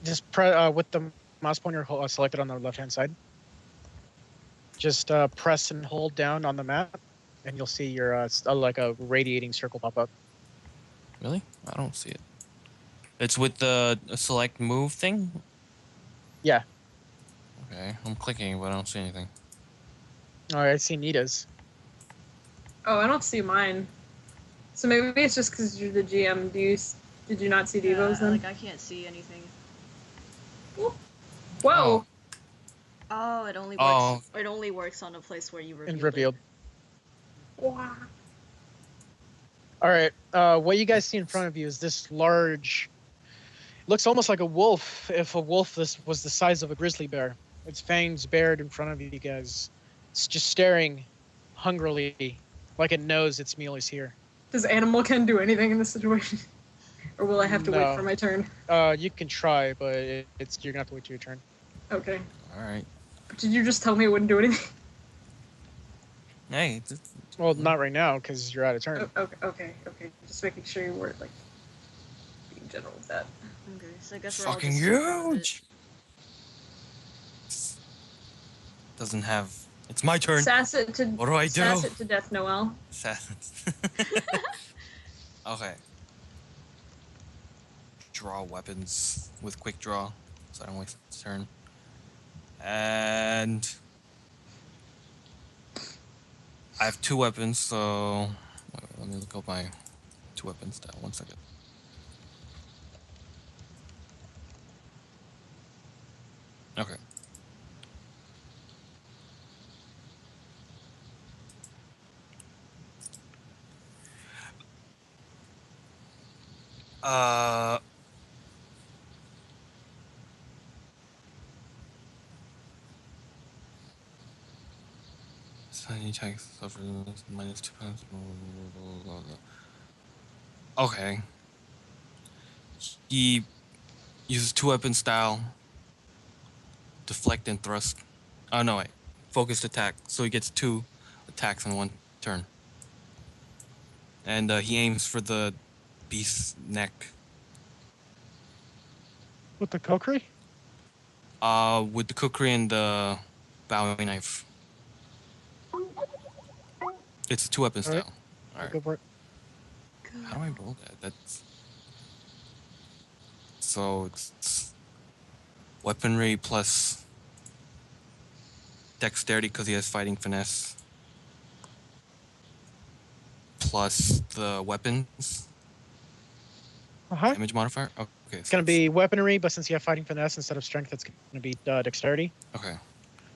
Just with the mouse pointer selected on the left-hand side. Just press and hold down on the map, and you'll see your like a radiating circle pop up. Really? I don't see it. It's with the select move thing? Yeah. Okay. I'm clicking, but I don't see anything. All right, I see Nita's. Oh, I don't see mine. So maybe it's just because you're the GM. Did you not see Devo's then? Like, I can't see anything. Whoa! Oh, it only works. Oh. It only works on a place where you revealed. And revealed. Wow. All right. What you guys see in front of you is this large. Looks almost like a wolf. If a wolf was the size of a grizzly bear, its fangs bared in front of you guys. It's just staring hungrily, like it knows its meal is here. Does Animal Ken do anything in this situation? Or will I have to wait No. for my turn? You can try, but you're gonna have to wait till your turn. Okay. All right. Did you just tell me it wouldn't do anything? Hey. Well, not right now because you're out of turn. Okay. Just making sure you weren't, like, being general with that. Okay, so I guess we're all Fucking just in front of it. huge. Doesn't have. It's my turn. Sass it to What do I do? Sass it to death, Noelle. Assassins. Okay. Draw weapons with quick draw, so I don't waste a turn. And I have 2 weapons, so wait, let me look up my 2 weapons stat. 1 second. Okay. Any checks suffer -2 pounds. Okay. He uses 2 weapon style. Deflect and thrust. Oh no, wait. focused attack, so he gets 2 attacks in 1 turn. And he aims for the beast's neck. With the Kokiri? With the kukri and the Bowie knife. It's a 2-weapon All right. style. Alright. Go for it. How do I roll that? That's... So it's weaponry plus dexterity because he has fighting finesse. Plus the weapons damage modifier. Oh, okay, It's going to be weaponry, but since you have fighting finesse instead of strength, it's going to be dexterity. Okay. So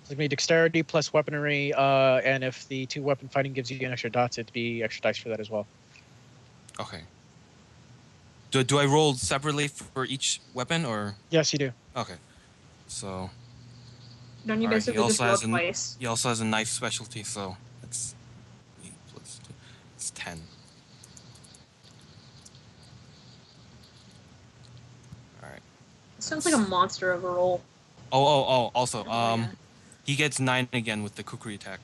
it's going to be dexterity plus weaponry, and if the 2-weapon fighting gives you an extra dots, it'd be extra dice for that as well. Okay. Do I roll separately for each weapon or? Yes, you do. Okay. So. Don't you Alright, basically just roll twice? He also has a knife specialty, so that's 8 plus 2. It's 10. Alright. Sounds like a monster of a roll. Also, yeah. he gets 9 again with the kukri attack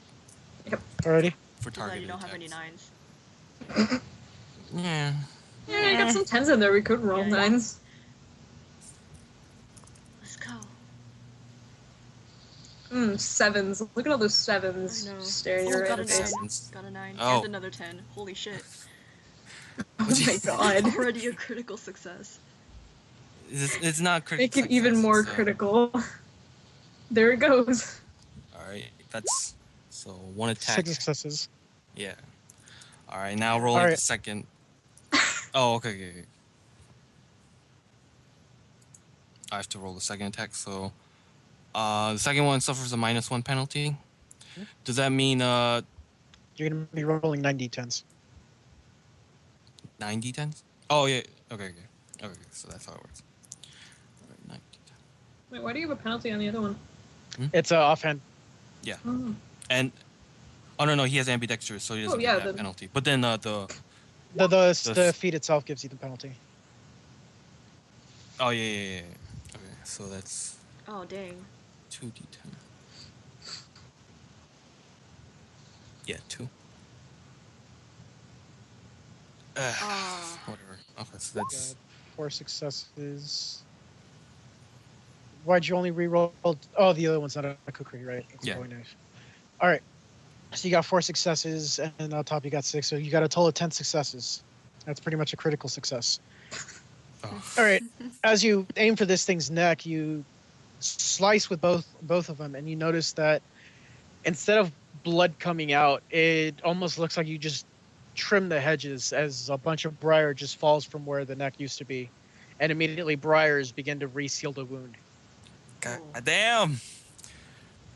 Alrighty. for Too bad targeted you don't have any attacks. 9s. Yeah. Yeah, I got some 10s in there. We could roll Yeah. 9s. Let's go. 7s. Look at all those 7s I know. staring Oh, you right got in a the face. 9. face. Got a 9. Oh. And another 10. Holy shit. Oh my god. Already a critical success. It's not critical. Make it even more critical. There it goes. Alright, that's... So, 1 attack. 6 successes. Yeah. Alright, now rolling Alright. the second... Oh, okay. I have to roll the second attack, so... the second one suffers a -1 penalty. Does that mean, You're going to be rolling 9d10s. 9 d10s? Oh, yeah. Okay, so that's how it works. Alright, 9 d10. Wait, why do you have a penalty on the other one? It's offhand. Oh. And... Oh, no, he has ambidextrous, so he doesn't yeah, get that the- penalty. But then, The feat itself gives you the penalty. Oh, yeah. Okay, so that's Oh, dang. 2d10. Yeah, 2. Whatever. Okay, so that's... Got 4 successes. Why'd you only reroll? Oh, the other one's not a kukri, right? It's Yeah. a Bowie knife. All right. So you got 4 successes, and on top you got 6. So you got a total of 10 successes. That's pretty much a critical success. Oh. All right. As you aim for this thing's neck, you slice with both of them, and you notice that instead of blood coming out, it almost looks like you just trim the hedges as a bunch of briar just falls from where the neck used to be, and immediately briars begin to reseal the wound. God damn!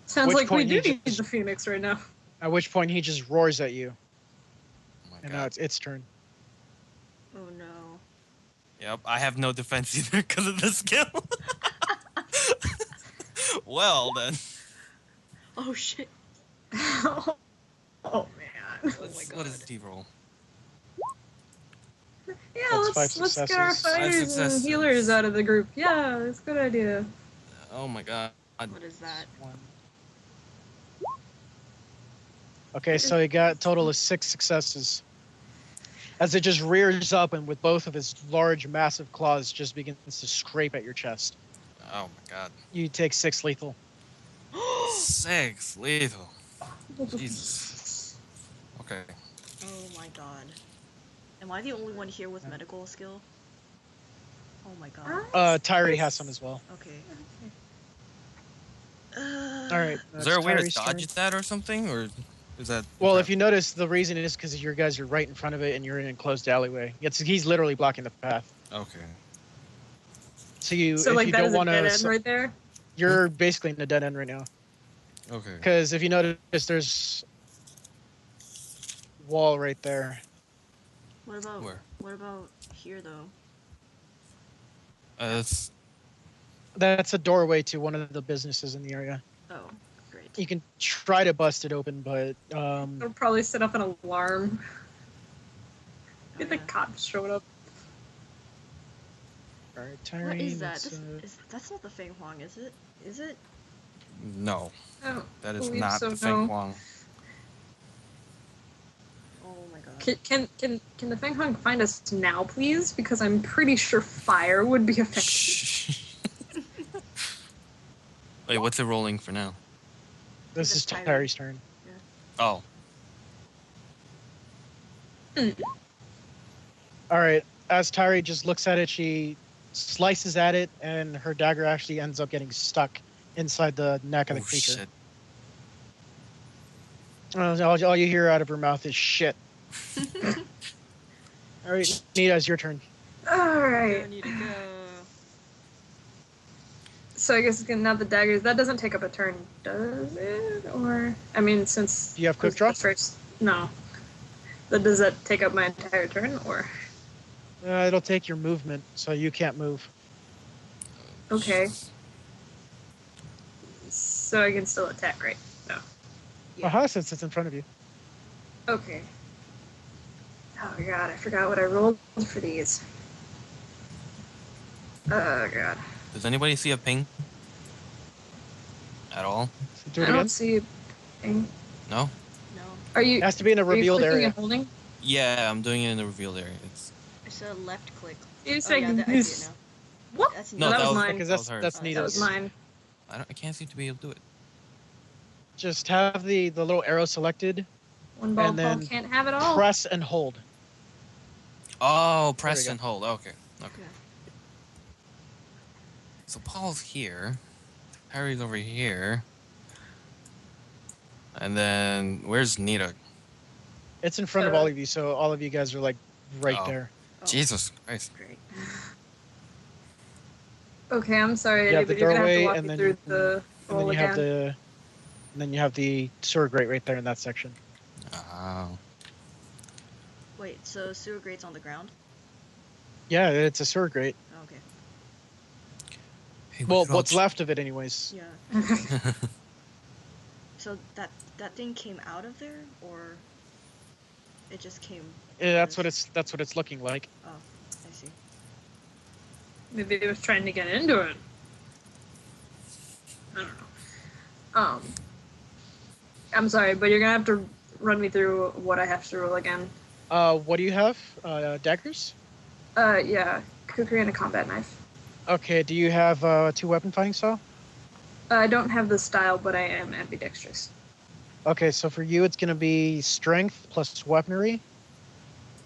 Sounds Which like we point do you need just- the Phoenix right now. At which point he just roars at you, Oh my and now god. it's its turn. Oh no. Yep, I have no defense either because of the skill. Well, then. Oh shit. Oh man. What is the roll? Yeah, That's 5 let's get our successes. 5 fighters and successes. healers out of the group. Yeah, that's a good idea. Oh my god. What is that? Okay, so he got a total of 6 successes. As it just rears up and with both of his large, massive claws just begins to scrape at your chest. Oh my god. You take 6 lethal. 6 lethal. Jesus. Okay. Oh my god. Am I the only one here with medical skill? Oh my god. Tyree has some as well. Okay. All right. Is there a way to Tyree's turn. dodge that or something, or is that? Well, if you notice, the reason is because your guys are right in front of it and you're in a enclosed alleyway. He's literally blocking the path. Okay. So So if like you that don't is a want dead end to, right there. you're basically in a dead end right now. Okay. Because if you notice, there's wall right there. What about Where? what about here though? That's That's a doorway to one of the businesses in the area. Oh, great. You can try to bust it open, but I'll probably set up an alarm. Oh, Get the yeah. cops showing up. all right, What Tyree, is that? let's, That's not the Fenghuang, is it? Is it? No, I don't that is believe not so, the no. Fenghuang. Oh my god. Can the Fenghuang find us now, please? Because I'm pretty sure fire would be effective. Shh. Wait, what's it rolling for now? This That's is Tyree. Tyree's turn. Oh, All right. As Tyree just looks at it, she slices at it, and her dagger actually ends up getting stuck inside the neck of the creature. shit. All you hear out of her mouth is shit. All right, Nita, it's your turn. Alright. Go, need to go. So I guess it's gonna have the daggers. That doesn't take up a turn, does it? Or I mean, since Do you have quick this draw? is the first, no. But does that take up my entire turn, or It'll take your movement, so you can't move. okay? So I can still attack, right? No. Yeah. Since it's in front of you. Okay. Oh god, I forgot what I rolled for these. Oh god. Does anybody see a ping? At all? So do I it don't again. see a thing. No? No. Are you? It has to be in a are you revealed clicking area. and holding? Yeah, I'm doing it in the revealed area. It's It's a left click. It's Oh, like yeah, I see this. it now. What? That's No, that was was mine. Because that was hers. that's Oh, That was Nita's. mine. I can't seem to be able to do it. Just have the little arrow selected, One ball And then Paul can't have it all. press and hold. Oh, press go. and hold. Okay. Okay. Yeah. So Paul's here. Harry's over here. And then where's Nita? It's in front of all of you, so all of you guys are like right Oh. there. Oh, Jesus Christ. great. Okay, I'm sorry, You Eddie, have the but you're gonna have to doorway, walk and me then through the and then roll you again. have the and then you have the sewer grate right there in that section. Oh. Wait, so sewer grate's on the ground? Yeah, it's a sewer grate. Oh, okay. Hey, Well, what's left of it, anyways. Yeah. So that thing came out of there, or it just came? Yeah, that's what it's looking like. Oh, I see. Maybe it was trying to get into it. I don't know. I'm sorry, but you're gonna have to run me through what I have to roll again. What do you have? Daggers? Yeah, kukri and a combat knife. Okay. Do you have 2 weapon fighting style? I don't have the style, but I am ambidextrous. Okay, so for you, it's gonna be strength plus weaponry.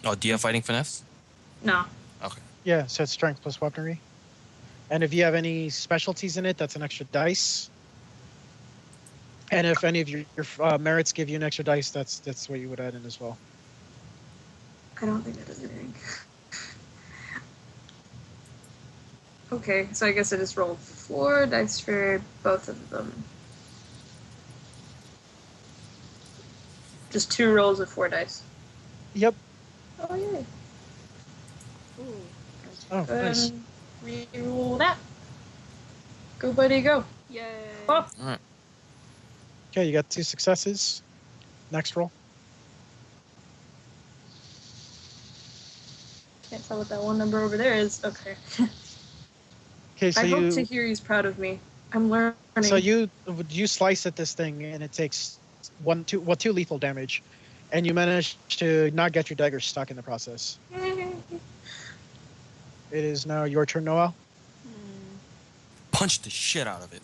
Oh, do you have fighting finesse? No. Okay. Yeah, so it's strength plus weaponry. And if you have any specialties in it, that's an extra dice. And if any of your merits give you an extra dice, that's what you would add in as well. I don't think that does anything. Okay, so I guess I just rolled 4 dice for both of them. Just 2 rolls of 4 dice. Yep. Oh, yay. Ooh. Oh, Go ahead nice. and re-roll that. Go, buddy, go. Yay. Oh. All right. Okay, you got 2 successes. Next roll. Can't tell what that one number over there is. Okay. Okay, so I you hope to hear he's proud of me. I'm learning. so you slice at this thing, and it takes 2 lethal damage, and you manage to not get your dagger stuck in the process. It is now your turn, Noel. Punch the shit out of it.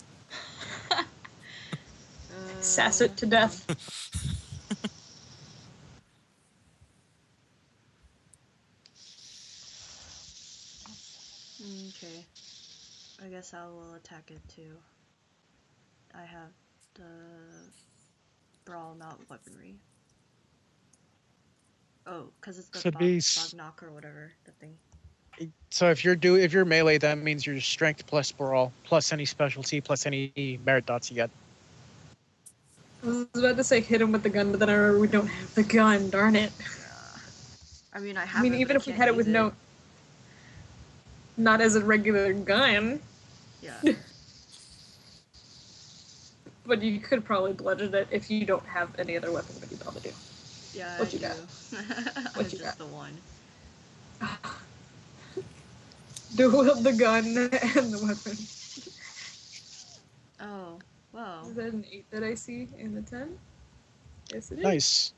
Sass it to death. Okay. I guess I will attack it too. I have the brawl mount weaponry. Oh, because it's the So it'd be knock or whatever, the thing. So if you're melee, that means your strength plus brawl plus any specialty plus any merit dots you get. I was about to say hit him with the gun, but then I remember we don't have the gun. Darn it. Yeah. I mean, I have I mean, it, even but if we can't had it with use no, not as a regular gun, Yeah. but you could probably bludgeon it if you don't have any other weapon, but you probably do. Yeah, What I you do. got? What What I'm you just got? the one. Dual wield the gun and the weapon. Oh, Whoa. Is that an 8 that I see in the 10? Yes, it is. Nice.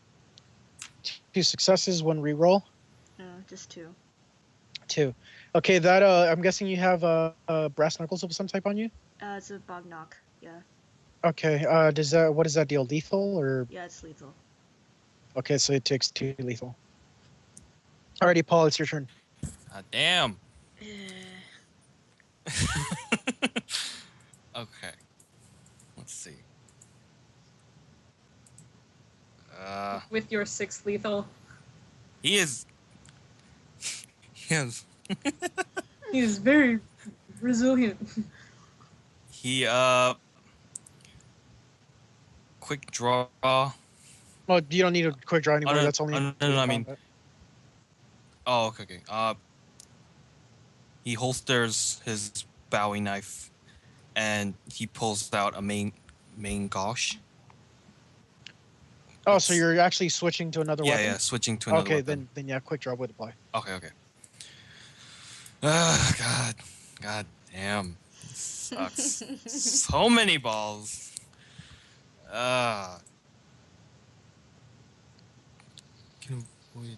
2 successes, 1 reroll. Just 2. 2. Okay, that I'm guessing you have brass knuckles of some type on you. It's a bog knock. Yeah. Okay. What does that deal? Lethal or? Yeah, it's lethal. Okay, so it takes 2 lethal. Alrighty, Paul, it's your turn. Damn. Okay. Let's see. With your 6 lethal. He is. He has. He's very resilient. He quick draw. Well, you don't need a quick draw anymore. no, That's only. no, I mean. Oh, okay. He holsters his Bowie knife, and he pulls out a main gauche. Oh, so you're actually switching to another weapon? Yeah, switching to another weapon. Okay, then yeah, quick draw would apply. Okay. God damn. This sucks. So many balls. Can avoid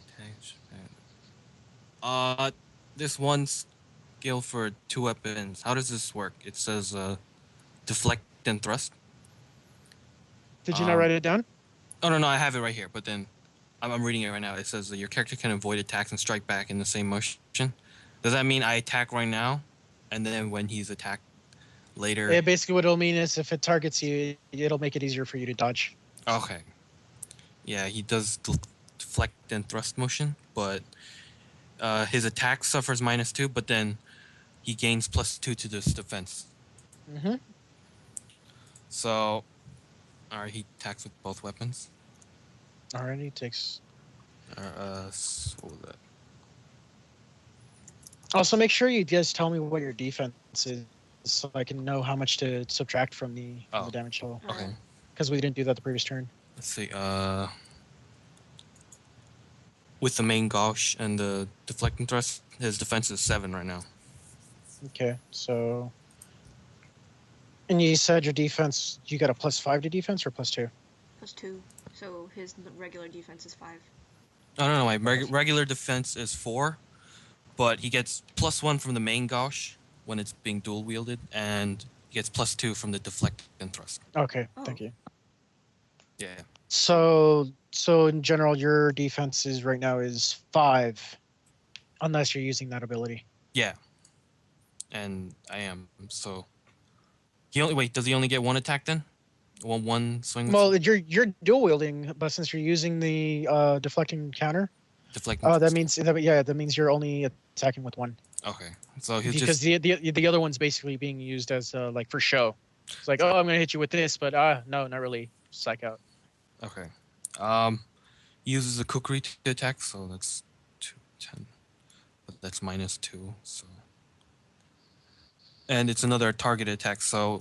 attacks. This one skill for 2 weapons. How does this work? It says deflect and thrust. Did you not write it down? Oh no, I have it right here. But then I'm reading it right now. It says that your character can avoid attacks and strike back in the same motion. Does that mean I attack right now, and then when he's attacked later? Yeah, basically what it'll mean is if it targets you, it'll make it easier for you to dodge. Okay. Yeah, he does deflect and thrust motion, but his attack suffers -2, but then he gains +2 to this defense. Mm-hmm. So, alright, he attacks with both weapons. Alrighty, takes. What was that? Also, make sure you guys tell me what your defense is, so I can know how much to subtract from the damage total. Okay. Because we didn't do that the previous turn. Let's see. With the main gauche and the deflecting thrust, his defense is 7 right now. Okay, so. And you said your defense, you got a +5 to defense or +2? +2. So his regular defense is 5. Oh, no, my regular defense is 4, but he gets +1 from the main gauche when it's being dual wielded, and he gets +2 from the deflect and thrust. Okay, thank you. Yeah. So in general, your defense is right now is 5, unless you're using that ability. Yeah. And I am, so. Does he only get 1 attack then? One swing? Well, you're dual wielding, but since you're using the deflecting counter, deflecting. that means you're only attacking with 1. Okay, so he'll because the other one's basically being used as like for show. It's like, oh, I'm gonna hit you with this, but no, not really. Psych out. Okay. He uses a kukri to attack, so that's 10, but that's -2. So, and it's another targeted attack, so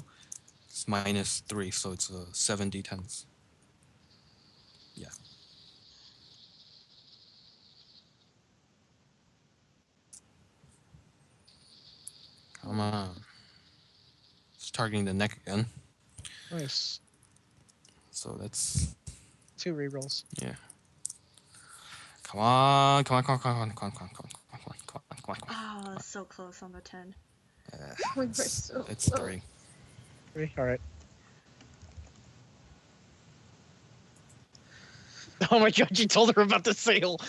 it's -3, so it's 7 d10s. Yeah. Come on. It's targeting the neck again. Nice. So that's 2 rerolls. yeah. Come on. Oh, so close on the 10. It's 3. 3. All right. Oh my god! You told her about the sale.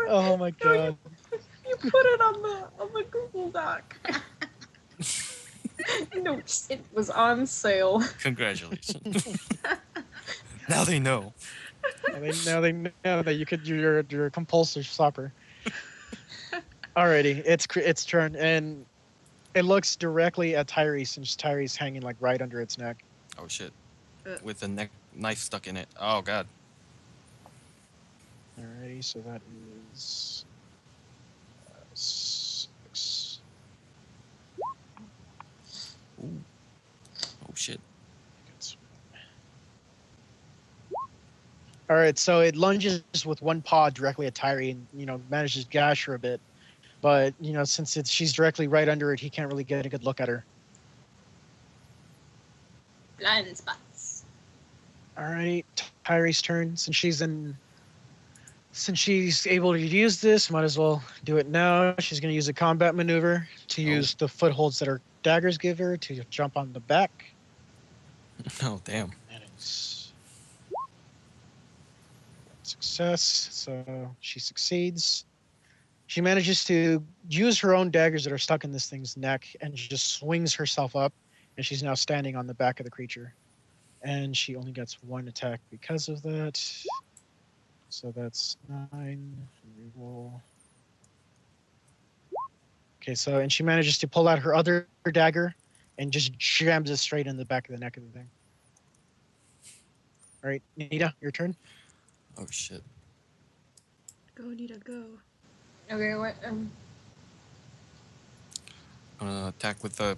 Oh my god! You put it on the Google Doc. No, it was on sale. Congratulations. Now they know. Now they know that you're a compulsive shopper. Alrighty, its turn, and it looks directly at Tyrese, since Tyrese hanging like right under its neck. Oh shit! With the knife stuck in it. Oh god. Alrighty, so that is 6. Ooh. Oh shit. All right, so it lunges with 1 paw directly at Tyree and manages to gash her a bit. But since she's directly right under it, he can't really get a good look at her. Blind spots. All right, Tyree's turn. Since she's able to use this, might as well do it now. She's going to use a combat maneuver to use the footholds that her daggers give her to jump on the back. Oh, damn. And it's success, so she succeeds. She manages to use her own daggers that are stuck in this thing's neck and just swings herself up, and she's now standing on the back of the creature. And she only gets one attack because of that. So that's 9. Reroll. Okay, and she manages to pull out her other dagger and just jams it straight in the back of the neck of the thing. All right, Nita, your turn. Oh, shit. Go, Nita, go. Okay, what? I'm gonna attack with the...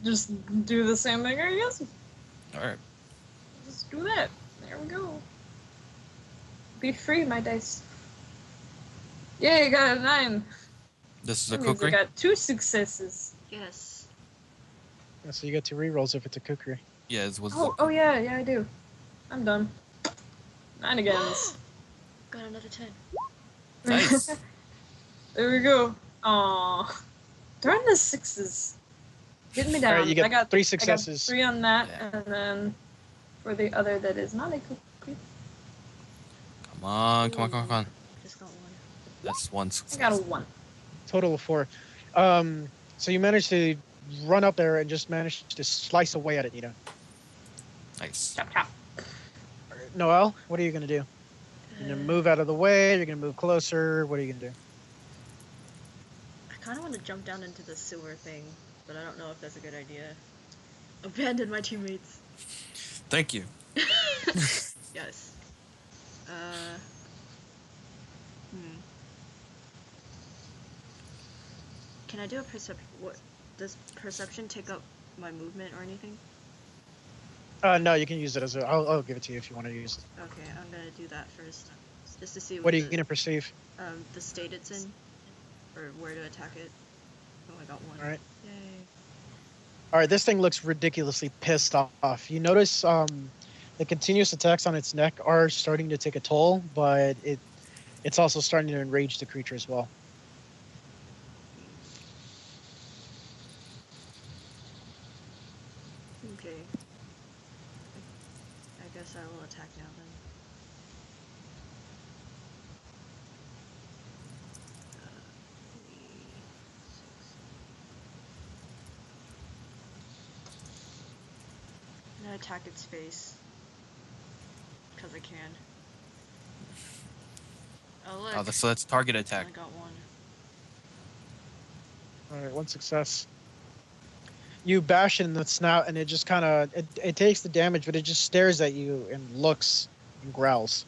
Just do the same thing, I guess. Alright. Just do that. There we go. Be free, my dice. Yay, got a 9. This is a That means I kukri? got 2 successes. Yes. Yeah, so you get 2 rerolls if it's a kukri. Yeah, it was Oh yeah, I do. I'm done. 9 agains. Got another 10. Nice. There we go. Aww. Darn the 6s. Getting me down. All right, you get I got 3 I got successes. 3 on that, Yeah. and then for the other that is not a cookie, Come on, come on, come on, come on. Just got 1. That's 1 I success. got a 1. Total of 4. So you managed to run up there and just managed to slice away at it, Nita. Nice. Chop chop. Noelle, what are you going to do? You're going to move out of the way? You're going to move closer? What are you going to do? I kind of want to jump down into the sewer thing, but I don't know if that's a good idea. Abandon my teammates. Thank you. Yes. Can I do a perception? What does perception take up my movement or anything? No, you can use it as a... I'll give it to you if you want to use it. Okay, I'm gonna do that first, just to see What are you the, going to perceive? the state it's in, or where to attack it. Oh, I got 1. All right. Yay. All right, this thing looks ridiculously pissed off. You notice the continuous attacks on its neck are starting to take a toll, but it's also starting to enrage the creature as well. Okay. I guess I will attack now then. I'm gonna attack its face. Because I can. Oh look! Oh, so that's target attack. I got 1. All right, 1 success. You bash it in the snout, and it just kind of it takes the damage, but it just stares at you and looks and growls.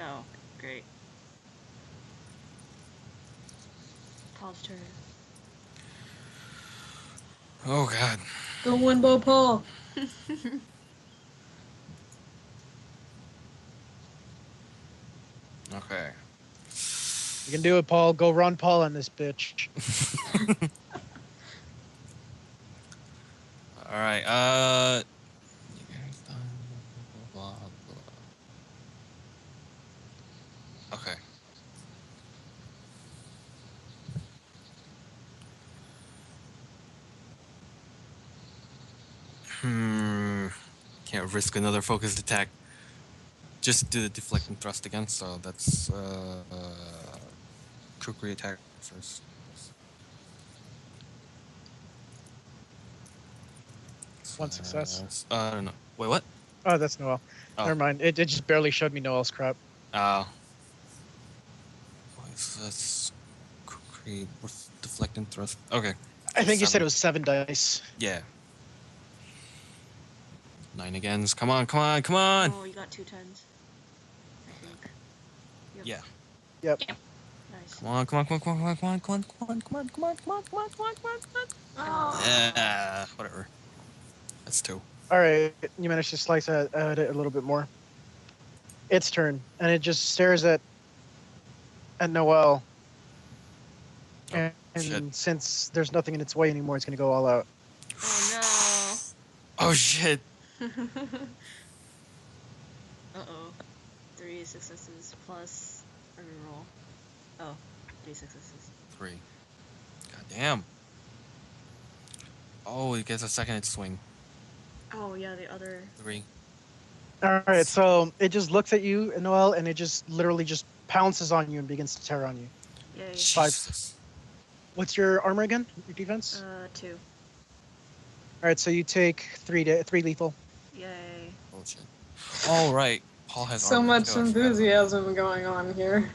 Oh, great. Paul's turn. Oh, God. Go one ball, Paul. Okay. You can do it, Paul. Go run Paul on this bitch. Alright, okay. Can't risk another focused attack. Just do the deflecting thrust again, so that's kukri attack first. 1 success. I don't know. Wait, what? Oh, that's Noelle. Oh. Never mind. It just barely showed me Noelle's crap. So that's kukri with deflecting thrust. Okay. I think you said 7. it was 7 dice. Yeah. 9 agains. Come on, come on, come on! Oh, you got 2 10s. I think. Yep. Yeah. Yep. Nice. Come on, come on, come on, come on, come on, come on, come on, come on, come on, come on, come on, come on, come on, come on. Oh. Yeah, whatever. That's 2. All right, you managed to slice at it a little bit more. Its turn, and it just stares at Noelle. And Shit. since there's nothing in its way anymore, it's gonna go all out. Oh Oh shit. no. Uh-oh. 3 successes plus a reroll. Oh, 3 successes. 3. God damn. Oh, it gets a second swing. Oh yeah, the other. 3. All right, so it just looks at you, Noel, and it just literally just pounces on you and begins to tear on you. Yay. Jesus. What's your armor again? Your defense? 2. All right, so you take 3 lethal. Yay. Oh shit. All right. Paul has So armor much too, I forgot about enthusiasm going on here.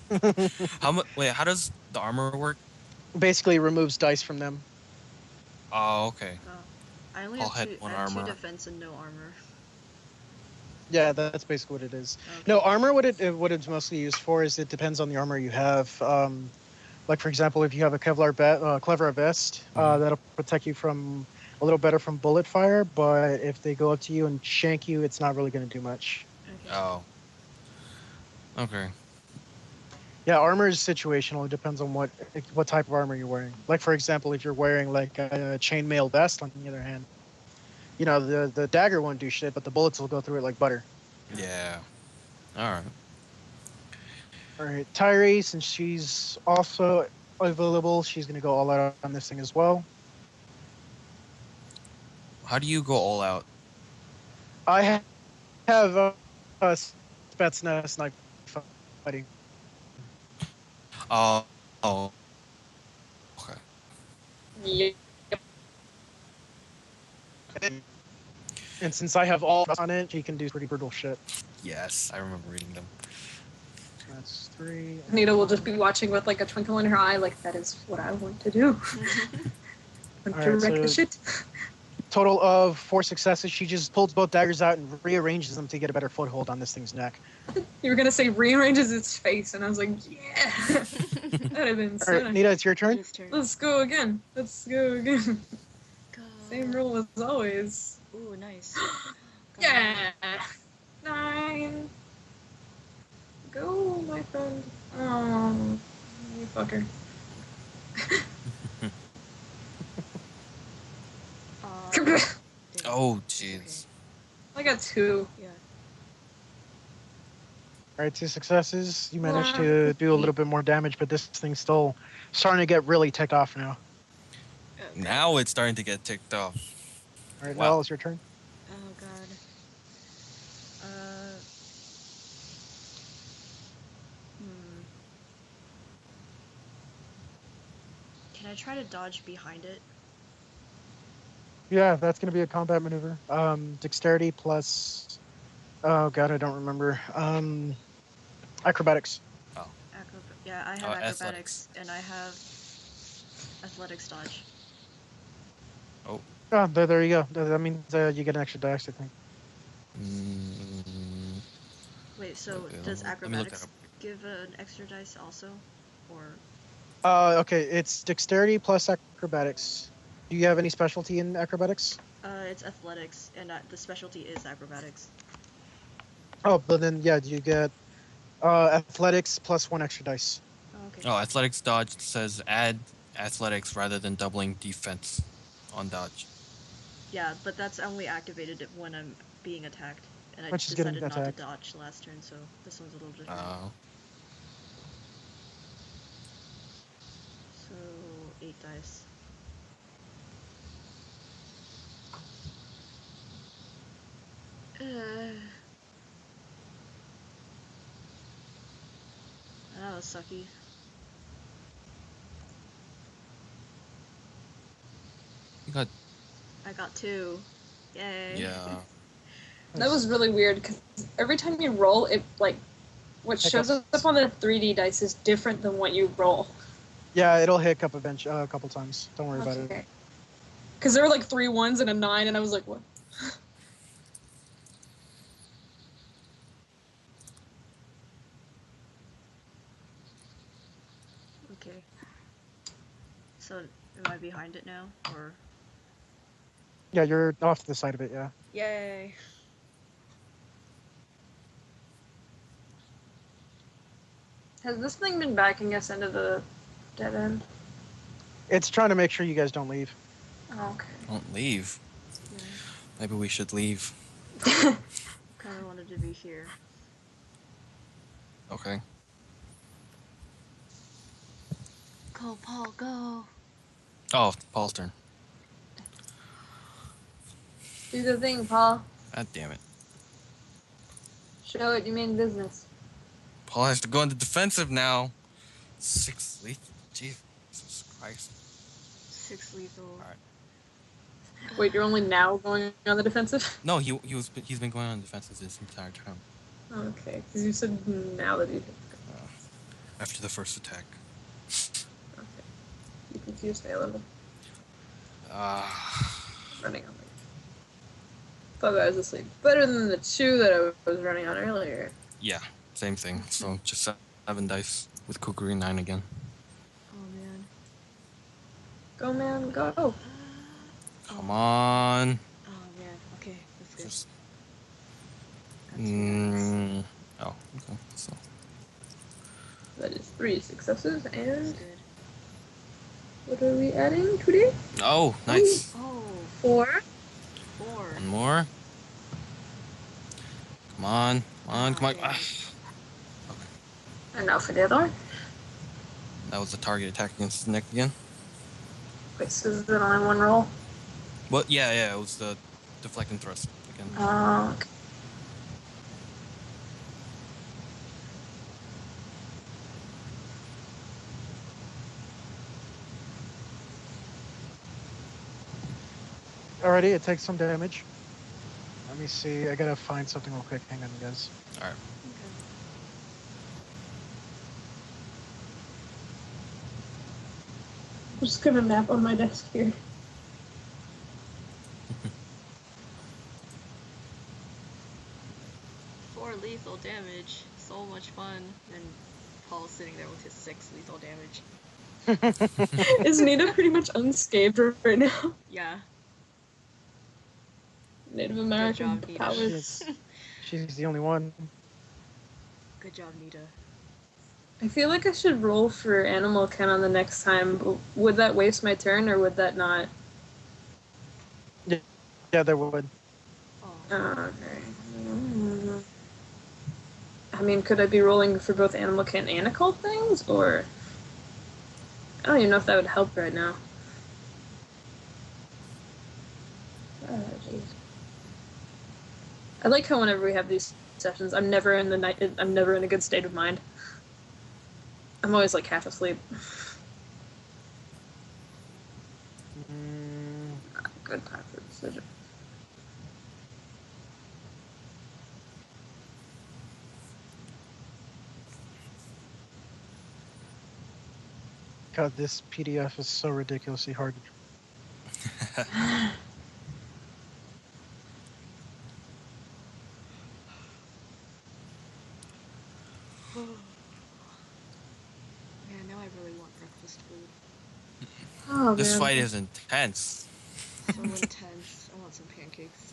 that. How much? Wait, how does the armor work? Basically removes dice from them. Oh, okay. Oh. I only Paul have had 2. one I have 2 armor. defense and no armor. Yeah, that's basically what it is. Okay. No, armor, what it's mostly used for is it depends on the armor you have. Like for example, if you have a clever vest, Mhm. that'll protect you from a little better from bullet fire. But if they go up to you and shank you, it's not really going to do much. Okay. Oh. Okay. Yeah, armor is situational. It depends on what type of armor you're wearing. Like for example, if you're wearing like a chainmail vest, on the other hand, you know the dagger won't do shit, but the bullets will go through it like butter. Yeah. All right. All right, Tyree, since she's also available, she's gonna go all out on this thing as well. How do you go all out? I have Spetsnaz snipe fighting, Oh. Oh. Okay. Yep. and since I have all on it, she can do pretty brutal shit. Yes, I remember reading them. That's 3. Nita will just be watching with like a twinkle in her eye, like that is what I want to do. Want to Alright, wreck the so- shit. Total of 4 successes. She just pulls both daggers out and rearranges them to get a better foothold on this thing's neck. You were gonna say rearranges its face, and I was like, yeah, that'd have been so All right, nice. Nita, it's your turn. His turn. Let's go again. Let's go again. Go. Same rule as always. Ooh, nice. Go. Yeah. 9. Go, my friend. Oh, you fucker. Damn. Oh, jeez. I got 2. Yeah. All right, 2 successes. You managed to do a little bit more damage, but this thing's still starting to get really ticked off now. Okay. Now it's starting to get ticked off. All right, Wow. Noel, it's your turn. Oh god. Can I try to dodge behind it? Yeah, that's going to be a combat maneuver. Dexterity plus. Oh god, I don't remember. Acrobatics. Yeah, I have Athletics. acrobatics and I have athletics dodge. Oh, there you go. That means you get an extra dice, I think. Mm, Wait, so okay, does let me look that acrobatics up. give an extra dice also? Or Okay, it's dexterity plus acrobatics. Do you have any specialty in acrobatics? it's athletics and the specialty is acrobatics. Oh, but then yeah, you get athletics plus 1 extra dice. Oh, okay. Oh, athletics dodge says add athletics rather than doubling defense on dodge. Yeah, but that's only activated when I'm being attacked. And I When she's getting decided not to attacked. dodge last turn, so this one's a little different. So 8 dice. That was sucky. You got I got 2. Yay. yeah. That was really weird because every time you roll, it like what shows up on the 3D dice is different than what you roll. Yeah, it'll hiccup a couple times. Don't worry about it. Okay. Because there were like 3 1s and a 9, and I was like, what? Okay. So, am I behind it now? Or. Yeah, you're off to the side of it, yeah. Yay. Has this thing been backing us into the Dead end. It's trying to make sure you guys don't leave. Oh, okay. Don't leave. Yeah. Maybe we should leave. Kind of wanted to be here. Okay. Go, Paul, go. Oh, Paul's turn. Do the thing, Paul. God damn it. Show it you mean business. Paul has to go into defensive now. 6 lethal. Jesus Christ. 6 lethal. Alright. Wait, you're only now going on the defensive? No, he's been going on defensive this entire time. Okay, because you said now that you. After the first attack. Okay. You confused me a little. Running on like. Thought I was asleep. Better than the 2 that I was running on earlier. Yeah, same thing. So just 7 dice with Kukuri 9 again. Oh, man. Go, man, go. Come on. Oh, man. Okay, that's good. Just. That's Oh, okay. So. That is 3 successes, That's and good. what are we adding today? Oh, nice. Oh, 4. 4. One more. Come on. Come on. Come on. Yeah. And now for the other one. That was the target attack against his neck again. Wait, so is it only 1 roll? Well, yeah. It was the deflect and thrust again. Okay. Alrighty, it takes some damage. Let me see. I gotta find something real quick. Hang on, guys. All right. Okay. I'm just gonna nap on my desk here. Four lethal damage. So much fun. And Paul's sitting there with his 6 lethal damage. Is Nita pretty much unscathed right now? Yeah. Native American job, Nita. powers. She's the only one. Good job, Nita. I feel like I should roll for animal canon the next time. But would that waste my turn, or would that not? Yeah, there would. Oh. Okay. I mean, could I be rolling for both animal can and occult things, or I don't even know if that would help right now. Oh, jeez. I like how whenever we have these sessions, I'm never in a good state of mind. I'm always like half asleep. Good time for a decision. God, this PDF is so ridiculously hard. Man, now I really want breakfast food. Oh, This man. fight is intense. So intense. I want some pancakes.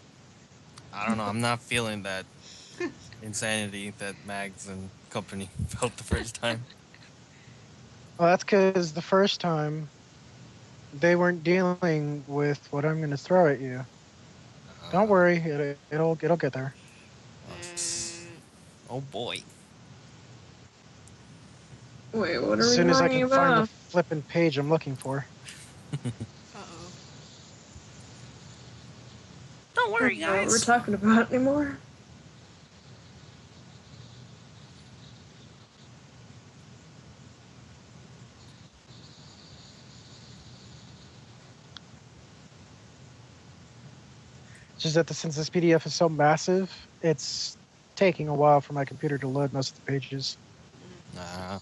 I don't know. I'm not feeling that insanity that Mags and company felt the first time. Well, that's because the first time they weren't dealing with what I'm going to throw at you. Don't worry, it'll get there. Oh boy. Wait, what are As we soon as I talking can find about? the flipping page I'm looking for. Uh-oh. Don't worry, I don't know what we're talking about anymore. It's just that since this PDF is so massive, it's taking a while for my computer to load most of the pages. Nah.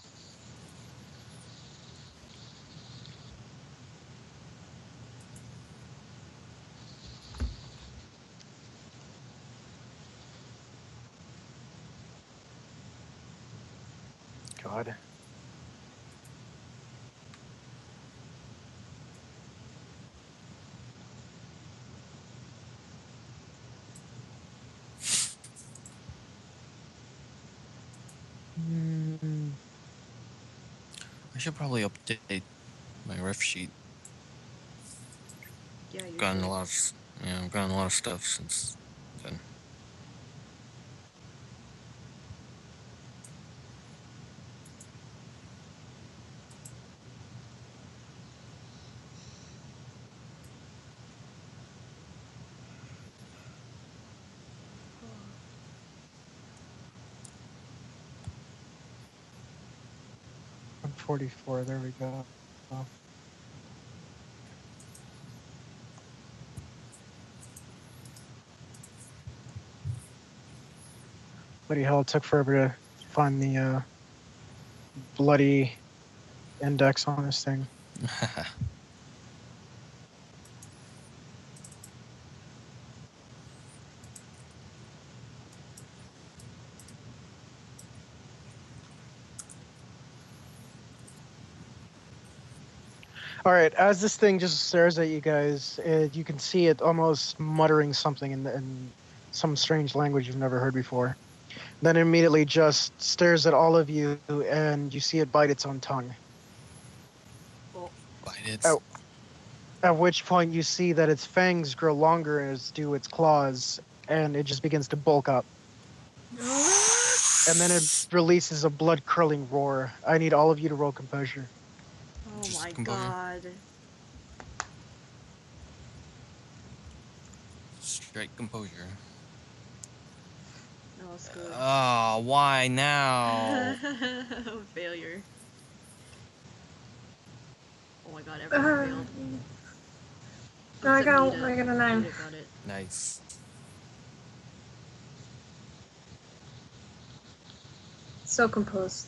God. I should probably update my ref sheet. Yeah, you Gotten should. a lot of, I've gotten a lot of stuff since then. Oh, 144. There we go. Oh. Bloody hell! It took forever to find the bloody index on this thing. All right, as this thing just stares at you guys, you can see it almost muttering something in some strange language you've never heard before. Then it immediately just stares at all of you, and you see it bite its own tongue. oh. Bite it. Oh. At which point you see that its fangs grow longer as do its claws, and it just begins to bulk up. And then it releases a blood-curdling roar. I need all of you to roll composure. Oh Just my composure. god. Straight composure. No, screw it. Oh, why now? Failure. Oh my god, everyone failed. No, I Except got Nita. a 9. Nita got it. Nice. So composed.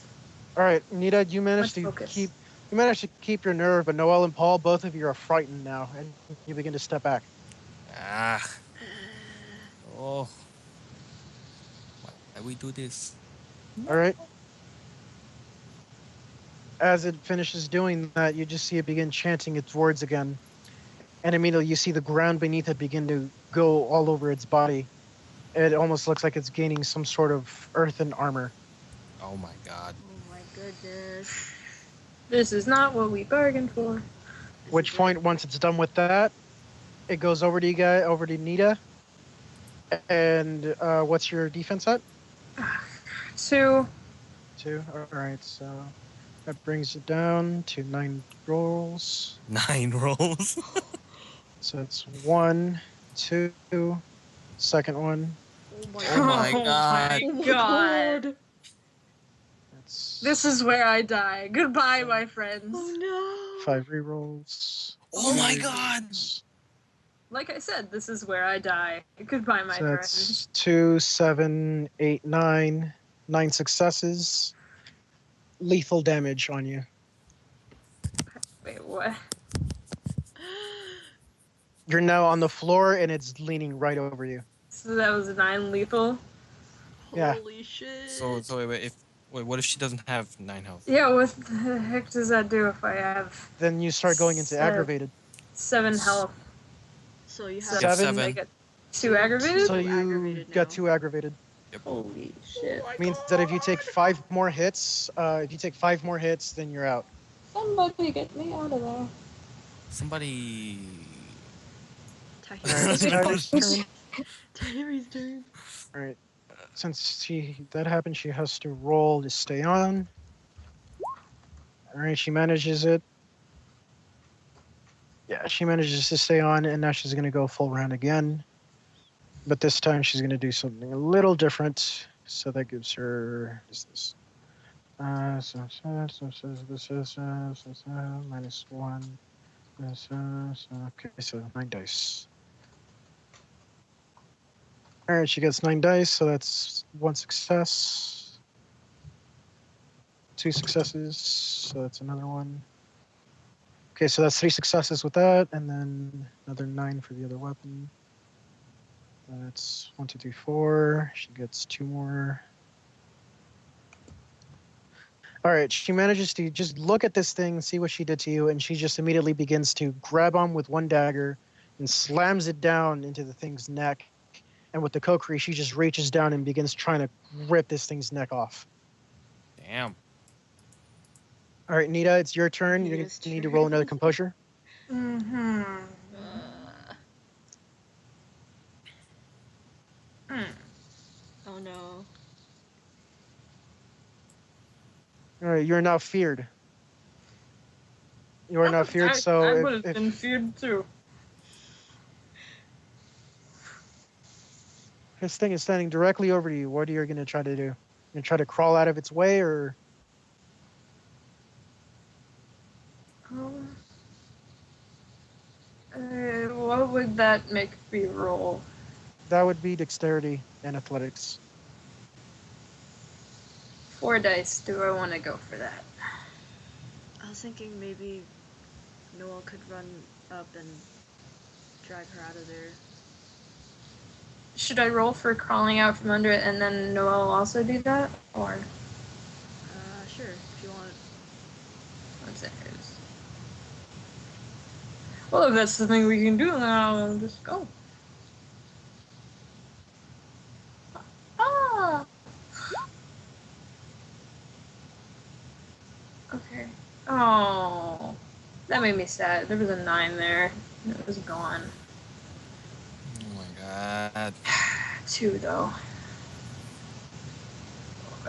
All right, Nita, you managed Let's to focus. keep your nerve, but Noel and Paul, both of you are frightened now, and you begin to step back. Ah. Oh. Why we do this? All right. As it finishes doing that, you just see it begin chanting its words again, and immediately you see the ground beneath it begin to go all over its body. It almost looks like it's gaining some sort of earthen armor. Oh my god. Oh my goodness. This is not what we bargained for. This Which is point, it. once it's done with that, it goes over to you guys, over to Nita. And what's your defense at? 2. 2. All right, so that brings it down to 9 rolls. 9 rolls. So it's 1, 2, second one. Oh my Oh my god. Oh my God. That's This is where I die. Goodbye, my friends. Oh no. 5 rerolls. Oh 2 my god. rerolls. Like I said, this is where I die. Goodbye, my So friends. that's 2, 7, 8, 9. 9 successes. Lethal damage on you. Wait, what? You're now on the floor and it's leaning right over you. So that was a 9 lethal? Yeah. Holy shit. So wait, what if she doesn't have 9 health? Yeah, what the heck does that do if I have Then you start going into aggravated. 7 health? So you So have You have 7. 7. I get 2 aggravated? So you aggravated got now. 2 aggravated. Holy shit. Means that if you take 5 more hits, then you're out. Somebody get me out of there. Somebody. Alright, it's Tyler's turn. Tyler's turn. Alright. Since that happened, she has to roll to stay on. Alright, she manages it. Yeah, she manages to stay on, and now she's gonna go full round again. But this time she's gonna do something a little different. So that gives her is this. Minus 1. Okay, so 9 dice. Alright, she gets 9 dice, so that's 1 success. 2 successes, so that's another one. Okay, so that's 3 successes with that, and then another 9 for the other weapon. That's 1, 2, 3, 4. She gets 2 more. Alright, she manages to just look at this thing, see what she did to you, and she just immediately begins to grab on with one dagger and slams it down into the thing's neck. And with the kokiri, she just reaches down and begins trying to rip this thing's neck off. Damn. All right, Nita, it's your turn. You Nita's need to roll turn. another composure. Mm-hmm. Oh no. All right, you're now feared. You are now feared, so I would have if been feared too. this thing is standing directly over you, what are you going to try to do? You going to try to crawl out of its way, or Um, what would that make me roll? that would be dexterity and athletics. 4 dice. Do I want to go for that? I was thinking maybe Noel could run up and drag her out of there. Should I roll for crawling out from under it and then Noel also do that? Or Sure, if you want. what's it? Well, if that's the thing we can do, then I'll just go. Ah! Okay. Oh, that made me sad. There was a 9 there. It was gone. Oh my god. 2 though.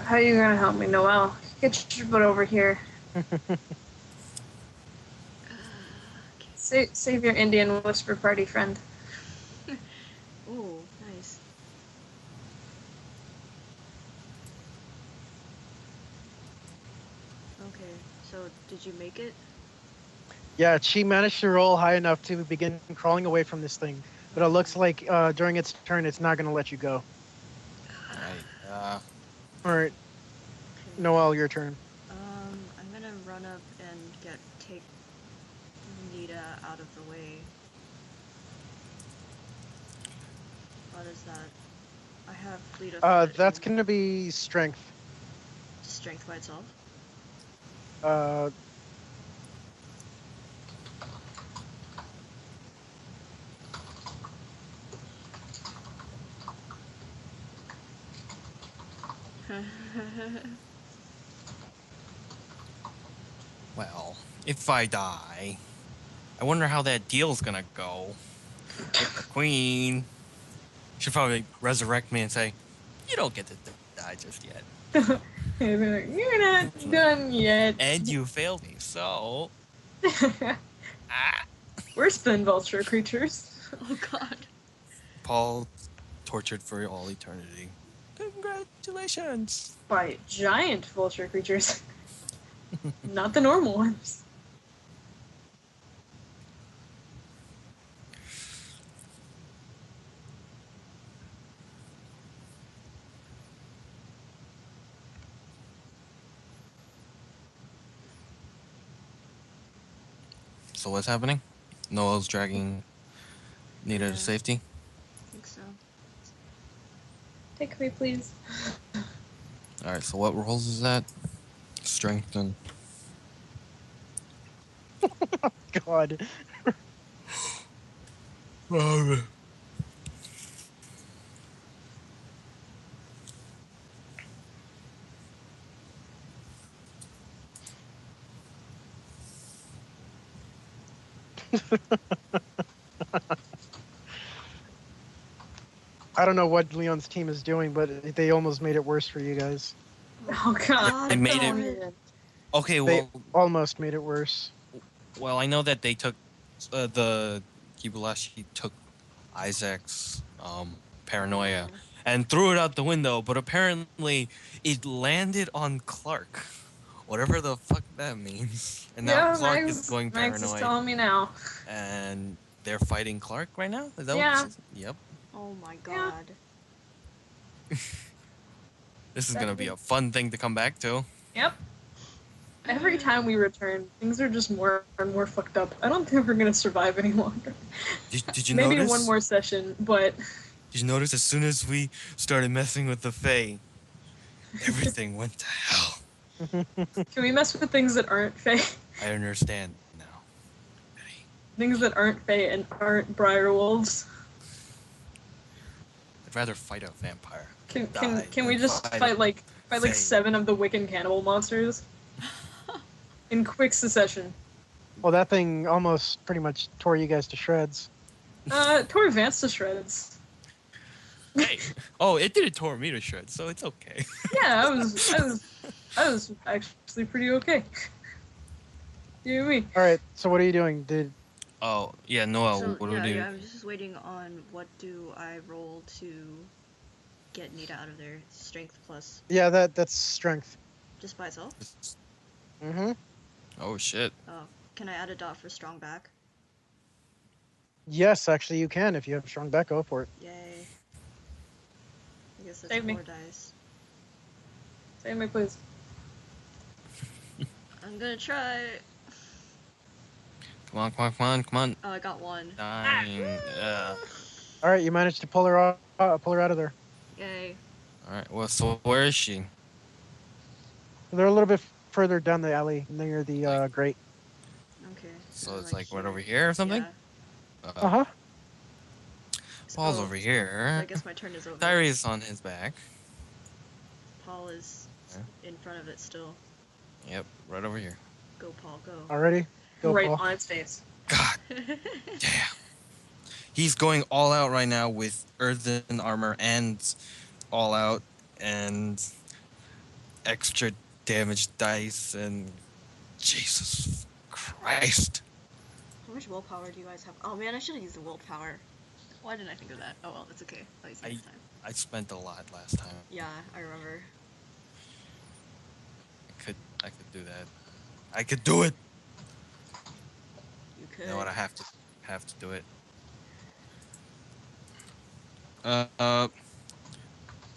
How are you gonna help me, Noel? Get your butt over here. Save your Indian whisper party friend. Ooh, nice. Okay, so did you make it? Yeah, she managed to roll high enough to begin crawling away from this thing, but it looks like during its turn, it's not going to let you go. Alright, All right, Okay. Noel, your turn. I'm gonna run up and take Nita out of the way. What is that? I have fleet of foot That's and going to be strength. strength by itself. Uh, well, if I die, I wonder how that deal's gonna go. With the queen. She'll probably resurrect me and say, "You don't get to die just yet. You're not done yet. And you failed me, so ah." We're spin vulture creatures. Oh god. Paul tortured for all eternity. Congratulations. By giant vulture creatures. Not the normal ones. So what's happening? Noel's dragging Nita Yeah. to safety. I think so. Take me, please. Alright, so what rolls is that? Strength and... God. I don't know what Leon's team is doing, but they almost made it worse for you guys. Oh god. They made Don't it- even. Okay, They well, almost made it worse. I know that they took the Kibulashi took Isaac's paranoia and threw it out the window, but apparently it landed on Clark, whatever the fuck that means. And now Yeah, Clark Max, is going Max is paranoid, telling me now. and they're fighting Clark right now. Is that Yeah. what this is? Yep. Oh my Yeah. god. This is gonna be a fun thing to come back to. Yep. Every time we return, things are just more and more fucked up. I don't think we're gonna survive any longer. Did you Maybe notice? one more session, but Did you notice as soon as we started messing with the Fae, everything went to hell. can we mess with things that aren't Fae? I understand now. Eddy, Things that aren't Fae and aren't Briar Wolves? I'd rather fight a vampire. Can Die can we than just fight fight like Fae. 7 of the Wiccan cannibal monsters? in quick succession. Well, that thing almost pretty much tore you guys to shreds. Tore Vance to shreds. Hey. Oh, it didn't tore me to shreds, so it's okay. Yeah, I was actually pretty okay. You and me. All right. So what are you doing? Oh, yeah, Noel, So what do yeah, we do? yeah, I'm just waiting on what do I roll to get Nita out of there. Strength plus Yeah, that's strength. just by itself. Mm-hmm. Oh, shit. Oh, can I add a dot for strong back? Yes, actually, you can if you have strong back. Go for it. Yay. I guess that's Save me. 4 dice. Save me, please. I'm gonna try. Come on, come on, come on, come on. Oh, I got 1. 9. All right, you managed to pull her out of there. Yay. Alright, well, so where is she? They're a little bit further down the alley near the grate. Okay. So it's like right over here or something? Yeah. Uh-huh. Paul's Oh, over I here. guess my turn is over. Tyree's on his back. Paul is in front of it still. Yep, right over here. Go, Paul, go. Already? Go, Right Paul. on its face. God damn. He's going all out right now with earthen armor and all out and extra damage dice and Jesus Christ. How much willpower do you guys have? Oh man, I should have used the willpower. Why didn't I think of that? Oh well, it's okay. I'll use it next time. I spent a lot last time. Yeah, I remember. I could do that. I could do it. You could. You know what? I have to do it.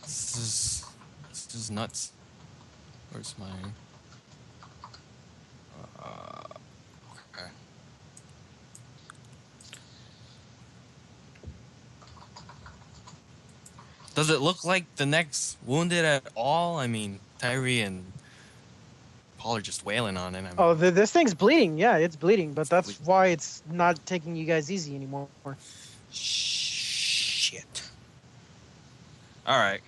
This is nuts. Where's mine? Okay. Does it look like the neck's wounded at all? I mean, Tyree and Paul are just wailing on it. I mean, Oh, this thing's bleeding. Yeah, it's bleeding, but that's why it's not taking you guys easy anymore. shit. All right.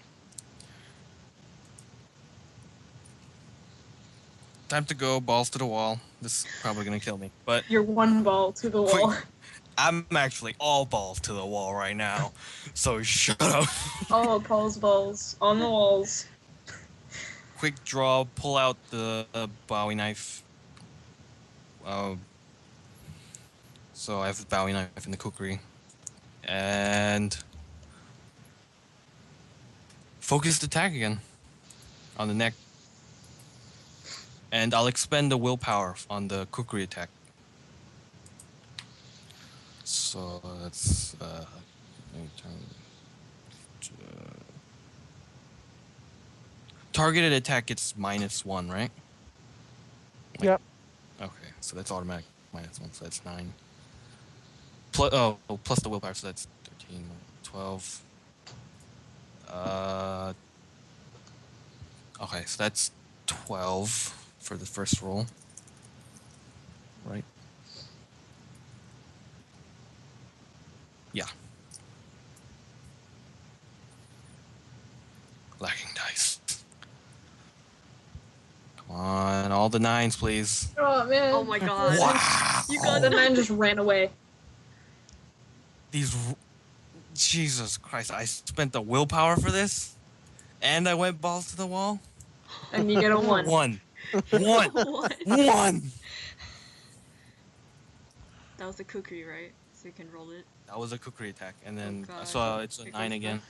Time to go. Balls to the wall. This is probably gonna kill me, but You're one ball to the wall. I'm actually all balls to the wall right now. So shut up. All of Paul's balls on the walls. Quick draw. Pull out the Bowie knife. So I have the Bowie knife in the kukri, and focused attack again on the neck. And I'll expend the willpower on the kukri attack. So that's let me turn. Targeted attack gets -1, right? Yep. Okay, so that's automatic -1, so that's 9. Plus the willpower, so that's 13, 12. Okay, so that's 12 for the first roll. Right? Yeah. Lacking dice. Come on, all the 9s, please. Oh man. Oh my god. Wow. You got the man just ran away. Jesus Christ, I spent the willpower for this? And I went balls to the wall? And you get a 1. One. What? One! That was the kukri, right? So you can roll it. That was a kukri attack, and then Oh, God. so it's a Here 9 goes again.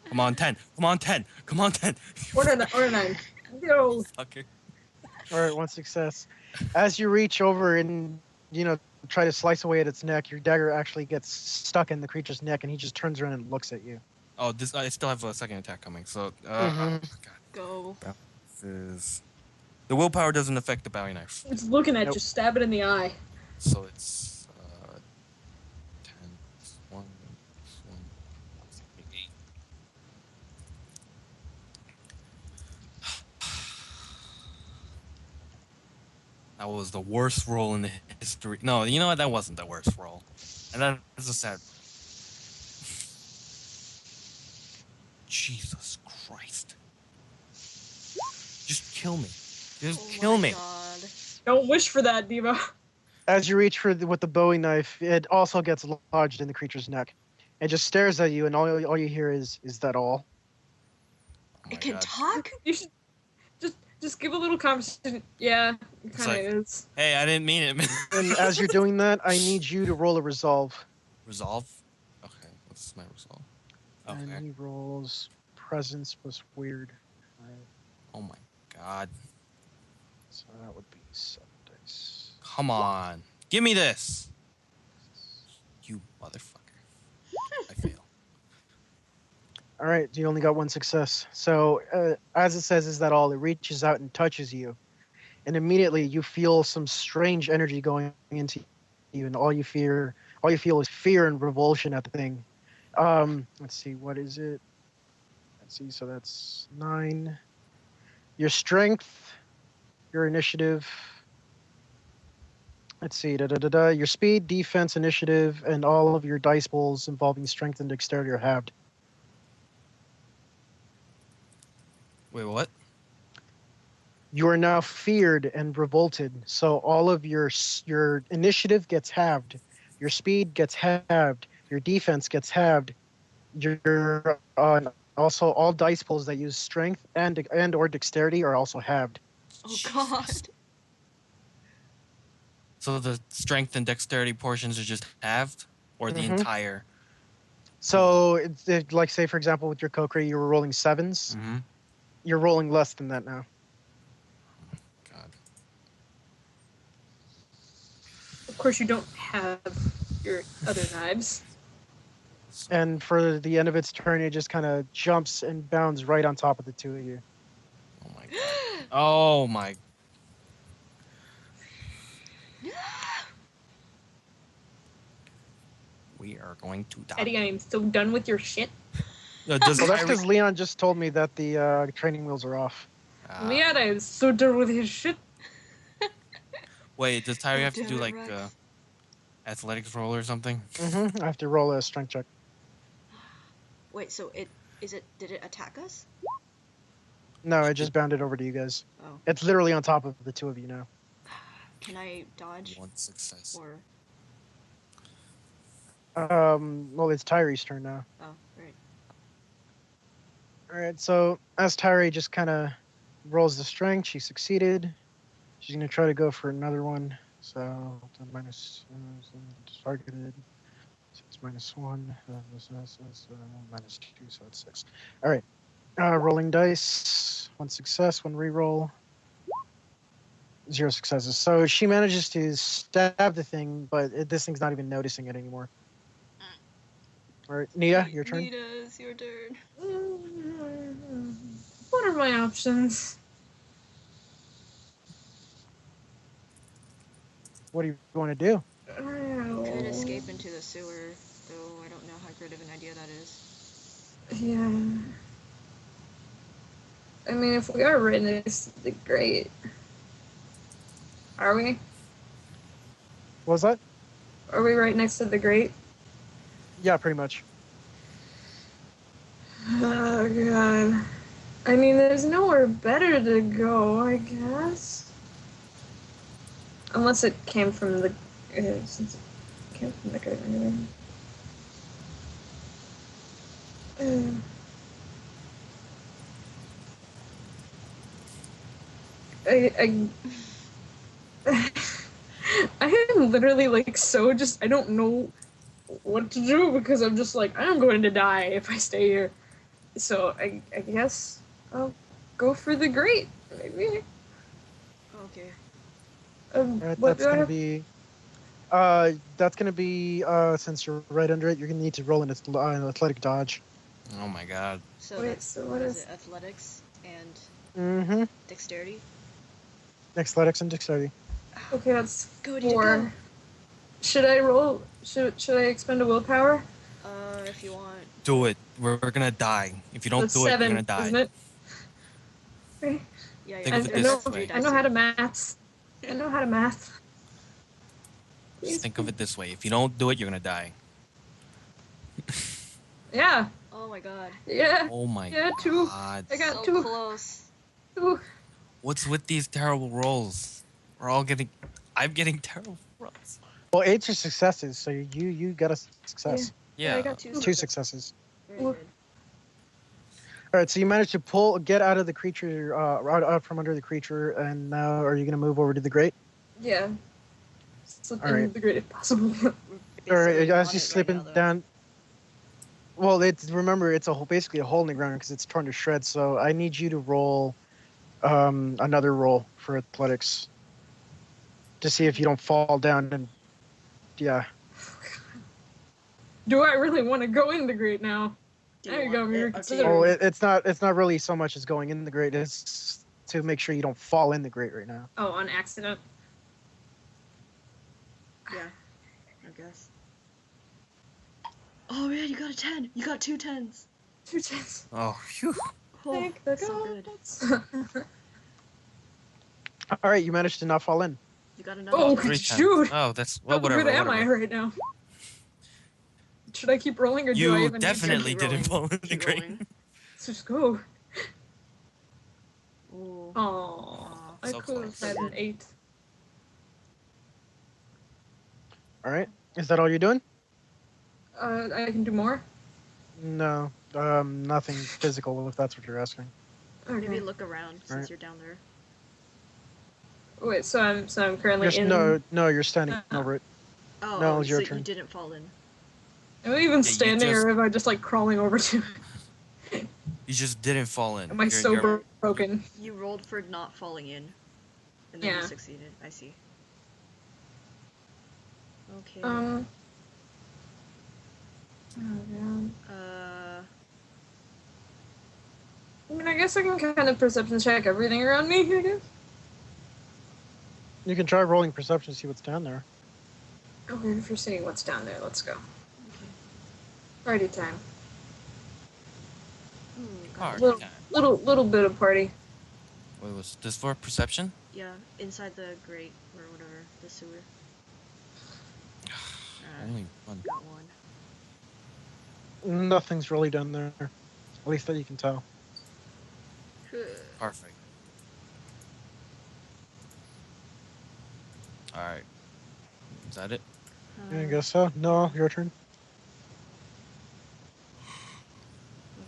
Come on, 10. Come on, 10. Come on, 10. Order 9. Yo. Okay. All right, one success. As you reach over and, try to slice away at its neck, your dagger actually gets stuck in the creature's neck, and he just turns around and looks at you. Oh, I still have a second attack coming, so... Mhm. God, Go. this is... The willpower doesn't affect the Bowie knife. It's looking at Nope. you, stab it in the eye. So it's 10 plus 1 plus 1 8. That was the worst roll in the history. No, you know what? That wasn't the worst roll. And that is a sad. Jesus Christ. Just kill me. Just Oh kill my me. God. Don't wish for that, Diva. As you reach with the Bowie knife, it also gets lodged in the creature's neck. It just stares at you, and all you hear is that all? Oh my It can God. talk? You should just give a little conversation. Yeah, it It's kind of like- is. Hey, I didn't mean it. And as you're doing that, I need you to roll a resolve. Resolve? Okay, what's my resolve? And Okay. he rolls presence plus weird. Right, Oh my God. so that would be 7 dice. Come on. Give me this. You motherfucker. I fail. All right, you only got one success. So, as it says, is that all? It reaches out and touches you, and immediately you feel some strange energy going into you, and all you feel is fear and revulsion at the thing. Let's see, what is it? Let's see, so that's 9. Your strength, your initiative. Let's see, your speed, defense, initiative, and all of your dice rolls involving strength and dexterity are halved. Wait, what? You are now feared and revolted, so all of your initiative gets halved, your speed gets halved, your defense gets halved, your also all dice pulls that use strength and or dexterity are also halved. Oh god. So the strength and dexterity portions are just halved? Or the Mhm. entire? So it's like, say for example with your Kokiri, you were rolling 7s. Mm-hmm. You're rolling less than that now. God. Of course, you don't have your other knives. And for the end of its turn, it just kind of jumps and bounds right on top of the two of you. Oh my God. Oh my. We are going to die. Eddie, I am so done with your shit. Does Well, that's Tyre- because Leon just told me that the training wheels are off. Yeah, I am so done with his shit. Wait, does Tyre have to Damn do it, like Rex. athletics roll or something? I have to roll a strength check. Wait, so did it attack us? No, it just bounded over to you guys. Oh. It's literally on top of the two of you now. Can I dodge? One success. Or Well, it's Tyree's turn now. oh, right. All right, so as Tyree just kind of rolls the strength, she succeeded. She's gonna try to go for another one. So the minus targeted. So it's -1. -2, so it's 6. All right. Rolling dice. 1 success, 1 reroll. 0 successes. So she manages to stab the thing, but this thing's not even noticing it anymore. All right, Nia, your turn. Nita, it's your turn. What are my options? What do you want to do? Could escape into the sewer, though I don't know how great of an idea that is. Yeah. I mean, if we are right next to the grate, are we? What was that? Are we right next to the grate? Yeah, pretty much. Oh god. I mean, there's nowhere better to go, I guess. Unless it came from the. Since it came from the grate anyway. I I am literally like so just I don't know what to do because I'm just like I'm going to die if I stay here. So I guess I'll go for the grate maybe. Okay. Alright, What that's do I gonna have? be. That's gonna be. Since you're right under it, you're gonna need to roll an athletic dodge. Oh my God. So Wait, that's so what is it? Athletics and Mm-hmm. dexterity. Athletics and dexterity. Okay, that's Go, did you 4. go? Should I roll? Should I expend a willpower? If you want. Do it. We're gonna die. If you don't That's do it, 7, you're gonna die. isn't it? Okay. Yeah, Think yeah. of it I know. this way. I know how to math. I know how to math. Just think of it this way. If you don't do it, you're gonna die. Yeah. Oh my god. Yeah. Oh my Yeah, 2. God. I got So 2. close. 2. What's with these terrible rolls? We're all getting. I'm getting terrible rolls. Well, 8's are successes, so you got a success. Yeah. I got two. Two successes. Very Ooh. good. All right, so you managed to get out of the creature, out from under the creature, and now are you going to move over to the grate? Yeah. Slip All in right. the grate if possible. All right, Basically as on you it slipping right now, though. down. Well, remember it's basically a hole in the ground because it's torn to shreds. So I need you to roll another roll for athletics to see if you don't fall down. And yeah, Do I really want to go in the grate now? Do There you want go, it, Mika, or do consider you- oh, it's not really so much as going in the grate. It's to make sure you don't fall in the grate right now. Oh, on accident. Yeah, I guess. Oh man, you got a 10. You got 2 10s. 2 10s. Oh, phew. Oh, Thank the so good. gods. All right, you managed to not fall in. You got another Oh, 10. 3 shoot. times. Oh, that's well, How whatever. good am I Whatever. right now? Should I keep rolling or do I You even definitely Keep didn't fall rolling. in the Keep grate. rolling. Let's just go. Ooh. Aww. Aw, I so could have close. had an 8. All right, is that all you're doing? I can do more? No, nothing physical if that's what you're asking. Okay. Maybe look around since Alright. you're down there. Wait, so I'm currently in. No, you're standing Uh, over it. Oh, No, oh it's your so turn. you didn't fall in. Am I even you standing just- or am I just like crawling over to it? You just didn't fall in. Am I You're- so you're- broken? You rolled for not falling in. And then you Yeah. succeeded. I see. Okay. Oh, man. I mean, I guess I can kind of perception check everything around me, I guess. You can try rolling perception to see what's down there. Okay, if you're seeing what's down there, let's go. Okay. Party time. Hard. Little- Yeah. Little bit of party. Wait, was this for perception? Yeah, inside the grate or whatever, the sewer. Only one. Got one. Nothing's really down there, at least that you can tell. Perfect. Alright. Is that it? Yeah, I guess so. No, your turn.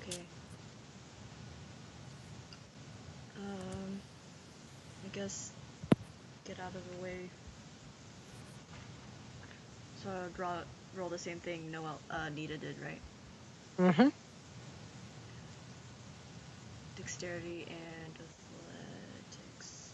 Okay. I guess get out of the way. So I would roll the same thing Nita did, right? Mm-hmm. Dexterity and athletics.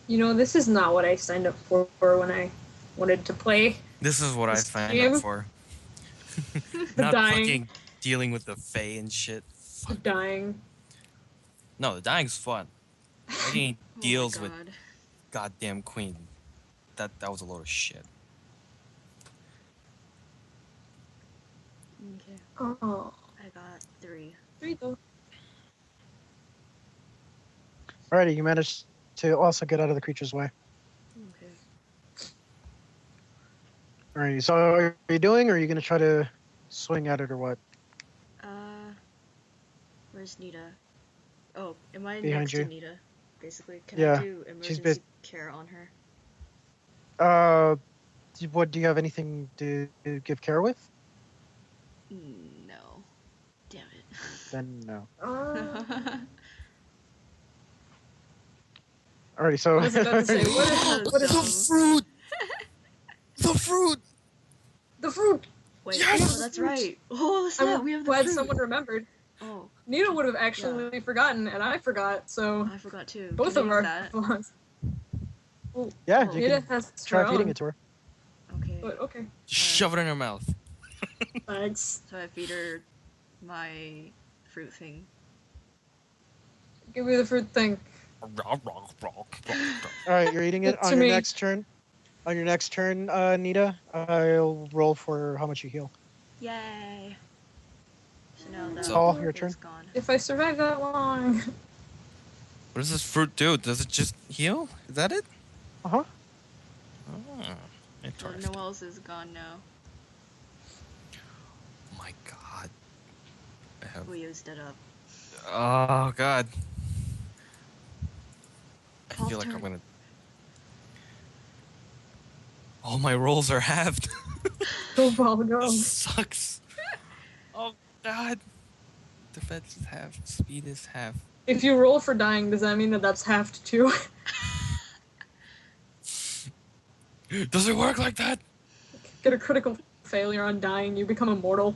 You know, this is not what I signed up for when I wanted to play. This is what I This signed game? up for. The Not dying. fucking dealing with the Fae and shit. The dying. No, the dying's fun. Making Oh my deals with God. goddamn queen. That was a load of shit. Okay. Oh, I got 3. 3 though. Alrighty, you managed to also get out of the creature's way. Okay. Alrighty, so are you doing, or are you going to try to swing at it, or what? Where's Nita? Oh, am I Behind next you. to Nita? Basically, can Yeah, I do she's emergency care on her? Do you have anything to give care with? No. Damn it. Then no. I Alrighty, so was about to say, what is The fruit! The fruit! the fruit? Wait, Yes! oh, that's right. Oh, snap, I'm we have the glad fruit. someone remembered. Oh, Nita would have actually forgotten, and I forgot, so I forgot too. both Can of I our use that? flaws. yeah, Oh. you Nita can has try her feeding own, it to her. Okay. but okay. Shove it in her mouth. Thanks. So I feed her my fruit thing. Give me the fruit thing. Alright, you're eating it It's on to your me. next turn. On your next turn, Nita, I'll roll for how much you heal. Yay. So now that Saul, your is turn. gone. If I survive that long. What does this fruit do? Does it just heal? Is that it? Uh-huh. Oh, So interesting. Noel's is gone now. have. We used it up. Oh god. I Paul's feel like turn. I'm gonna. All my rolls are halved. Go, Paul, go. This sucks. Oh god. Defense is half. Speed is half. If you roll for dying, does that mean that that's halved too? Does it work like that? Get a critical failure on dying, you become immortal.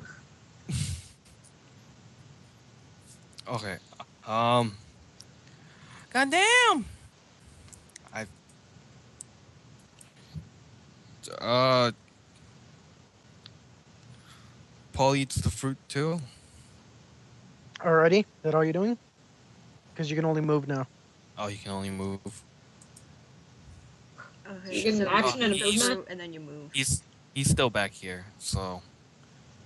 Okay. Goddamn. I. Paul eats the fruit too. Alrighty, that all you're doing? Because you can only move now. Oh, you can only move. Okay, You get an so action you and eat a the movement? fruit and then you move. He's still back here, so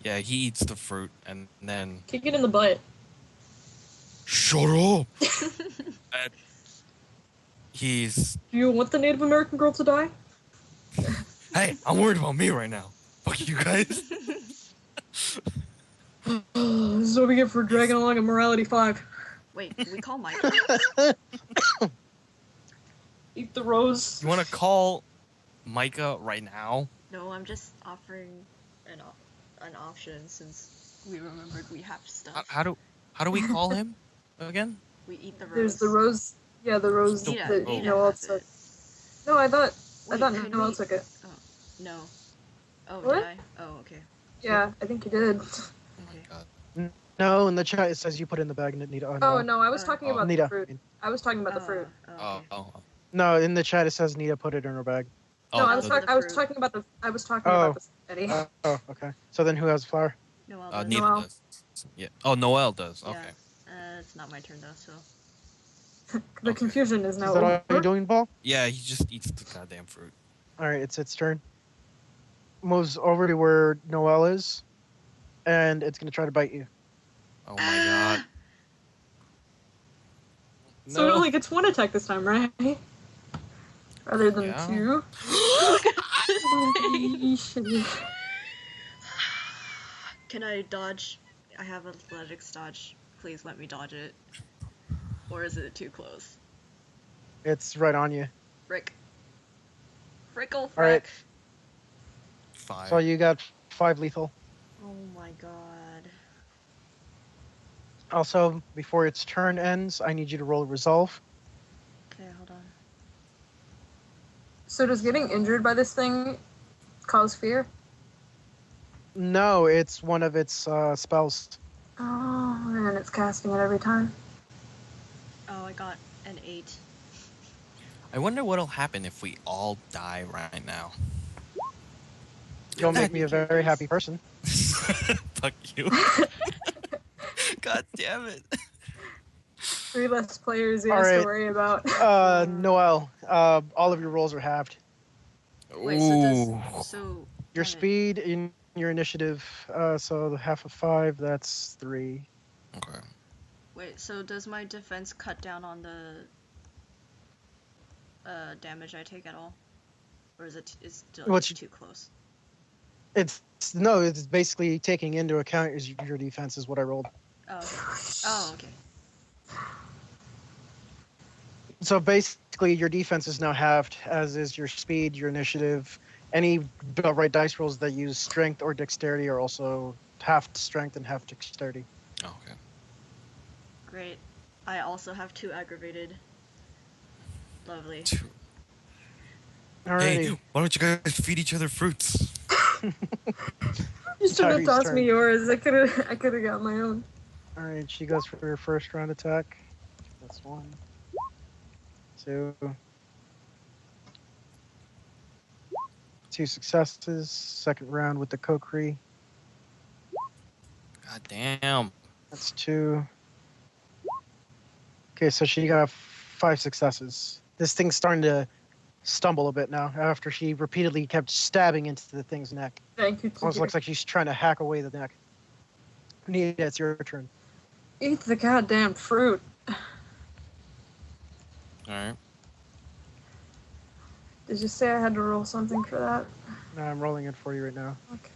yeah, he eats the fruit and then Kick it in the butt. shut up. And he's Do you want the Native American girl to die? hey, I'm worried about me right now. Fuck you guys. This is what we get for dragging along a morality 5. Wait, can we call Mika? Eat the rose. You want to call Mika right now? No, I'm just offering an option since we remembered we have stuff. How do we call him again? We eat the rose. There's the rose. Yeah, the rose Nita- that Nita Noel has took. it. No, I thought Wait, can Noel we- took it. No. Oh, What? did I? Oh, okay. Yeah, I think you did. Oh Okay. my god. No, in the chat it says you put in the bag, Nita. Oh no, I was Oh. talking Oh. about the Nita. fruit. I was talking about the fruit. Oh, Okay. oh, No, in the chat it says Nita put it in her bag. oh. No, I that was was talking. the I was fruit. talking about the. I was talking Oh. about the Eddy. Okay. So then who has the flower? Noel Nita Noel. does. Yeah. Oh, Noel does. Yeah. Okay. It's not my turn though, so. The Okay. confusion is now Is that all over. you're doing, Paul? Yeah, he just eats the goddamn fruit. Alright, it's its turn. Moves over to where Noelle is, and it's gonna try to bite you. Oh my god. So it only gets one attack this time, right? Rather than Yeah. 2. Holy shit. Can I dodge? I have athletics dodge. Please let me dodge it. Or is it too close? It's right on you. Frick. Frickle frick. Alright. 5. So you got 5 lethal. Oh my god. Also, before its turn ends, I need you to roll a resolve. Okay, hold on. So does getting injured by this thing cause fear? No, it's one of its spells. Oh, and it's casting it every time. Oh, I got an 8. I wonder what'll happen if we all die right now. You'll make me a very happy person. Fuck you. God damn it. 3 less players he has Alright. to worry about. Noelle, all of your rolls are halved. Wait, Ooh. so Your damn it. speed in your initiative, so the half of 5, that's 3. Okay. Wait, so does my defense cut down on the damage I take at all? Or is it still What's just too close? It's basically taking into account your defense is what I rolled. Oh, okay. Oh, okay. So basically, your defense is now halved, as is your speed, your initiative. Any right dice rolls that use strength or dexterity are also half strength and half dexterity. Okay. Great. I also have 2 aggravated. Lovely. Alrighty. Hey, why don't you guys feed each other fruits? You should have Tyrese' tossed turn. me yours. I could have got my own. Alright, she goes for her first round attack. That's 1, 2. 2 successes. Second round with the Kokri. God damn. That's 2. Okay, so she got 5 successes. This thing's starting to stumble a bit now after she repeatedly kept stabbing into the thing's neck. Thank you. Almost looks like she's trying to hack away the neck. Nita, it's your turn. Eat the goddamn fruit. Alright. Did you say I had to roll something for that? No, I'm rolling it for you right now. Okay.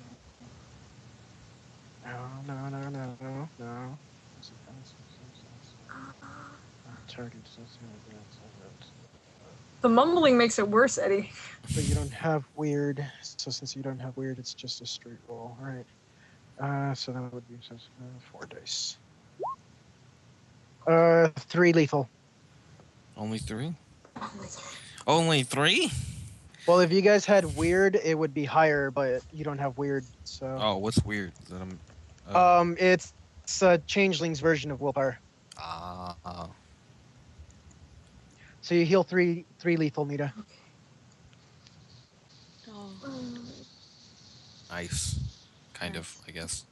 No. target. The mumbling makes it worse, Eddie. But you don't have weird, so since you don't have weird, it's just a straight roll. All right. So that would be 4 dice. 3 lethal. Only 3? Only 3? Well, if you guys had weird, it would be higher, but you don't have weird, so. Oh, what's weird? Is that It's a changeling's version of willpower. Ah. So you heal 3 lethal, Nita. Oh. Nice. Kind Nice. of, I guess.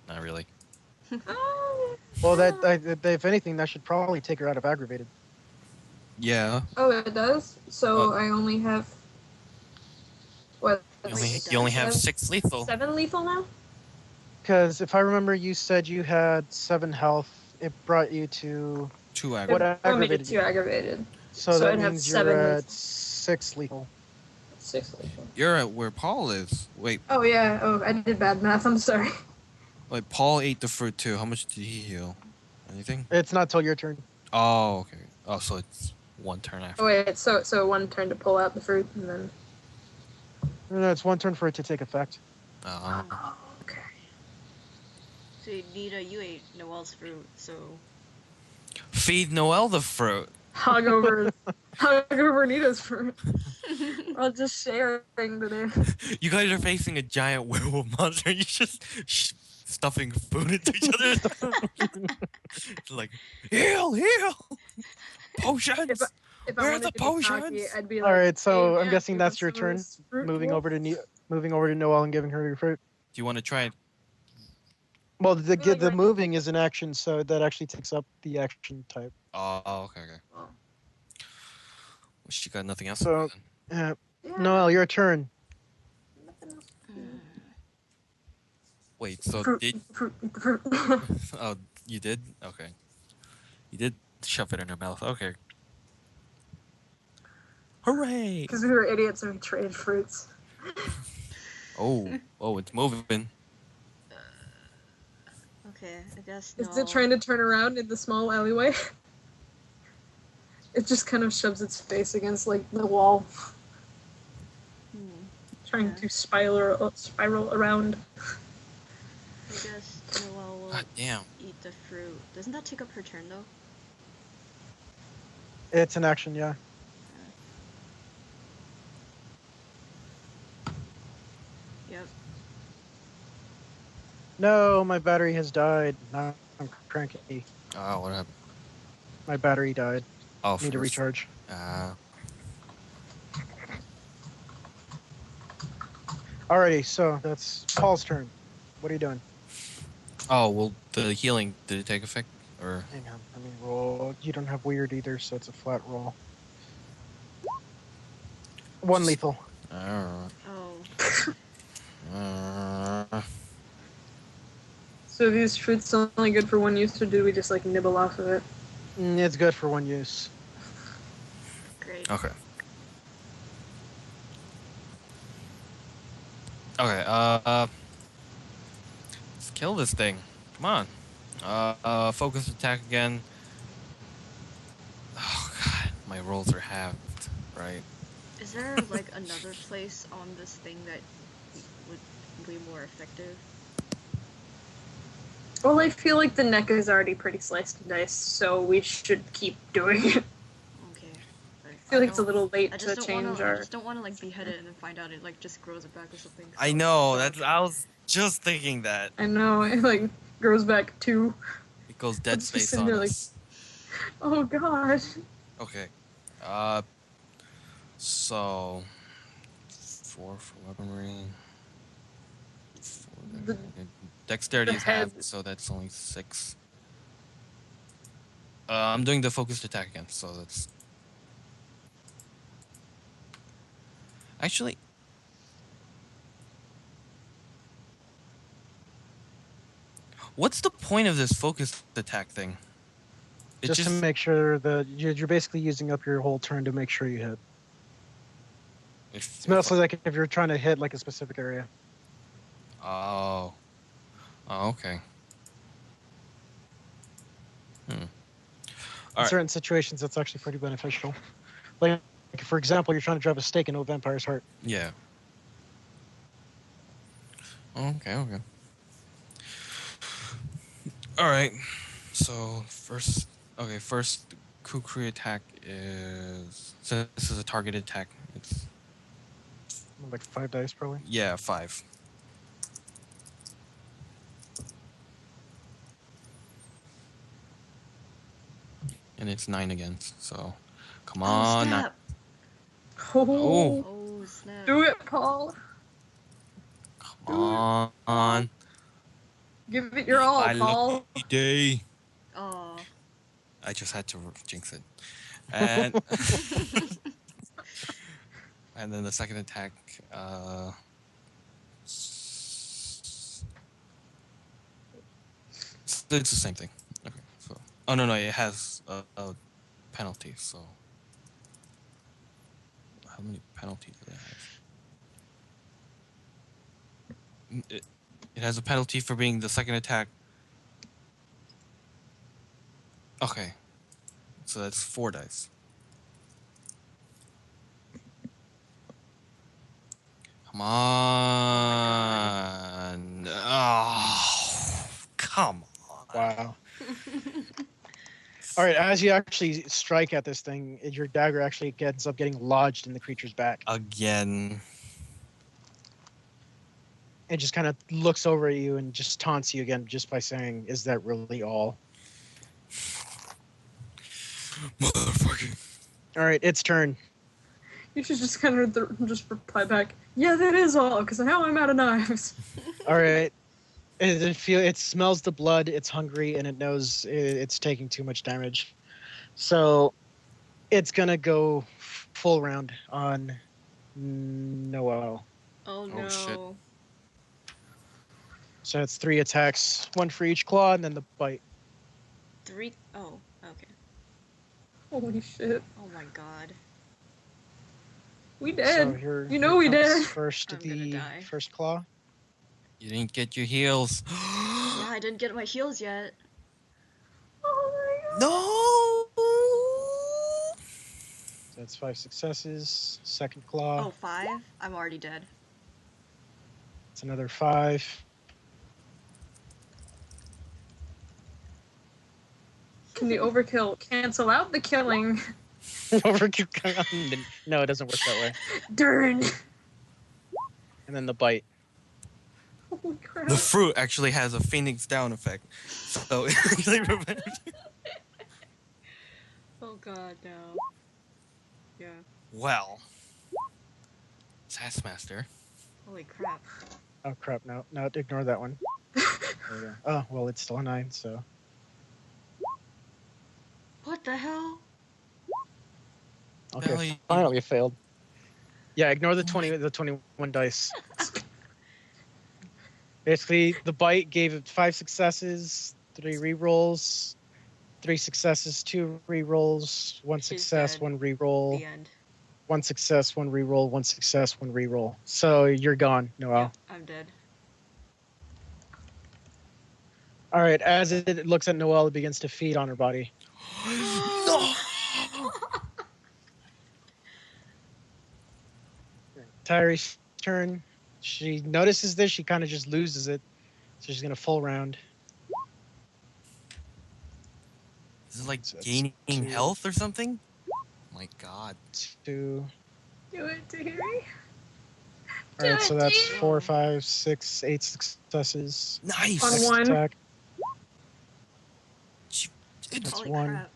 Not really. Well, if anything, that should probably take her out of aggravated. Yeah. Oh, it does? So I only have... What? You only have does. 6 lethal. 7 lethal now? Because if I remember, you said you had 7 health. It brought you to 2 what aggravated. It brought me to aggravated? 2 aggravated. So so that I'd have means 7 you're lethal. at 6 lethal. 6 lethal. You're at where Paul is. Wait, Oh, yeah. Oh, I did bad math. I'm sorry. wait, Paul ate the fruit too. How much did he heal? Anything? It's not till your turn. Oh, okay. Oh, so it's 1 turn after. Oh, wait. So 1 turn to pull out the fruit, and then... No, it's 1 turn for it to take effect. Oh, okay. So Nita, you ate Noel's fruit, so Feed Noel the fruit. Hog over Nita's fruit. I'll just sharing today. You guys are facing a giant werewolf monster. You're just stuffing food into each other. It's like, heal. Potions. If Where are I the wanted to be cocky, potions? I'd be like, All right, so "Hey, I'm yeah, guessing you that's want your some of turn. this fruit, Moving Wolf?" over to Noel and giving her your fruit. Do you want to try it? Well, like the right- moving is an action, so that actually takes up the action type. Oh, okay. Oh. Well, she got nothing else. So- to do then. Yeah, Noel, your turn. nothing else to do. Wait, so Fruit, did... fruit. Oh, you did? Okay. You did shove it in her mouth. Okay. Hooray! Because we were idiots and we traded fruits. Oh, it's moving. okay, I guess Is Noel. it trying to turn around in the small alleyway? It just kind of shoves its face against like the wall, trying Yeah. to spiral around. I guess Noel will God damn. eat the fruit. Doesn't that take up her turn though? It's an action, yeah. Yep. No, my battery has died. Now I'm cranky. Oh, what happened? My battery died. Oh, Need to recharge. Alrighty, so that's Paul's turn. What are you doing? Oh, well, the healing, did it take effect? Or... Hang on, let me roll. You don't have weird either, so it's a flat roll. 1 lethal. Alright. Oh. So these fruits are only good for 1 use, or do we just like nibble off of it? It's good for 1 use. Great. Okay. Okay, let's kill this thing. Come on. Focus attack again. Oh god, my rolls are halved, right? Is there like another place on this thing that would be more effective? Well, I feel like the neck is already pretty sliced and diced, so we should keep doing it. Okay. I feel like it's a little late I to just don't change wanna, I our... just don't want to like behead it and then find out it like just grows it back or something. I so- know, so- I was just thinking that. I know, it like grows back too. It goes dead It's just space in on there, like- us. Oh gosh. Okay. So 4 for weaponry. 4 The- Dexterity the is half, head- so that's only 6. I'm doing the focused attack again, so that's... Actually... What's the point of this focused attack thing? It Just to make sure that you're basically using up your whole turn to make sure you hit. It's mostly like if you're trying to hit like a specific area. Oh. Oh, okay. Alright. certain situations, that's actually pretty beneficial. Like, for example, you're trying to drive a stake into a vampire's heart. Yeah. Okay. Alright. So, first Kukri attack is... So this is a targeted attack. It's... Like 5 dice, probably. Yeah, 5. And it's 9 again, so... Come on. snap. Oh, Oh, snap. do it, Paul. Come on. Give it your all, My Paul. lucky day. Oh. I just had to jinx it. And... and then the second attack, it's the same thing. Okay, so... Oh, no, it has a penalty, so... How many penalties do they have? It has a penalty for being the second attack. Okay. So that's 4 dice. Come on. Oh, come on. Wow. All right, as you actually strike at this thing, your dagger actually ends up getting lodged in the creature's back. Again. It just kind of looks over at you and just taunts you again just by saying, "Is that really all?" Motherfucker. All right, its turn. You should just kind of just reply back, yeah, that is all, because now I'm out of knives. All right. It smells the blood, it's hungry, and it knows it's taking too much damage. So it's going to go full round on Noel. Oh no. Oh, shit. So it's 3 attacks, 1 for each claw, and then the bite. 3. Oh, okay. Holy shit. Oh my god. We So did. here, You know we comes did. First, I'm gonna the die. first claw. You didn't get your heals. Yeah, I didn't get my heals yet. Oh my god. No! So that's 5 successes. Second claw. Oh, 5? I'm already dead. It's another 5. Can the overkill cancel out the killing? Overkill. No, it doesn't work that way. Darn. And then the bite. Holy crap. The fruit actually has a Phoenix Down effect. So Oh god, no. Yeah. well. Taskmaster. Holy crap. Oh crap! No, ignore that one. There we go. Oh well, it's still a 9. So What the hell? okay, Really? finally it failed. Yeah, ignore the 21 dice. Basically, the bite gave it 5 successes, 3 rerolls, 3 successes, 2 rerolls, 1 She's success, dead. 1 reroll, The end. 1 success, 1 reroll, 1 success, 1 reroll. So you're gone, Noel. Yeah, I'm dead. All right, as it looks at Noel, it begins to feed on her body. No! Tyree's turn. She notices this. She kind of just loses it. So she's going to full round. Is it like So that's gaining 2. health or something? My god. 2. Do it, Terry. All right, so that's Dirty. 4, 5, 6, 8 successes. Nice! On Next one. attack. It's, That's Holy 1. crap.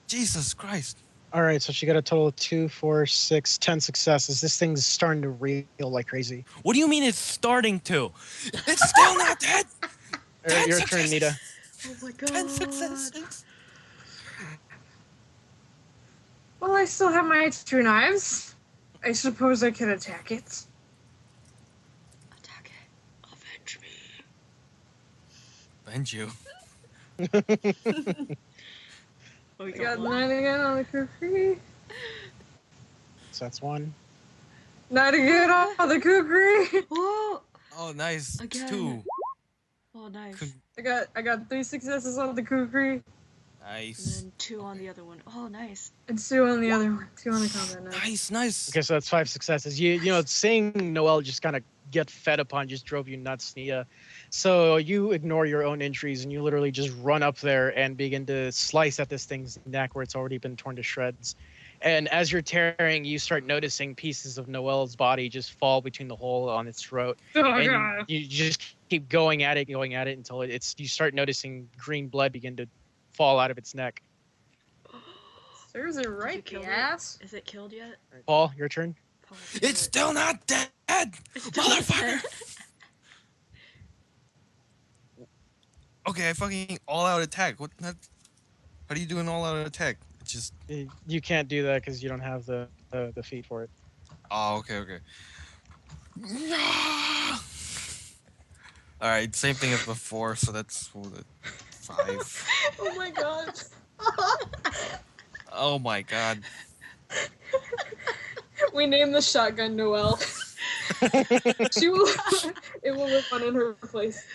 Jesus Christ. All right, so she got a total of 2, 4, 6, 10 successes. This thing's starting to reel like crazy. What do you mean it's starting to? It's still not dead! Your turn, successes. Nita. Oh my god. 10 successes! Well, I still have my 2 knives. I suppose I can attack it. Attack it. Avenge me. Bend you. Oh, we I got one. 9 again on the kukri. So that's 1. 9 again on the kukri. Oh! Oh, nice. Again. 2. Oh, nice. Con- I got 3 successes on the kukri. Nice. And then 2 on the other one. Oh, nice. And 2 on the other one. 2 on the combat knife. Nice, nice. Okay, so that's 5 successes. You know, seeing Noel just kind of get fed upon just drove you nuts, Nia. So you ignore your own injuries and you literally just run up there and begin to slice at this thing's neck where it's already been torn to shreds. And as you're tearing, you start noticing pieces of Noel's body just fall between the hole on its throat. Oh, And God. you just keep going at it until you start noticing green blood begin to fall out of its neck. Serves it right, kill the it? ass. Is it killed yet? Paul, your turn. Paul, It's still not dead, It's still motherfucker. dead. Okay, I fucking all-out attack. What? How do you do an all-out attack? It's just. You can't do that because you don't have the feat for it. Oh, okay, okay. All right, same thing as before. So that's 5. Oh my god. Oh my god. We named the shotgun Noelle. She will. It will live on in her place.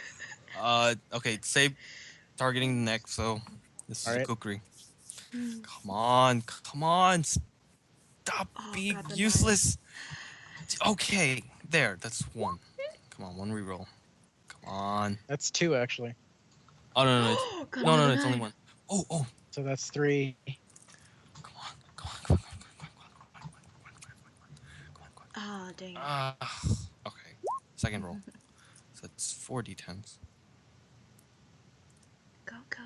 Okay, say targeting the neck. So this is All a right. kukri. Come on, come on. Stop Oh, being God, the useless. Okay, there. That's 1. Come on, 1 reroll. Come on. That's 2 actually. Oh no, no, God, no, no, the it's only knife. 1. Oh, So that's 3. come on, come on, come on, come on, come on. Ah, dang it. Okay. Second roll. So that's 4 d10s. Go, go.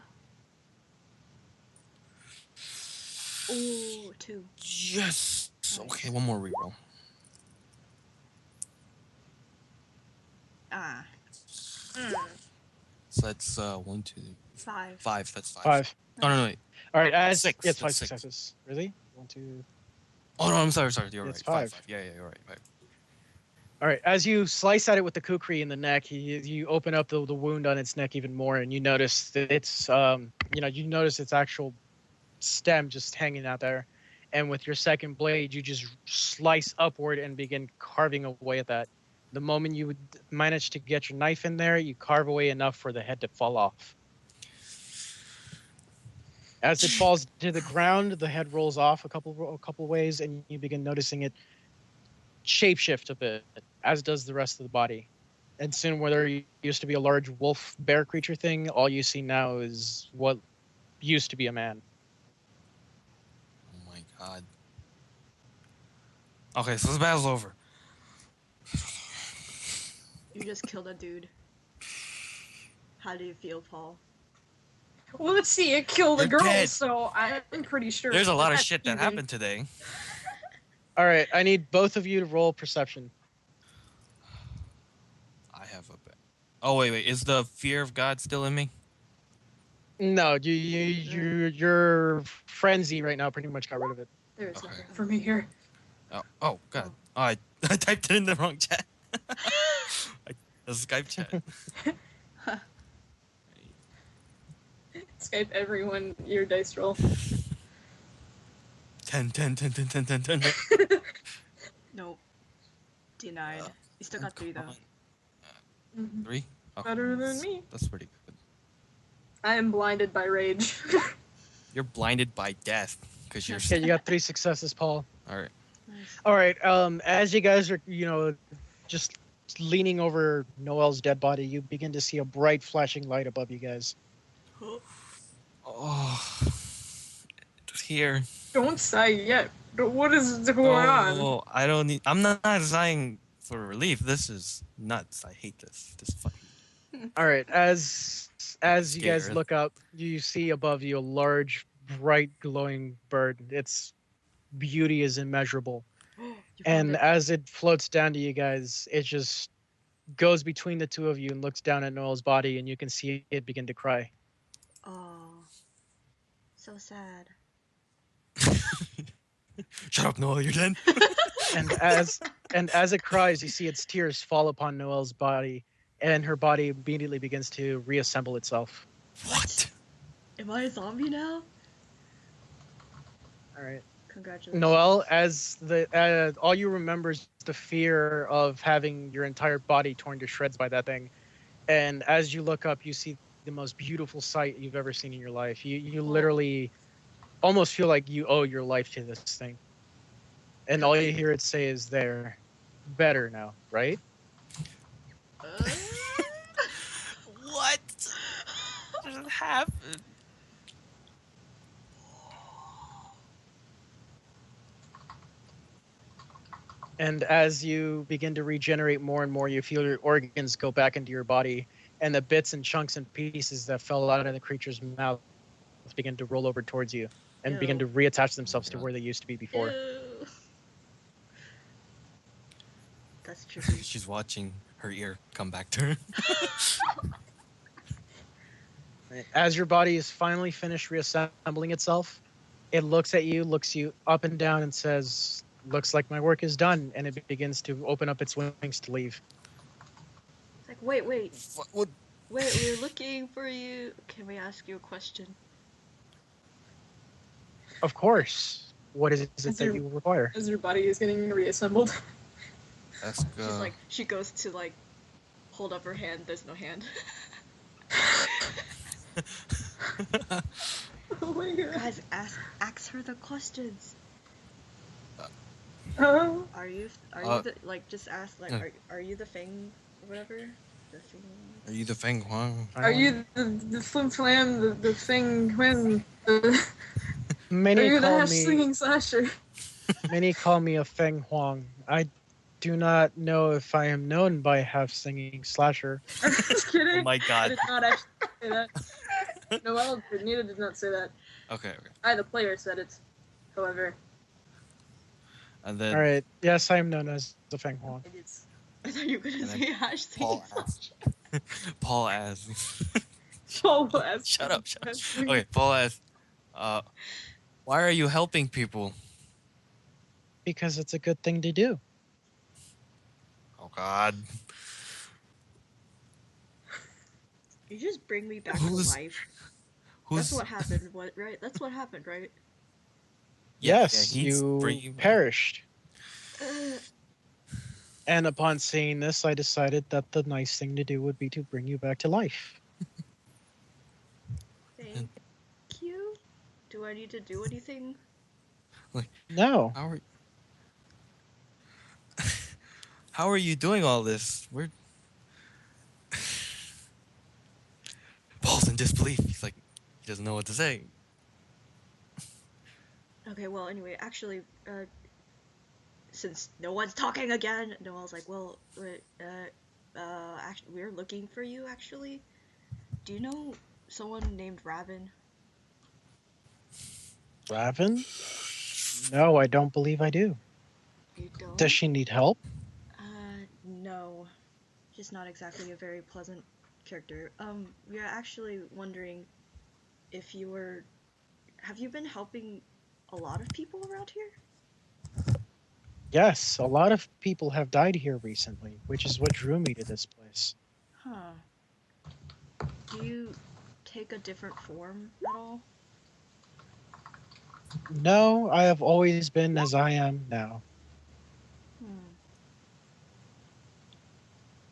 Ooh, 2. Yes. Okay, 1 more reroll. Ah, So that's 1, 2, 5. 5. That's 5. 5. No, no, no. Wait. All right, as 6, yeah, it's that's 5 6. successes. Really? 1, 2. Oh no, I'm sorry. You're It's right. 5. 5. Yeah, you're right. 5. All right, as you slice at it with the kukri in the neck, you open up the wound on its neck even more, and you notice that it's you notice its actual stem just hanging out there, and with your second blade, you just slice upward and begin carving away at that. The moment you would manage to get your knife in there, you carve away enough for the head to fall off. As it falls to the ground, the head rolls off a couple ways, and you begin noticing it shapeshift a bit, as does the rest of the body. And soon, where there used to be a large wolf bear creature thing, all you see now is what used to be a man. Oh my god. Okay, so this battle's over. You just killed a dude. How do you feel, Paul? Well, let's see. It killed a You're girl, dead. so I'm pretty sure. There's a lot of that's shit that even. happened today. All right, I need both of you to roll perception. I have a bet. Oh wait. Is the fear of God still in me? No, your frenzy right now pretty much got rid of it. There's Okay. nothing for me here. Oh god. Oh, I typed it in the wrong chat. The Skype chat. Skype everyone your dice roll. 10. Nope. Denied. You still got 3 though. 3? Okay, Better than me. That's pretty good. I am blinded by rage. You're blinded by death because you're. Okay, you got 3 successes, Paul. All right. Nice. All right, as you guys are, just leaning over Noel's dead body, you begin to see a bright flashing light above you guys. Oh, it's here. Don't sigh yet. What is going on? Oh, I don't need. I'm not sighing for relief. This is nuts. I hate this. This fucking. All right, as you guys Scared. look up, you see above you a large, bright, glowing bird. Its beauty is immeasurable. You And found it. as it floats down to you guys, it just goes between the two of you and looks down at Noel's body, and you can see it begin to cry. Oh, so sad. Shut up, Noel. You're dead. And as it cries, you see its tears fall upon Noel's body, and her body immediately begins to reassemble itself. What? Am I a zombie now? All right. Congratulations. Noel, as all you remember is the fear of having your entire body torn to shreds by that thing, and as you look up, you see the most beautiful sight you've ever seen in your life. You Oh. literally almost feel like you owe your life to this thing. And all you hear it say is there. Better now, right? What just happened? And as you begin to regenerate more and more, you feel your organs go back into your body, and the bits and chunks and pieces that fell out of the creature's mouth begin to roll over towards you and begin to Ew. reattach themselves to God. where they used to be before. Ew. That's trippy. She's watching her ear come back to her. As your body is finally finished reassembling itself, it looks at you, looks you up and down, and says, "Looks like my work is done," and it begins to open up its wings to leave. It's like, wait, What? we're looking for you. Can we ask you a question? Of course. What is it Is that your- you require? As your body is getting reassembled. Ask. She's like, she goes to like hold up her hand. There's no hand. Oh my god. Guys, ask her the questions. Oh. Are you the, like, just ask like, are you the Feng or whatever? The Feng. Are you the Fenghuang? Are you the flim flam, the Fenghuang, the are Many you the call hash me slinging slasher? many call me a Fenghuang. I do not know if I am known by half singing slasher. I'm just kidding. Oh my I god. did not actually say that. Noelle neither did not say that. Okay. I, the player, said it. However, And then All right. Yes, I am known as the Fenghuang. It's. I thought you were gonna And then say hash Paul slinging asked. Paul asked. Paul asked. Shut up. Okay, Paul asked. Why are you helping people? Because it's a good thing to do. Oh God. You just bring me back Who's- to life. Who's? That's what happened. Right? That's what happened, right? Yes, he's you bringing- perished. Uh, And upon seeing this, I decided that the nice thing to do would be to bring you back to life. Thank you. Do I need to do anything? No. How are? How are you doing all this? We're. Paul's in disbelief. He's like, he doesn't know what to say. Okay, well, anyway, actually, since no one's talking again, Noelle's like, well, actually, we're looking for you, actually. Do you know someone named Raven? Raven? No, I don't believe I do. You don't? Does she need help? No. She's not exactly a very pleasant character. We are actually wondering if you were... Have you been helping a lot of people around here? Yes, a lot of people have died here recently, which is what drew me to this place. Huh. Do you take a different form at all? No, I have always been as I am now.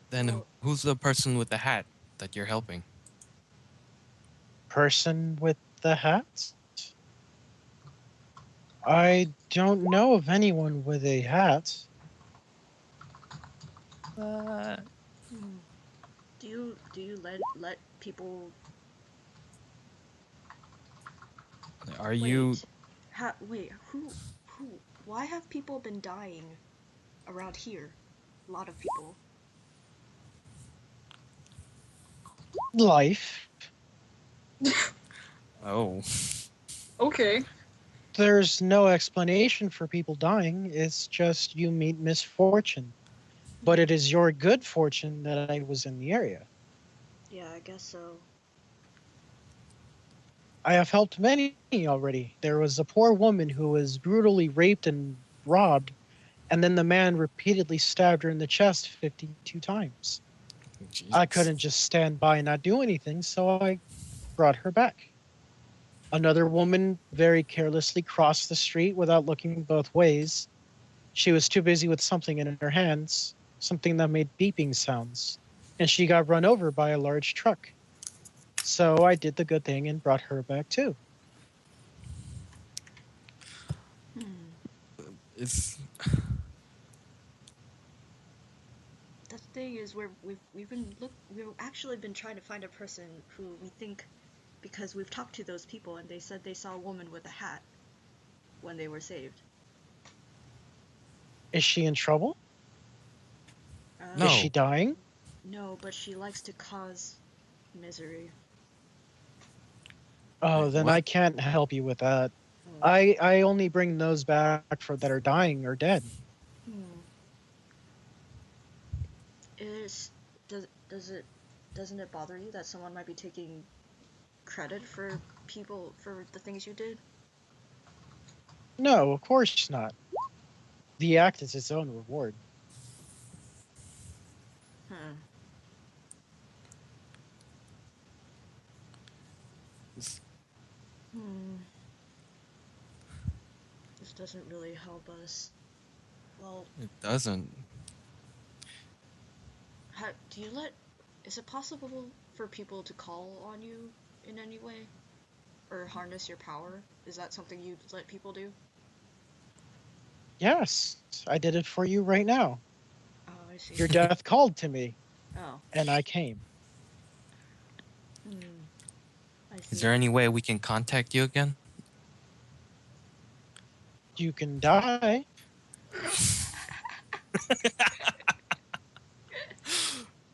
Then Well- who's the person with the hat that you're helping? Person with the hat? I don't know of anyone with a hat. Hmm. Do you let people... Are you? Wait, who, why have people been dying around here? A lot of people. Life. Oh. Okay. There's no explanation for people dying. It's just you meet misfortune. But it is your good fortune that I was in the area. Yeah, I guess so. I have helped many already. There was a poor woman who was brutally raped and robbed, and then the man repeatedly stabbed her in the chest 52 times. I couldn't just stand by and not do anything, so I brought her back. Another woman very carelessly crossed the street without looking both ways. She was too busy with something in her hands, something that made beeping sounds, and she got run over by a large truck. So I did the good thing and brought her back too. It's The thing is, we've actually been trying to find a person who we think, because we've talked to those people and they said they saw a woman with a hat when they were saved. Is she in trouble? No. Is she dying? No, but she likes to cause misery. Oh, Wait, then what? I can't help you with that. Oh. I only bring those back for that are dying or dead. Doesn't it bother you that someone might be taking credit for the things you did? No, of course not. The act is its own reward. it's- This doesn't really help us. Well, it doesn't. is it possible for people to call on you in any way? Or harness your power? Is that something you let people do? Yes, I did it for you right now. Oh, I see. Your death called to me, Oh. and I came. I see. Is there any way we can contact you again? You can die.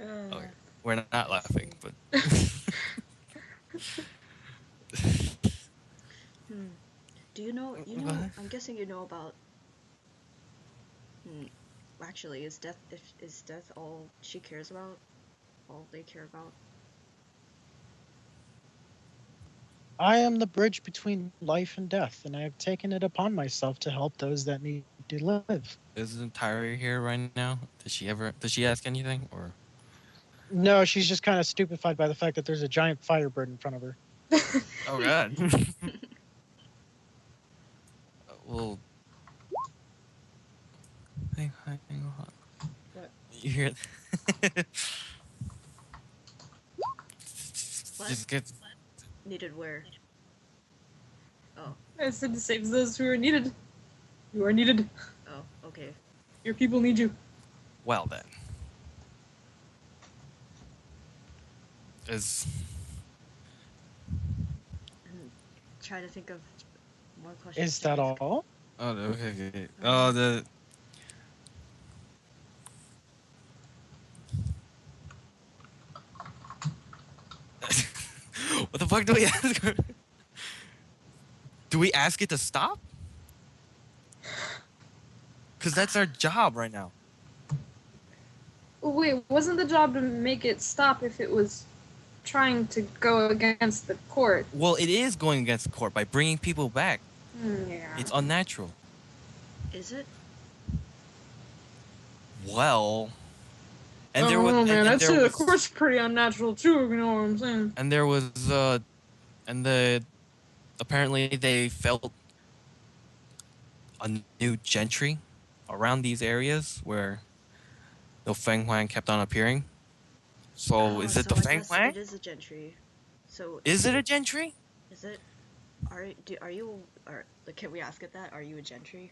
Okay, we're not laughing, but Do you know? What? I'm guessing you know about. Actually, is death all she cares about? All they care about? I am the bridge between life and death, and I have taken it upon myself to help those that need to live. isn't Tyra here right now? Does she ask anything or? No, she's just kind of stupefied by the fact that there's a giant firebird in front of her. Oh God. Well, hang on. What? You hear? What? Just get. Needed where? Oh. I said to save those who are needed. You are needed. Oh. Okay. Your people need you. Well then. Is Try to think of more questions. Is that all? oh okay. Oh the. What the fuck do we ask her? Do we ask it to stop? Because that's our job right now. Wait, wasn't the job to make it stop if it was trying to go against the court? Well, it is going against the court by bringing people back. Yeah. It's unnatural. Is it? Well, and there oh, was, man, and I'd there say the was, court's pretty unnatural too, if you know what I'm saying. and there was, and apparently they felt a new gentry around these areas where the Fenghuang kept on appearing. So is it the I guess Fenghuang? it is a gentry. So Is it a gentry? is it? Can we ask it that? Are you a gentry?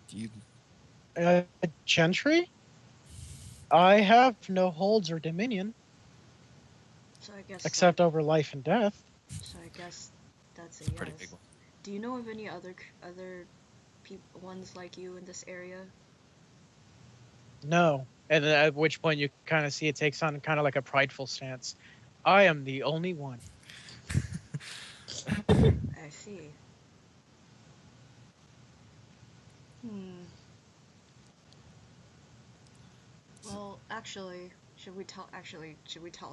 Do you? A gentry? I have no holds or dominion, So I guess. except over life and death. So I guess that's a It's a yes. pretty big one. Do you know of any other ones like you in this area? No. And at which point you kind of see it takes on kind of like a prideful stance. I am the only one. I see. Well, actually, should we tell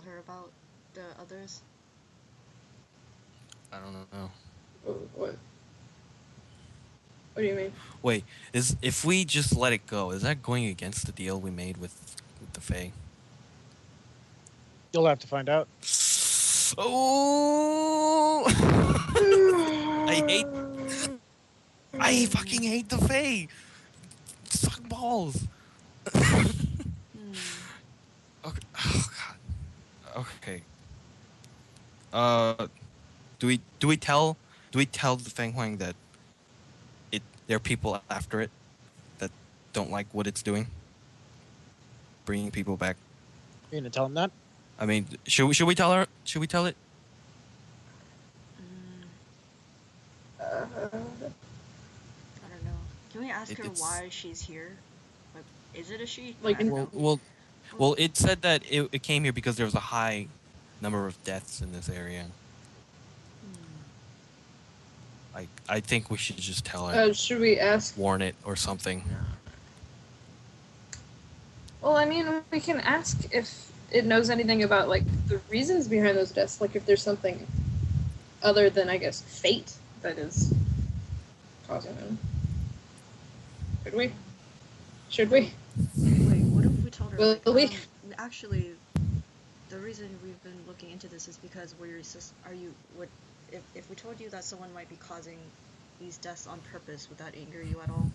her about the others? I don't know. What? What do you mean? Wait, if we just let it go, is that going against the deal we made with the Fae? You'll have to find out. Oh! I fucking hate the Fae. Suck balls. Okay. Oh God. Okay. Do we tell the Fenghuang that there are people after it that don't like what it's doing, bringing people back? You're gonna tell him that? I mean, should we tell her? Should we tell it? I don't know. Can we ask her It's- why she's here? Like, is it a she? Like, I don't know. Well, it said that it came here because there was a high number of deaths in this area. I think we should just tell her, should we ask? warn it or something. Well, I mean, we can ask if it knows anything about like the reasons behind those deaths. Like if there's something other than, I guess, fate that is causing them. Should we? Should we? Wait, what if we told her? Will like, we? Actually, the reason we've been looking into this is because if we told you that someone might be causing these deaths on purpose, would that anger you at all?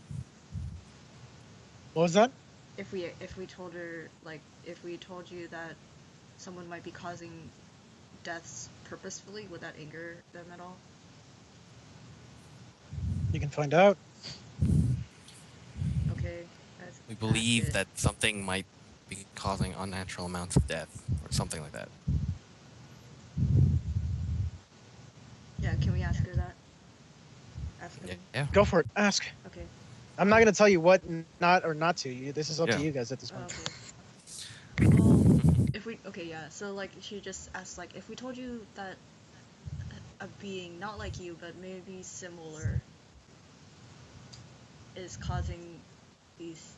What was that? If we told her, like, if we told you that someone might be causing deaths purposefully, would that anger them at all? You can find out. Okay. We believe that something might be causing unnatural amounts of death or something like that. Yeah, can we ask her that? Ask them? Yeah. Go for it. Ask. Okay. I'm not gonna tell you what not or not to. This is up Yeah. to you guys at this Oh, point. okay. Well, if we yeah, so like she just asked, like, if we told you that a being not like you but maybe similar is causing these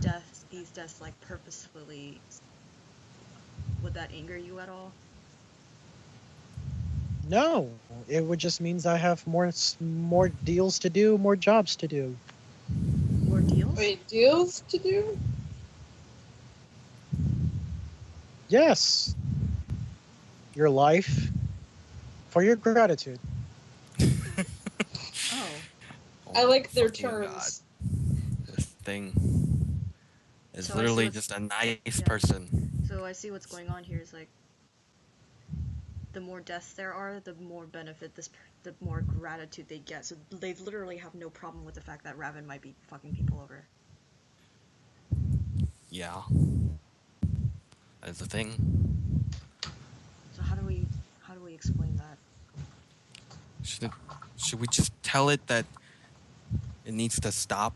deaths like purposefully, would that anger you at all? No, it would just means I have more deals to do, more jobs to do. More deals? Wait, deals to do? Yes. Your life for your gratitude. Oh. I like their Fucking God. terms. This thing is So I see literally what's- just a nice yeah. person. So I see what's going on here is like the more deaths there are, the more benefit the more gratitude they get. So they literally have no problem with the fact that Raven might be fucking people over. Yeah. That's the thing. So how do we explain that? Should we just tell it that it needs to stop,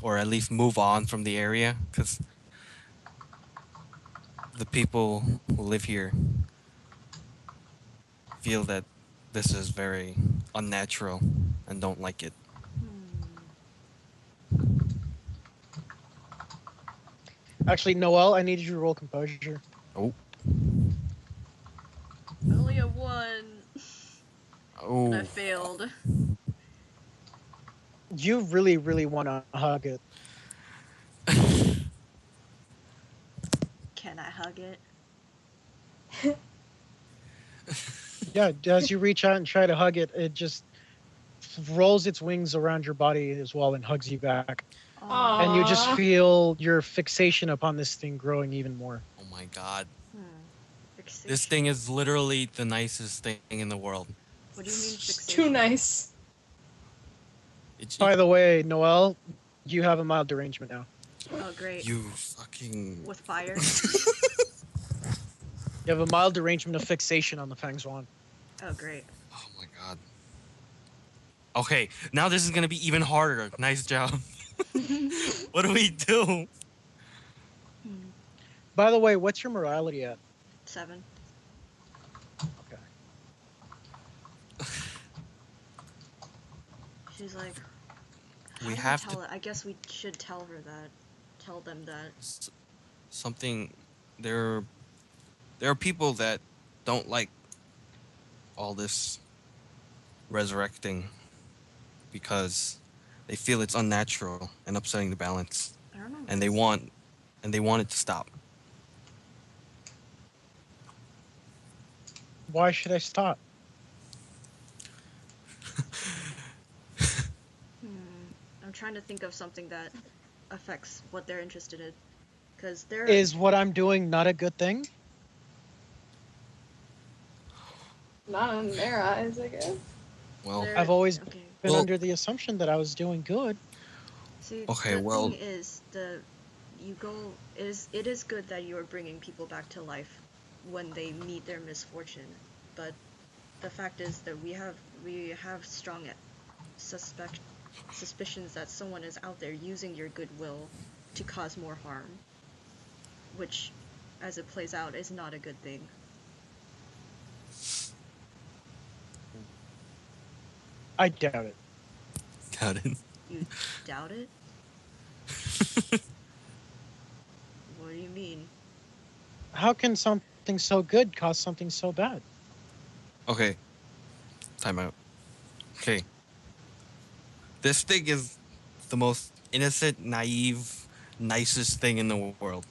or at least move on from the area? Because the people who live here feel that this is very unnatural and don't like it. Actually, Noel, I need you to roll composure. Oh. I only have one. Oh. I failed. You really, really want to hug it. Can I hug it? Yeah, as you reach out and try to hug it, it just rolls its wings around your body as well and hugs you back. Oh, And you just Aw. feel your fixation upon this thing growing even more. Oh my God. fixation. This thing is literally the nicest thing in the world. What do you mean fixation? Too nice. By the way, Noel, you have a mild derangement now. Oh, great. You fucking. With fire? You have a mild derangement of fixation on the Fenghuang. Oh, great. Oh my God. Okay, now this is gonna be even harder. Nice job. What do we do? By the way, what's your morality at? 7. Okay. She's like, how We do have tell to. it? I guess we should tell her that. Tell them that. Something. There are people that don't like all this resurrecting because they feel it's unnatural and upsetting the balance, I don't know. and they want it to stop. Why should I stop? I'm trying to think of something that affects what they're interested in. Because they're... Is what I'm doing not a good thing? Not in their eyes, I guess. Well, There- I've always okay. been Well- under the assumption that I was doing good. See, Okay, the well- thing is, it is good that you are bringing people back to life when they meet their misfortune, but the fact is that we have strong suspicions that someone is out there using your goodwill to cause more harm, which, as it plays out, is not a good thing. I doubt it. got it. You doubt it? What do you mean? How can something so good cause something so bad? Okay. Time out. Okay. This thing is the most innocent, naive, nicest thing in the world.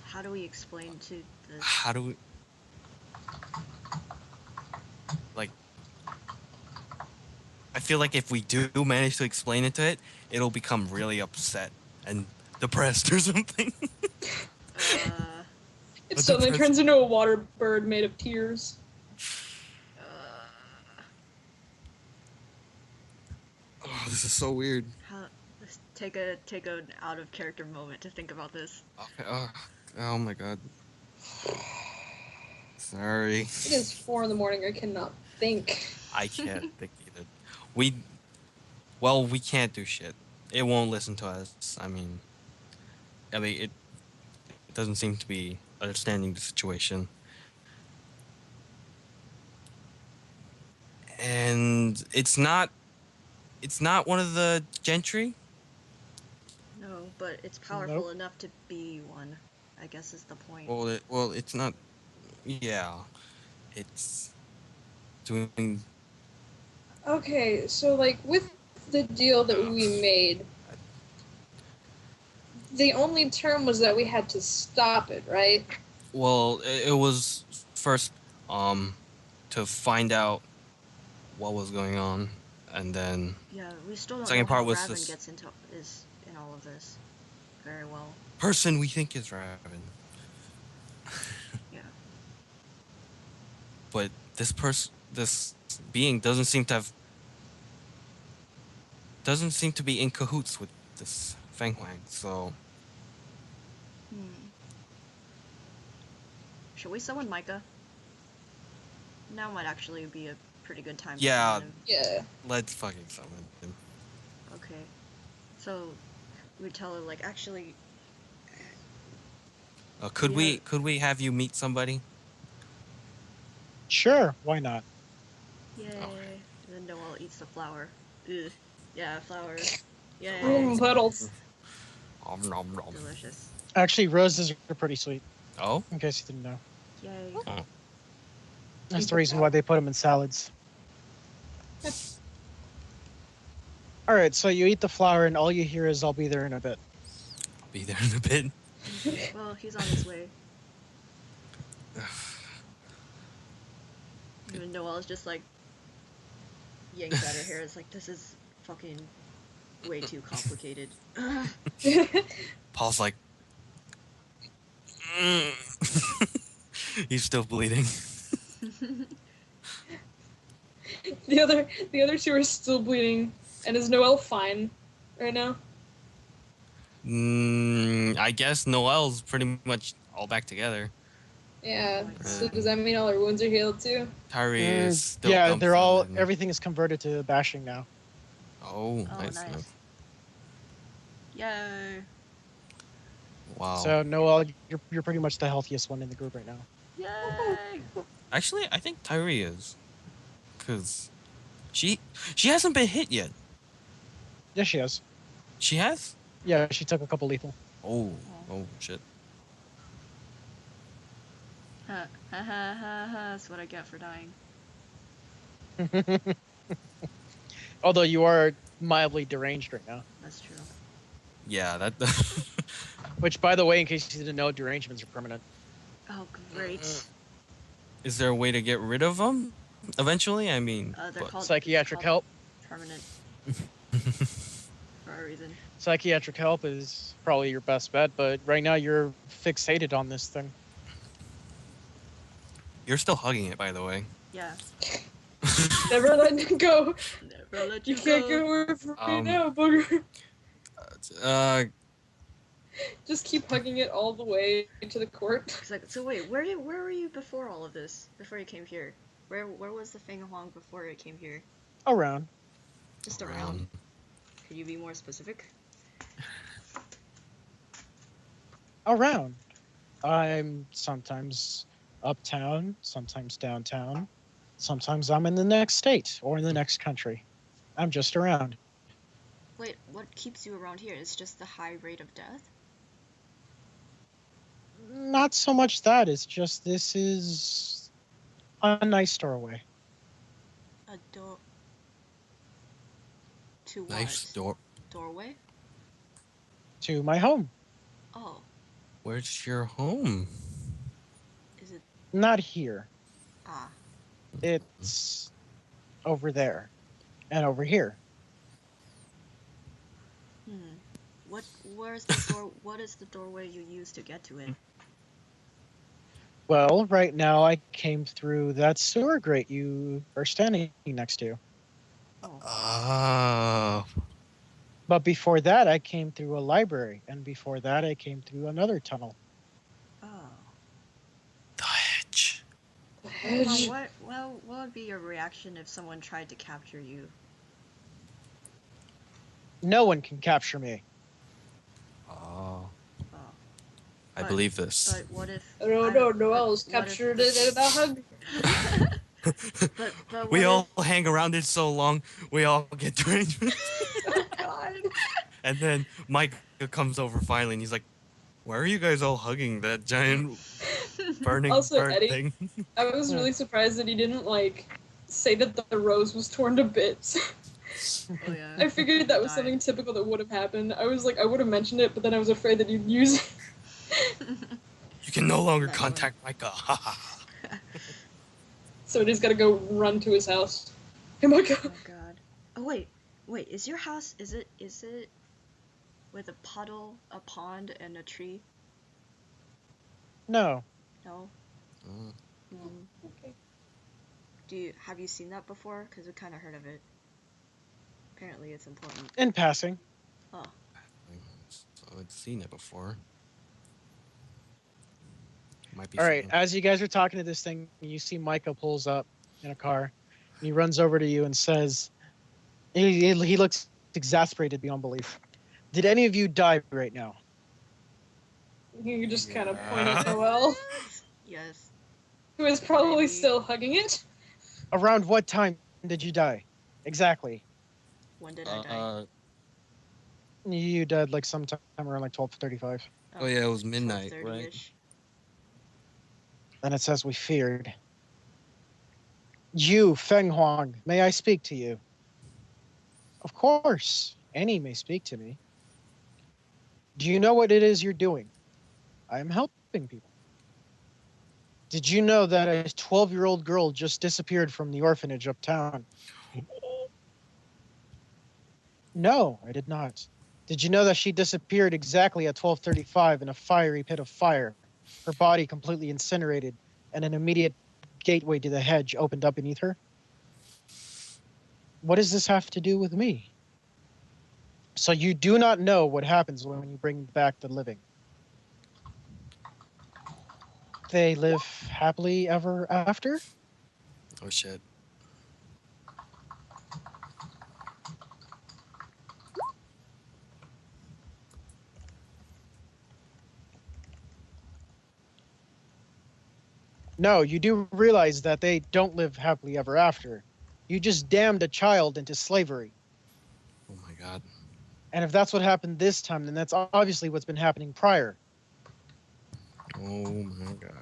How do we explain to the... How do we... Like... I feel like if we do manage to explain it to it, it'll become really upset and depressed or something. It But suddenly the turns into a water bird made of tears. Oh, this is so weird. Let's take an out of character moment to think about this. Okay. Oh my god. Sorry. It is 4 in the morning. I cannot think. I can't think either. We can't do shit. It won't listen to us. I mean, it doesn't seem to be understanding the situation. And it's not one of the gentry. No, but it's powerful enough to be one, I guess is the point. Well, it's not. Yeah, it's doing. Okay, so like with the deal that we made, the only term was that we had to stop it, right? Well, it was first to find out what was going on, and then Yeah, we still don't Second know part how was Raven this- is in all of this very well. person we think is Raven. Yeah. But this being doesn't seem to be in cahoots with this Fenghuang. So Should we summon Mika? Now might actually be a pretty good time Yeah. to summon him. Yeah. let's fucking summon him. Okay. So we tell her like actually Could Yeah. we have you meet somebody? Sure, why not? yay. Okay. And then Noelle eats the flower. Ugh. Yeah, flower. Yay. Petals. Nom, nom, nom. Delicious. Actually, roses are pretty sweet, Oh, in case you didn't know. Yay. That's the reason why they put them in salads. Alright, so you eat the flower and all you hear is, "I'll be there in a bit." I'll be there in a bit. Well, he's on his way. And Noelle's just like yanks at her hair. It's like, this is fucking way too complicated. Paul's like, he's still bleeding. The other two are still bleeding. And is Noelle fine right now? I guess Noelle's pretty much all back together. Yeah. So Right. does that mean all her wounds are healed too? Tyree is still Yeah, they're all. dumbfounded. Everything is converted to bashing now. Oh, Oh, nice. nice. Yay. Wow. So Noelle, you're pretty much the healthiest one in the group right now. Yay. Actually, I think Tyree is, cause she hasn't been hit yet. Yes, she has. She has. Yeah, she took a couple lethal. Oh shit. Ha ha ha ha ha. That's what I get for dying. Although you are mildly deranged right now. That's true. Yeah, that. Which, by the way, in case you didn't know, derangements are permanent. Oh, great. Is there a way to get rid of them eventually? I mean, They're but- called Psychiatric help. permanent for a reason. Psychiatric help is probably your best bet, but right now you're fixated on this thing. You're still hugging it, by the way. Yeah. Never letting it go. Never let You you can't go. get away from me Um, now, booger. Uh, Just keep hugging it all the way to the court. It's like, so wait, where were you before all of this? Before you came here? Where was the Fenghuang before it came here? Around. Just around. Could you be more specific? Around. I'm sometimes uptown, sometimes downtown, sometimes I'm in the next state or in the next country. I'm just around. Wait, what keeps you around here? It's just the high rate of death? Not so much that, it's just this is a nice doorway. A door... To what? nice door. Doorway? To my home. Oh, Where's your home? is it... Not here. Ah. It's over there and over here. Where's the door... What is the doorway you use to get to it? Well, right now I came through that sewer grate you are standing next to. Oh. Oh. But before that, I came through a library, and before that, I came through another tunnel. Oh. The hedge. Hedge. What would be your reaction if someone tried to capture you? No one can capture me. Oh. Oh. I believe this. But what if... No, Noel's what if- captured it in a hug. but We what all hang around it so long, we all get derangement. Oh, God. And then Mike comes over finally, and he's like, "Why are you guys all hugging that giant burning Also, bird Eddy, thing?" I was really surprised that he didn't, like, say that the rose was torn to bits. Oh, yeah. I figured that was Died. something typical that would have happened. I was like, I would have mentioned it, but then I was afraid that he'd use it. You can no longer That contact Micah. Ha ha. So he's got to go run to his house. Hey, Mika. Oh god. Oh wait, is your house, is it with a puddle, a pond, and a tree? No. No? Mm. Okay. Have you seen that before? Because we kind of heard of it. Apparently it's important. In passing. Oh. So I'd seen it before. Might be All right, something. as you guys are talking to this thing, you see Micah pulls up in a car. And he runs over to you and says, he looks exasperated beyond belief. Did any of you die right now? You just kind of point Yeah. at Noel, Yes. who is probably Maybe. still hugging it. Around what time did you die? Exactly. When did I die? You died like sometime around like 12:35. Oh yeah, it was midnight, 12:30-ish. And it says we feared. You, Fenghuang, may I speak to you? Of course, any may speak to me. Do you know what it is you're doing? I am helping people. Did you know that a 12-year-old girl just disappeared from the orphanage uptown? No, I did not. Did you know that she disappeared exactly at 12:35 in a fiery pit of fire? Her body completely incinerated, and an immediate gateway to the hedge opened up beneath her? What does this have to do with me? So you do not know what happens when you bring back the living. They live happily ever after? Oh shit. No, you do realize that they don't live happily ever after. You just damned a child into slavery. Oh my god. And if that's what happened this time, then that's obviously what's been happening prior. Oh my god.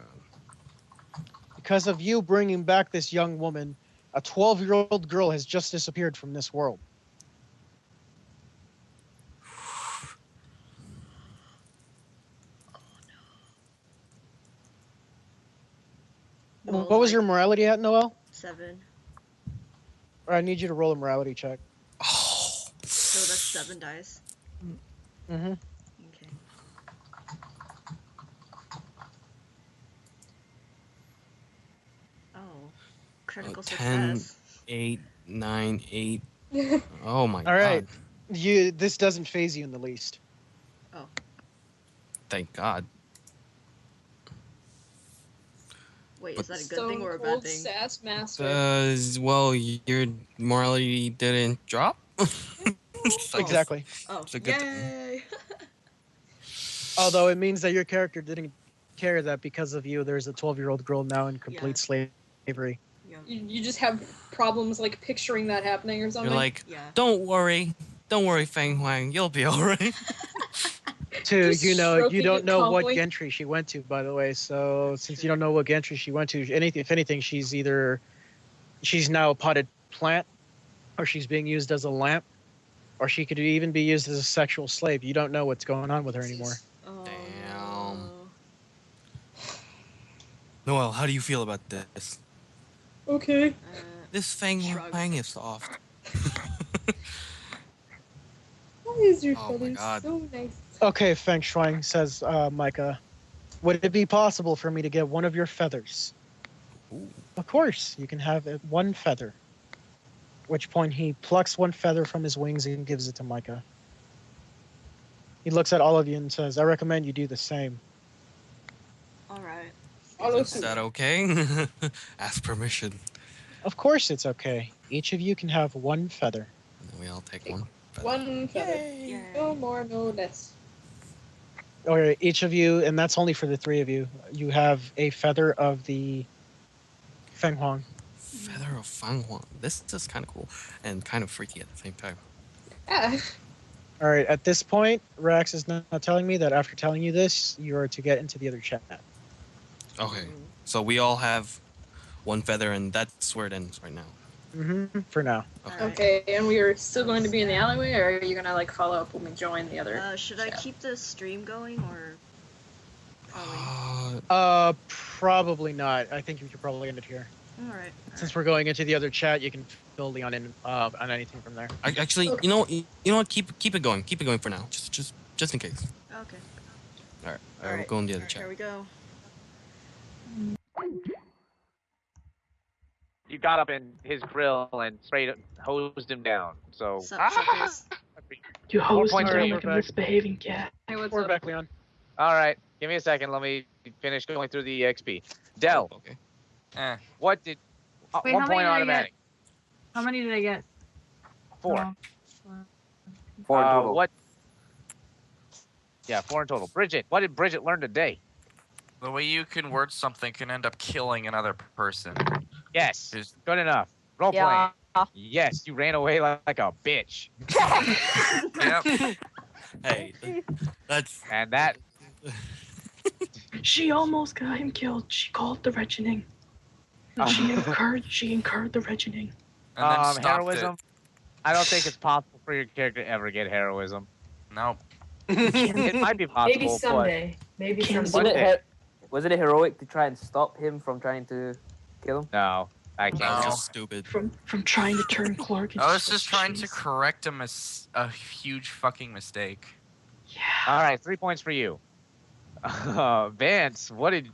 Because of you bringing back this young woman, a 12-year-old girl has just disappeared from this world. Noel's What was like, your morality at, Noel? 7. Or I need you to roll a morality check. Oh. So that's 7 dice. Mm-hmm. Okay. Critical 10, success. 8, 9, 8. Oh my All right. god. This doesn't phase you in the least. Oh. Thank God. Wait, But is that a good Stone thing or a bad Cold thing? Sass Master. Well, your morality didn't drop. So I guess Exactly. Oh, it's a good thing. yay! Although it means that your character didn't care that because of you, there's a 12-year-old girl now in complete slavery. Yeah. You just have problems like picturing that happening or something. You're like, Yeah. don't worry, Fenghuang, you'll be alright. To Just you stroking don't it know what calmly. gentry she went to, by the way. So since you True. don't know what gentry she went to, if anything, she's now a potted plant, or she's being used as a lamp, or she could even be used as a sexual slave. You don't know what's going on with her anymore. Oh, Damn. no. Noel, how do you feel about this? Okay. This Fenghuang is soft. Why is your Oh my feathers God. so nice? Okay, Feng Shuang, says Micah. Would it be possible for me to get one of your feathers? Ooh. Of course, you can have one feather. At which point he plucks one feather from his wings and gives it to Micah. He looks at all of you and says, I recommend you do the same. Alright. Is that okay? Ask permission. Of course it's okay. Each of you can have one feather. And then we all take one. feather. One feather. Yay. No more, no less. Or each of you, and that's only for the three of you, you have a feather of the Fenghuang. Feather of Fenghuang. This is kind of cool and kind of freaky at the same time. Yeah. All right, at this point, Rax is now telling me that after telling you this, you are to get into the other chat. Okay, so we all have one feather, and that's where it ends right now. Mm-hmm. For now. Okay, and we are still going to be in the alleyway, or are you gonna like follow up when we join the other? Should I chat? keep the stream going or probably? Probably not. I think you should probably end it here. Alright. Since we're going into the other chat, you can fill Leon in on anything from there. Actually, Okay. you know what? Keep it going. Keep it going for now. Just in case. Okay. All right. We'll go in the other chat. Here we go. You got up in his grill and hosed him down. So Suckers. You hosed points him for down you. like a misbehaving cat. Hey, what's We're up? back, Leon. all right, give me a second. Let me finish going through the XP. Dell, Okay. what did Wait, 1 how many point did I automatic? How many did I get? 4. Oh. 4 in total. What? Yeah, 4 in total. Bridget, what did Bridget learn today? The way you can word something can end up killing another person. Yes, Just- good enough. Role Yeah. playing. Yes, you ran away like a bitch. Yep. Hey, that's And that She almost got him killed. She called the regioning. She incurred the regioning. And then stopped heroism. I don't think it's possible for your character to ever get heroism. it. Nope. It might be possible, Maybe someday. Maybe Can't someday. Was it heroic to try and stop him from trying to kill him? but no, I that can't. was No. just stupid. From trying to turn Clark into I was just trying to cheese. correct a huge fucking mistake. Yeah. All right, 3 points for you. Vance, what did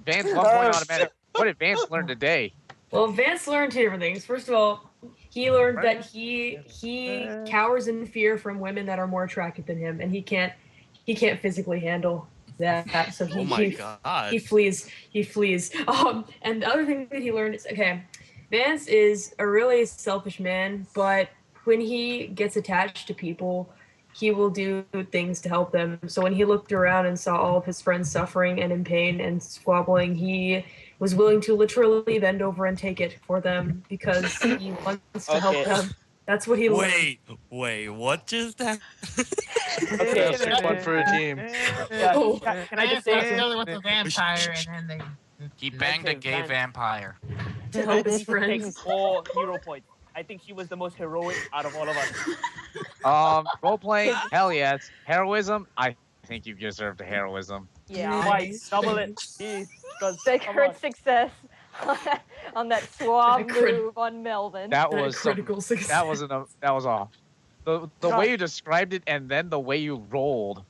Vance 1 point automatic? What did Vance learn today? Well, Vance learned 2 different things. First of all, he learned that he cowers in fear from women that are more attractive than him, and he can't physically handle that. So Oh my god. he flees. And the other thing that he learned is, okay, Vance is a really selfish man, but when he gets attached to people, he will do things to help them. So when he looked around and saw all of his friends suffering and in pain and squabbling, he was willing to literally bend over and take it for them because he wants to help Okay. them. That's what he learned. Wait, what just happened? Okay, That's one for a team. Yeah, Oh. can I just say something? with the vampire, and then He banged a gay vampire. To I help think his he should take friends. 4 hero points. I think he was the most heroic out of all of us. Role playing, hell yes. Heroism, I think you deserve the heroism. Yeah, Nice. why double it? Jeez, because Sacred success on that suave Crit- move on Melvin. That That was some, critical success. that was off. The Right. way you described it and then the way you rolled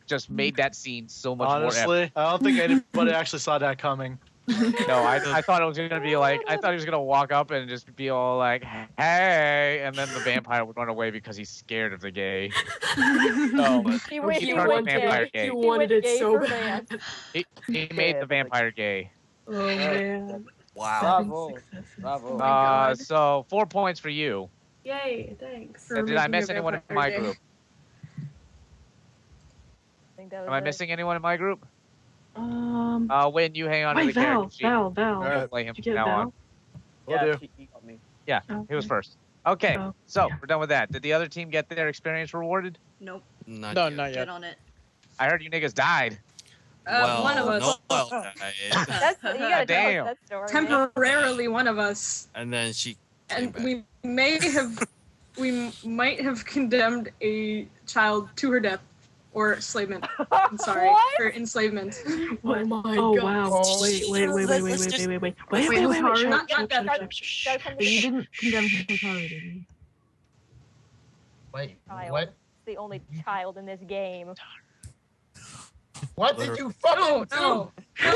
just made that scene so much more epic. honestly, I don't think anybody actually saw that coming. No, I thought it was gonna be like I thought he was gonna walk up and just be all like, "Hey," and then the vampire would run away because he's scared of the gay. No, He went, he he turned the went vampire gay. gay. He He wanted went it gay so for bad. Vance. He made the vampire gay. Oh man. Wow. Bravo. Bravo. my God. So 4 points for you. Yay, thanks. For Did I making miss a anyone in vampire my gay. group? I think that was Am I it. missing anyone in my group? Um. When you hang on to Wait, the character sheet, Val. we'll play him Did you from get now Val? on. Yeah, he got me. Yeah, he was first. Okay, Oh, so yeah. we're done with that. Did the other team get their experience rewarded? Nope. Not No, yet. not Get yet. on it. I heard you niggas died. Well, One of us. Noel died. That's you gotta tell Damn. us that story. man. Temporarily, one of us. And then she came And back. we might have condemned a child to her death or enslavement. I'm sorry, What? for enslavement. What? Oh my Oh god. wow! Wait! Not death. But you didn't condemn Hotaru, did you? Wait, Child. what? It's the only child in this game. What did you fucking No. Oh, shut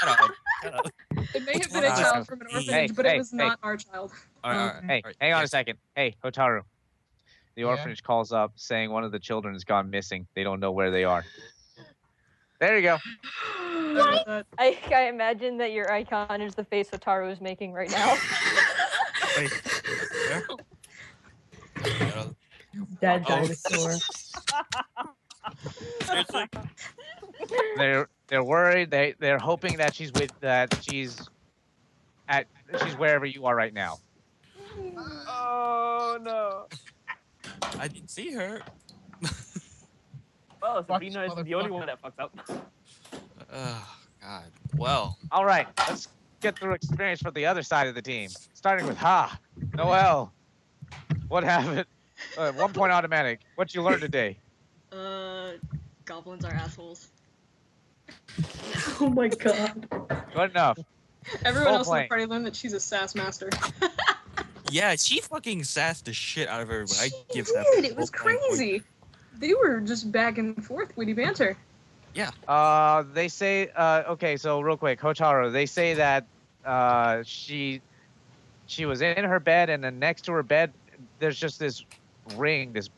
up. Shut up. It may have been a child from an orphanage, but it was not our child. All right, Hey, all right, hang on a yes. second. Hey, Hotaru. The Yeah? orphanage calls up saying one of the children has gone missing. They don't know where they are. There you go. I imagine that your icon is the face Otaru is making right now. Wait. Where? Dead Oh. dinosaur. Seriously? They're worried. They're hoping that she's wherever you are right now. Oh no. I didn't see her. Well, Fuck Sabrina is this the only motherfucker. one that fucks up. Oh God. Well, All right, let's get through experience for the other side of the team. Starting with Noel. What happened? 1 point automatic. What you learned today? Goblins are assholes. Oh my god. Good enough. Everyone else in Role-playing. the party learned that she's a sass master. yeah, she fucking sassed the shit out of everybody. I give that. Dude, it was crazy. They were just back and forth, witty banter. They say, okay, so real quick, Hotaru, they say that she was in her bed, and then next to her bed, there's just this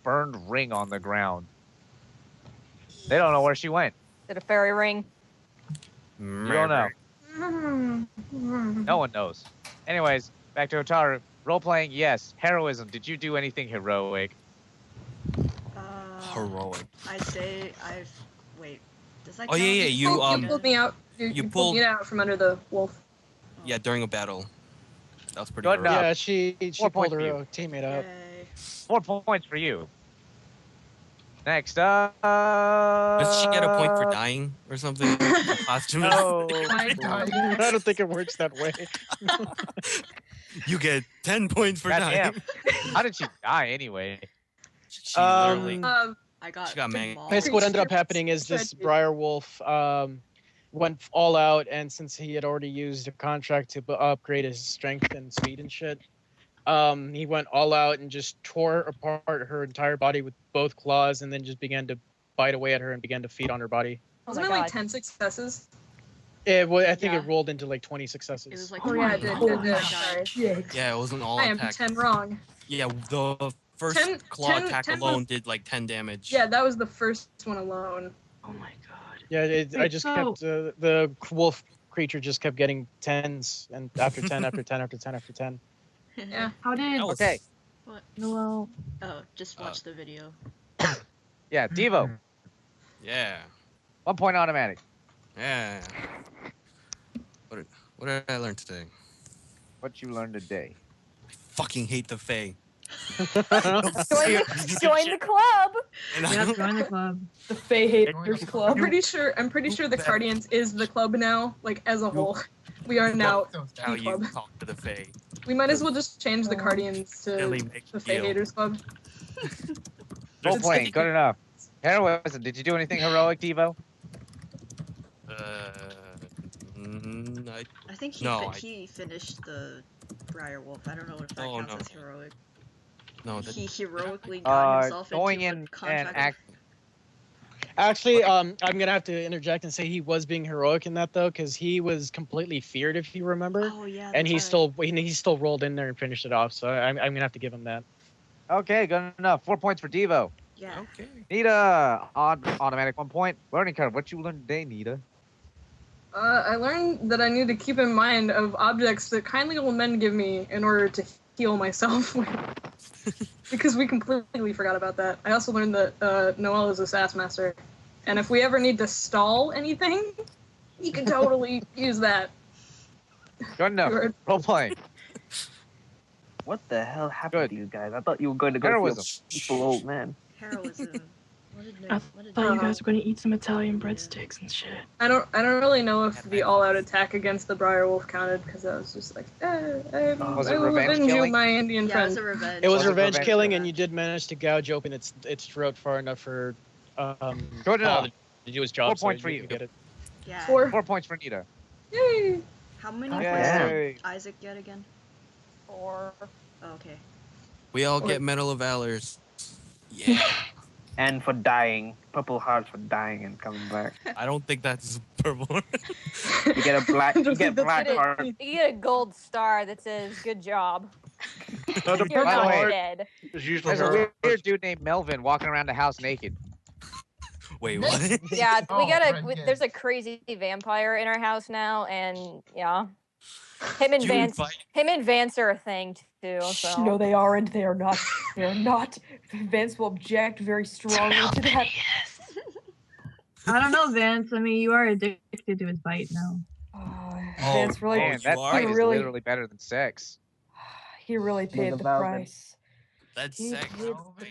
burned ring on the ground. They don't know where she went. Is it a fairy ring? You don't know. No one knows. Anyways, back to Hotaru. Role playing, yes. Heroism. Did you do anything heroic? Heroic. I'd say wait. Does that Oh yeah, count? yeah. You pulled me out. You pulled me out from under the wolf. Yeah, during a battle. That was pretty Good heroic. enough. Yeah, she 4 pulled points for her you. teammate up. Yay. 4 points for you. Next up. Does she get a point for dying or something? Posthumous? No. I don't think it works that way. You get 10 points for dying. Goddamn. How did she die anyway? She literally. I got. She got mangled. mauled. Basically, what ended up happening is this Briar Wolf went all out, and since he had already used a contract to upgrade his strength and speed and shit, he went all out and just tore apart her entire body with both claws, and then just began to bite away at her and began to feed on her body. Wasn't it like 10 successes? I think Yeah. it rolled into like 20 successes. It was like Oh yeah, it did. Sorry. Yeah, it wasn't all I am attack. 10 wrong. Yeah, the first 10 claw 10 attack 10 alone did like 10 damage. Yeah, that was the first one alone. Oh my god. Yeah, I Wait, just so- kept the wolf creature just kept getting 10s, and after 10, after 10, after 10, after 10. Yeah. How did Okay. What? Noel? Oh, just watch the video. Yeah, Devo. Yeah. 1 point automatic. Yeah. What did I learn today? What you learned today? I fucking hate the Fae. Join the club. And I Yeah, don't- join the club. The Fae Haters I'm Club. pretty sure the Cardians is the club now, like as a whole. We are now how the you club. talk to the Fae. We might as well just change the Cardians to Really make the a Fae deal. Haters Club. Role It's playing. like- Good enough. Heroism. Did you do anything heroic, Devo? I think he finished the Briar Wolf. I don't know if that Oh, counts no. as heroic. No, He heroically got himself going into in a contract. and Actually, I'm gonna have to interject and say he was being heroic in that though, because he was completely feared, if you remember, Oh yeah. and that's he still rolled in there and finished it off. So I'm gonna have to give him that. Okay, good enough. 4 points for Devo. Yeah. Okay. Nita, automatic 1 point. Learning card. What you learned today, Nita? I learned that I need to keep in mind of objects that kindly old men give me in order to heal myself with. Because we completely forgot about that. I also learned that Noel is a sass master. And if we ever need to stall anything, you can totally use that. Good enough. Good. Role playing. What the hell happened Good. to you guys? I thought you were going to go Heroism. see a peaceful old man. Heroism. I What did thought you guys were gonna eat some Italian Yeah. breadsticks and shit. I don't really know if the all-out attack against the Briar Wolf counted, because I was just like, Was I it will revenge avenge you, killing? my Indian Yeah, it was friend. a revenge. It was Was it revenge revenge killing, killing? and you did manage to gouge open its throat far enough for Good Paul enough. to do his 4 job. points so for you. could get it. Yeah. 4. 4 points for Nita. Yay! How many Okay. points Yay. did Isaac get again? 4. Oh, okay. We all get Medal of Valors. Yeah. And for dying. Purple hearts for dying and coming back. I don't think that's purple. You get a black, I you don't get think that's black it. heart. You get a gold star that says "Good job." No, the You're purple not heart dead. is usually There's a her. weird dude named Melvin walking around the house naked. Wait, what? Yeah, Oh, there's a crazy vampire in our house now, and yeah, him and You Vance, invite- him and Vance are a thing too. So No, they aren't. They are not. They are not. Vance will object very strongly to that. I don't know, Vance. I mean, you are addicted to his bite now. Vance really, Man, that are? fight he is really, literally better than sex. he really paid the About it. price. That's He sex. paid the price.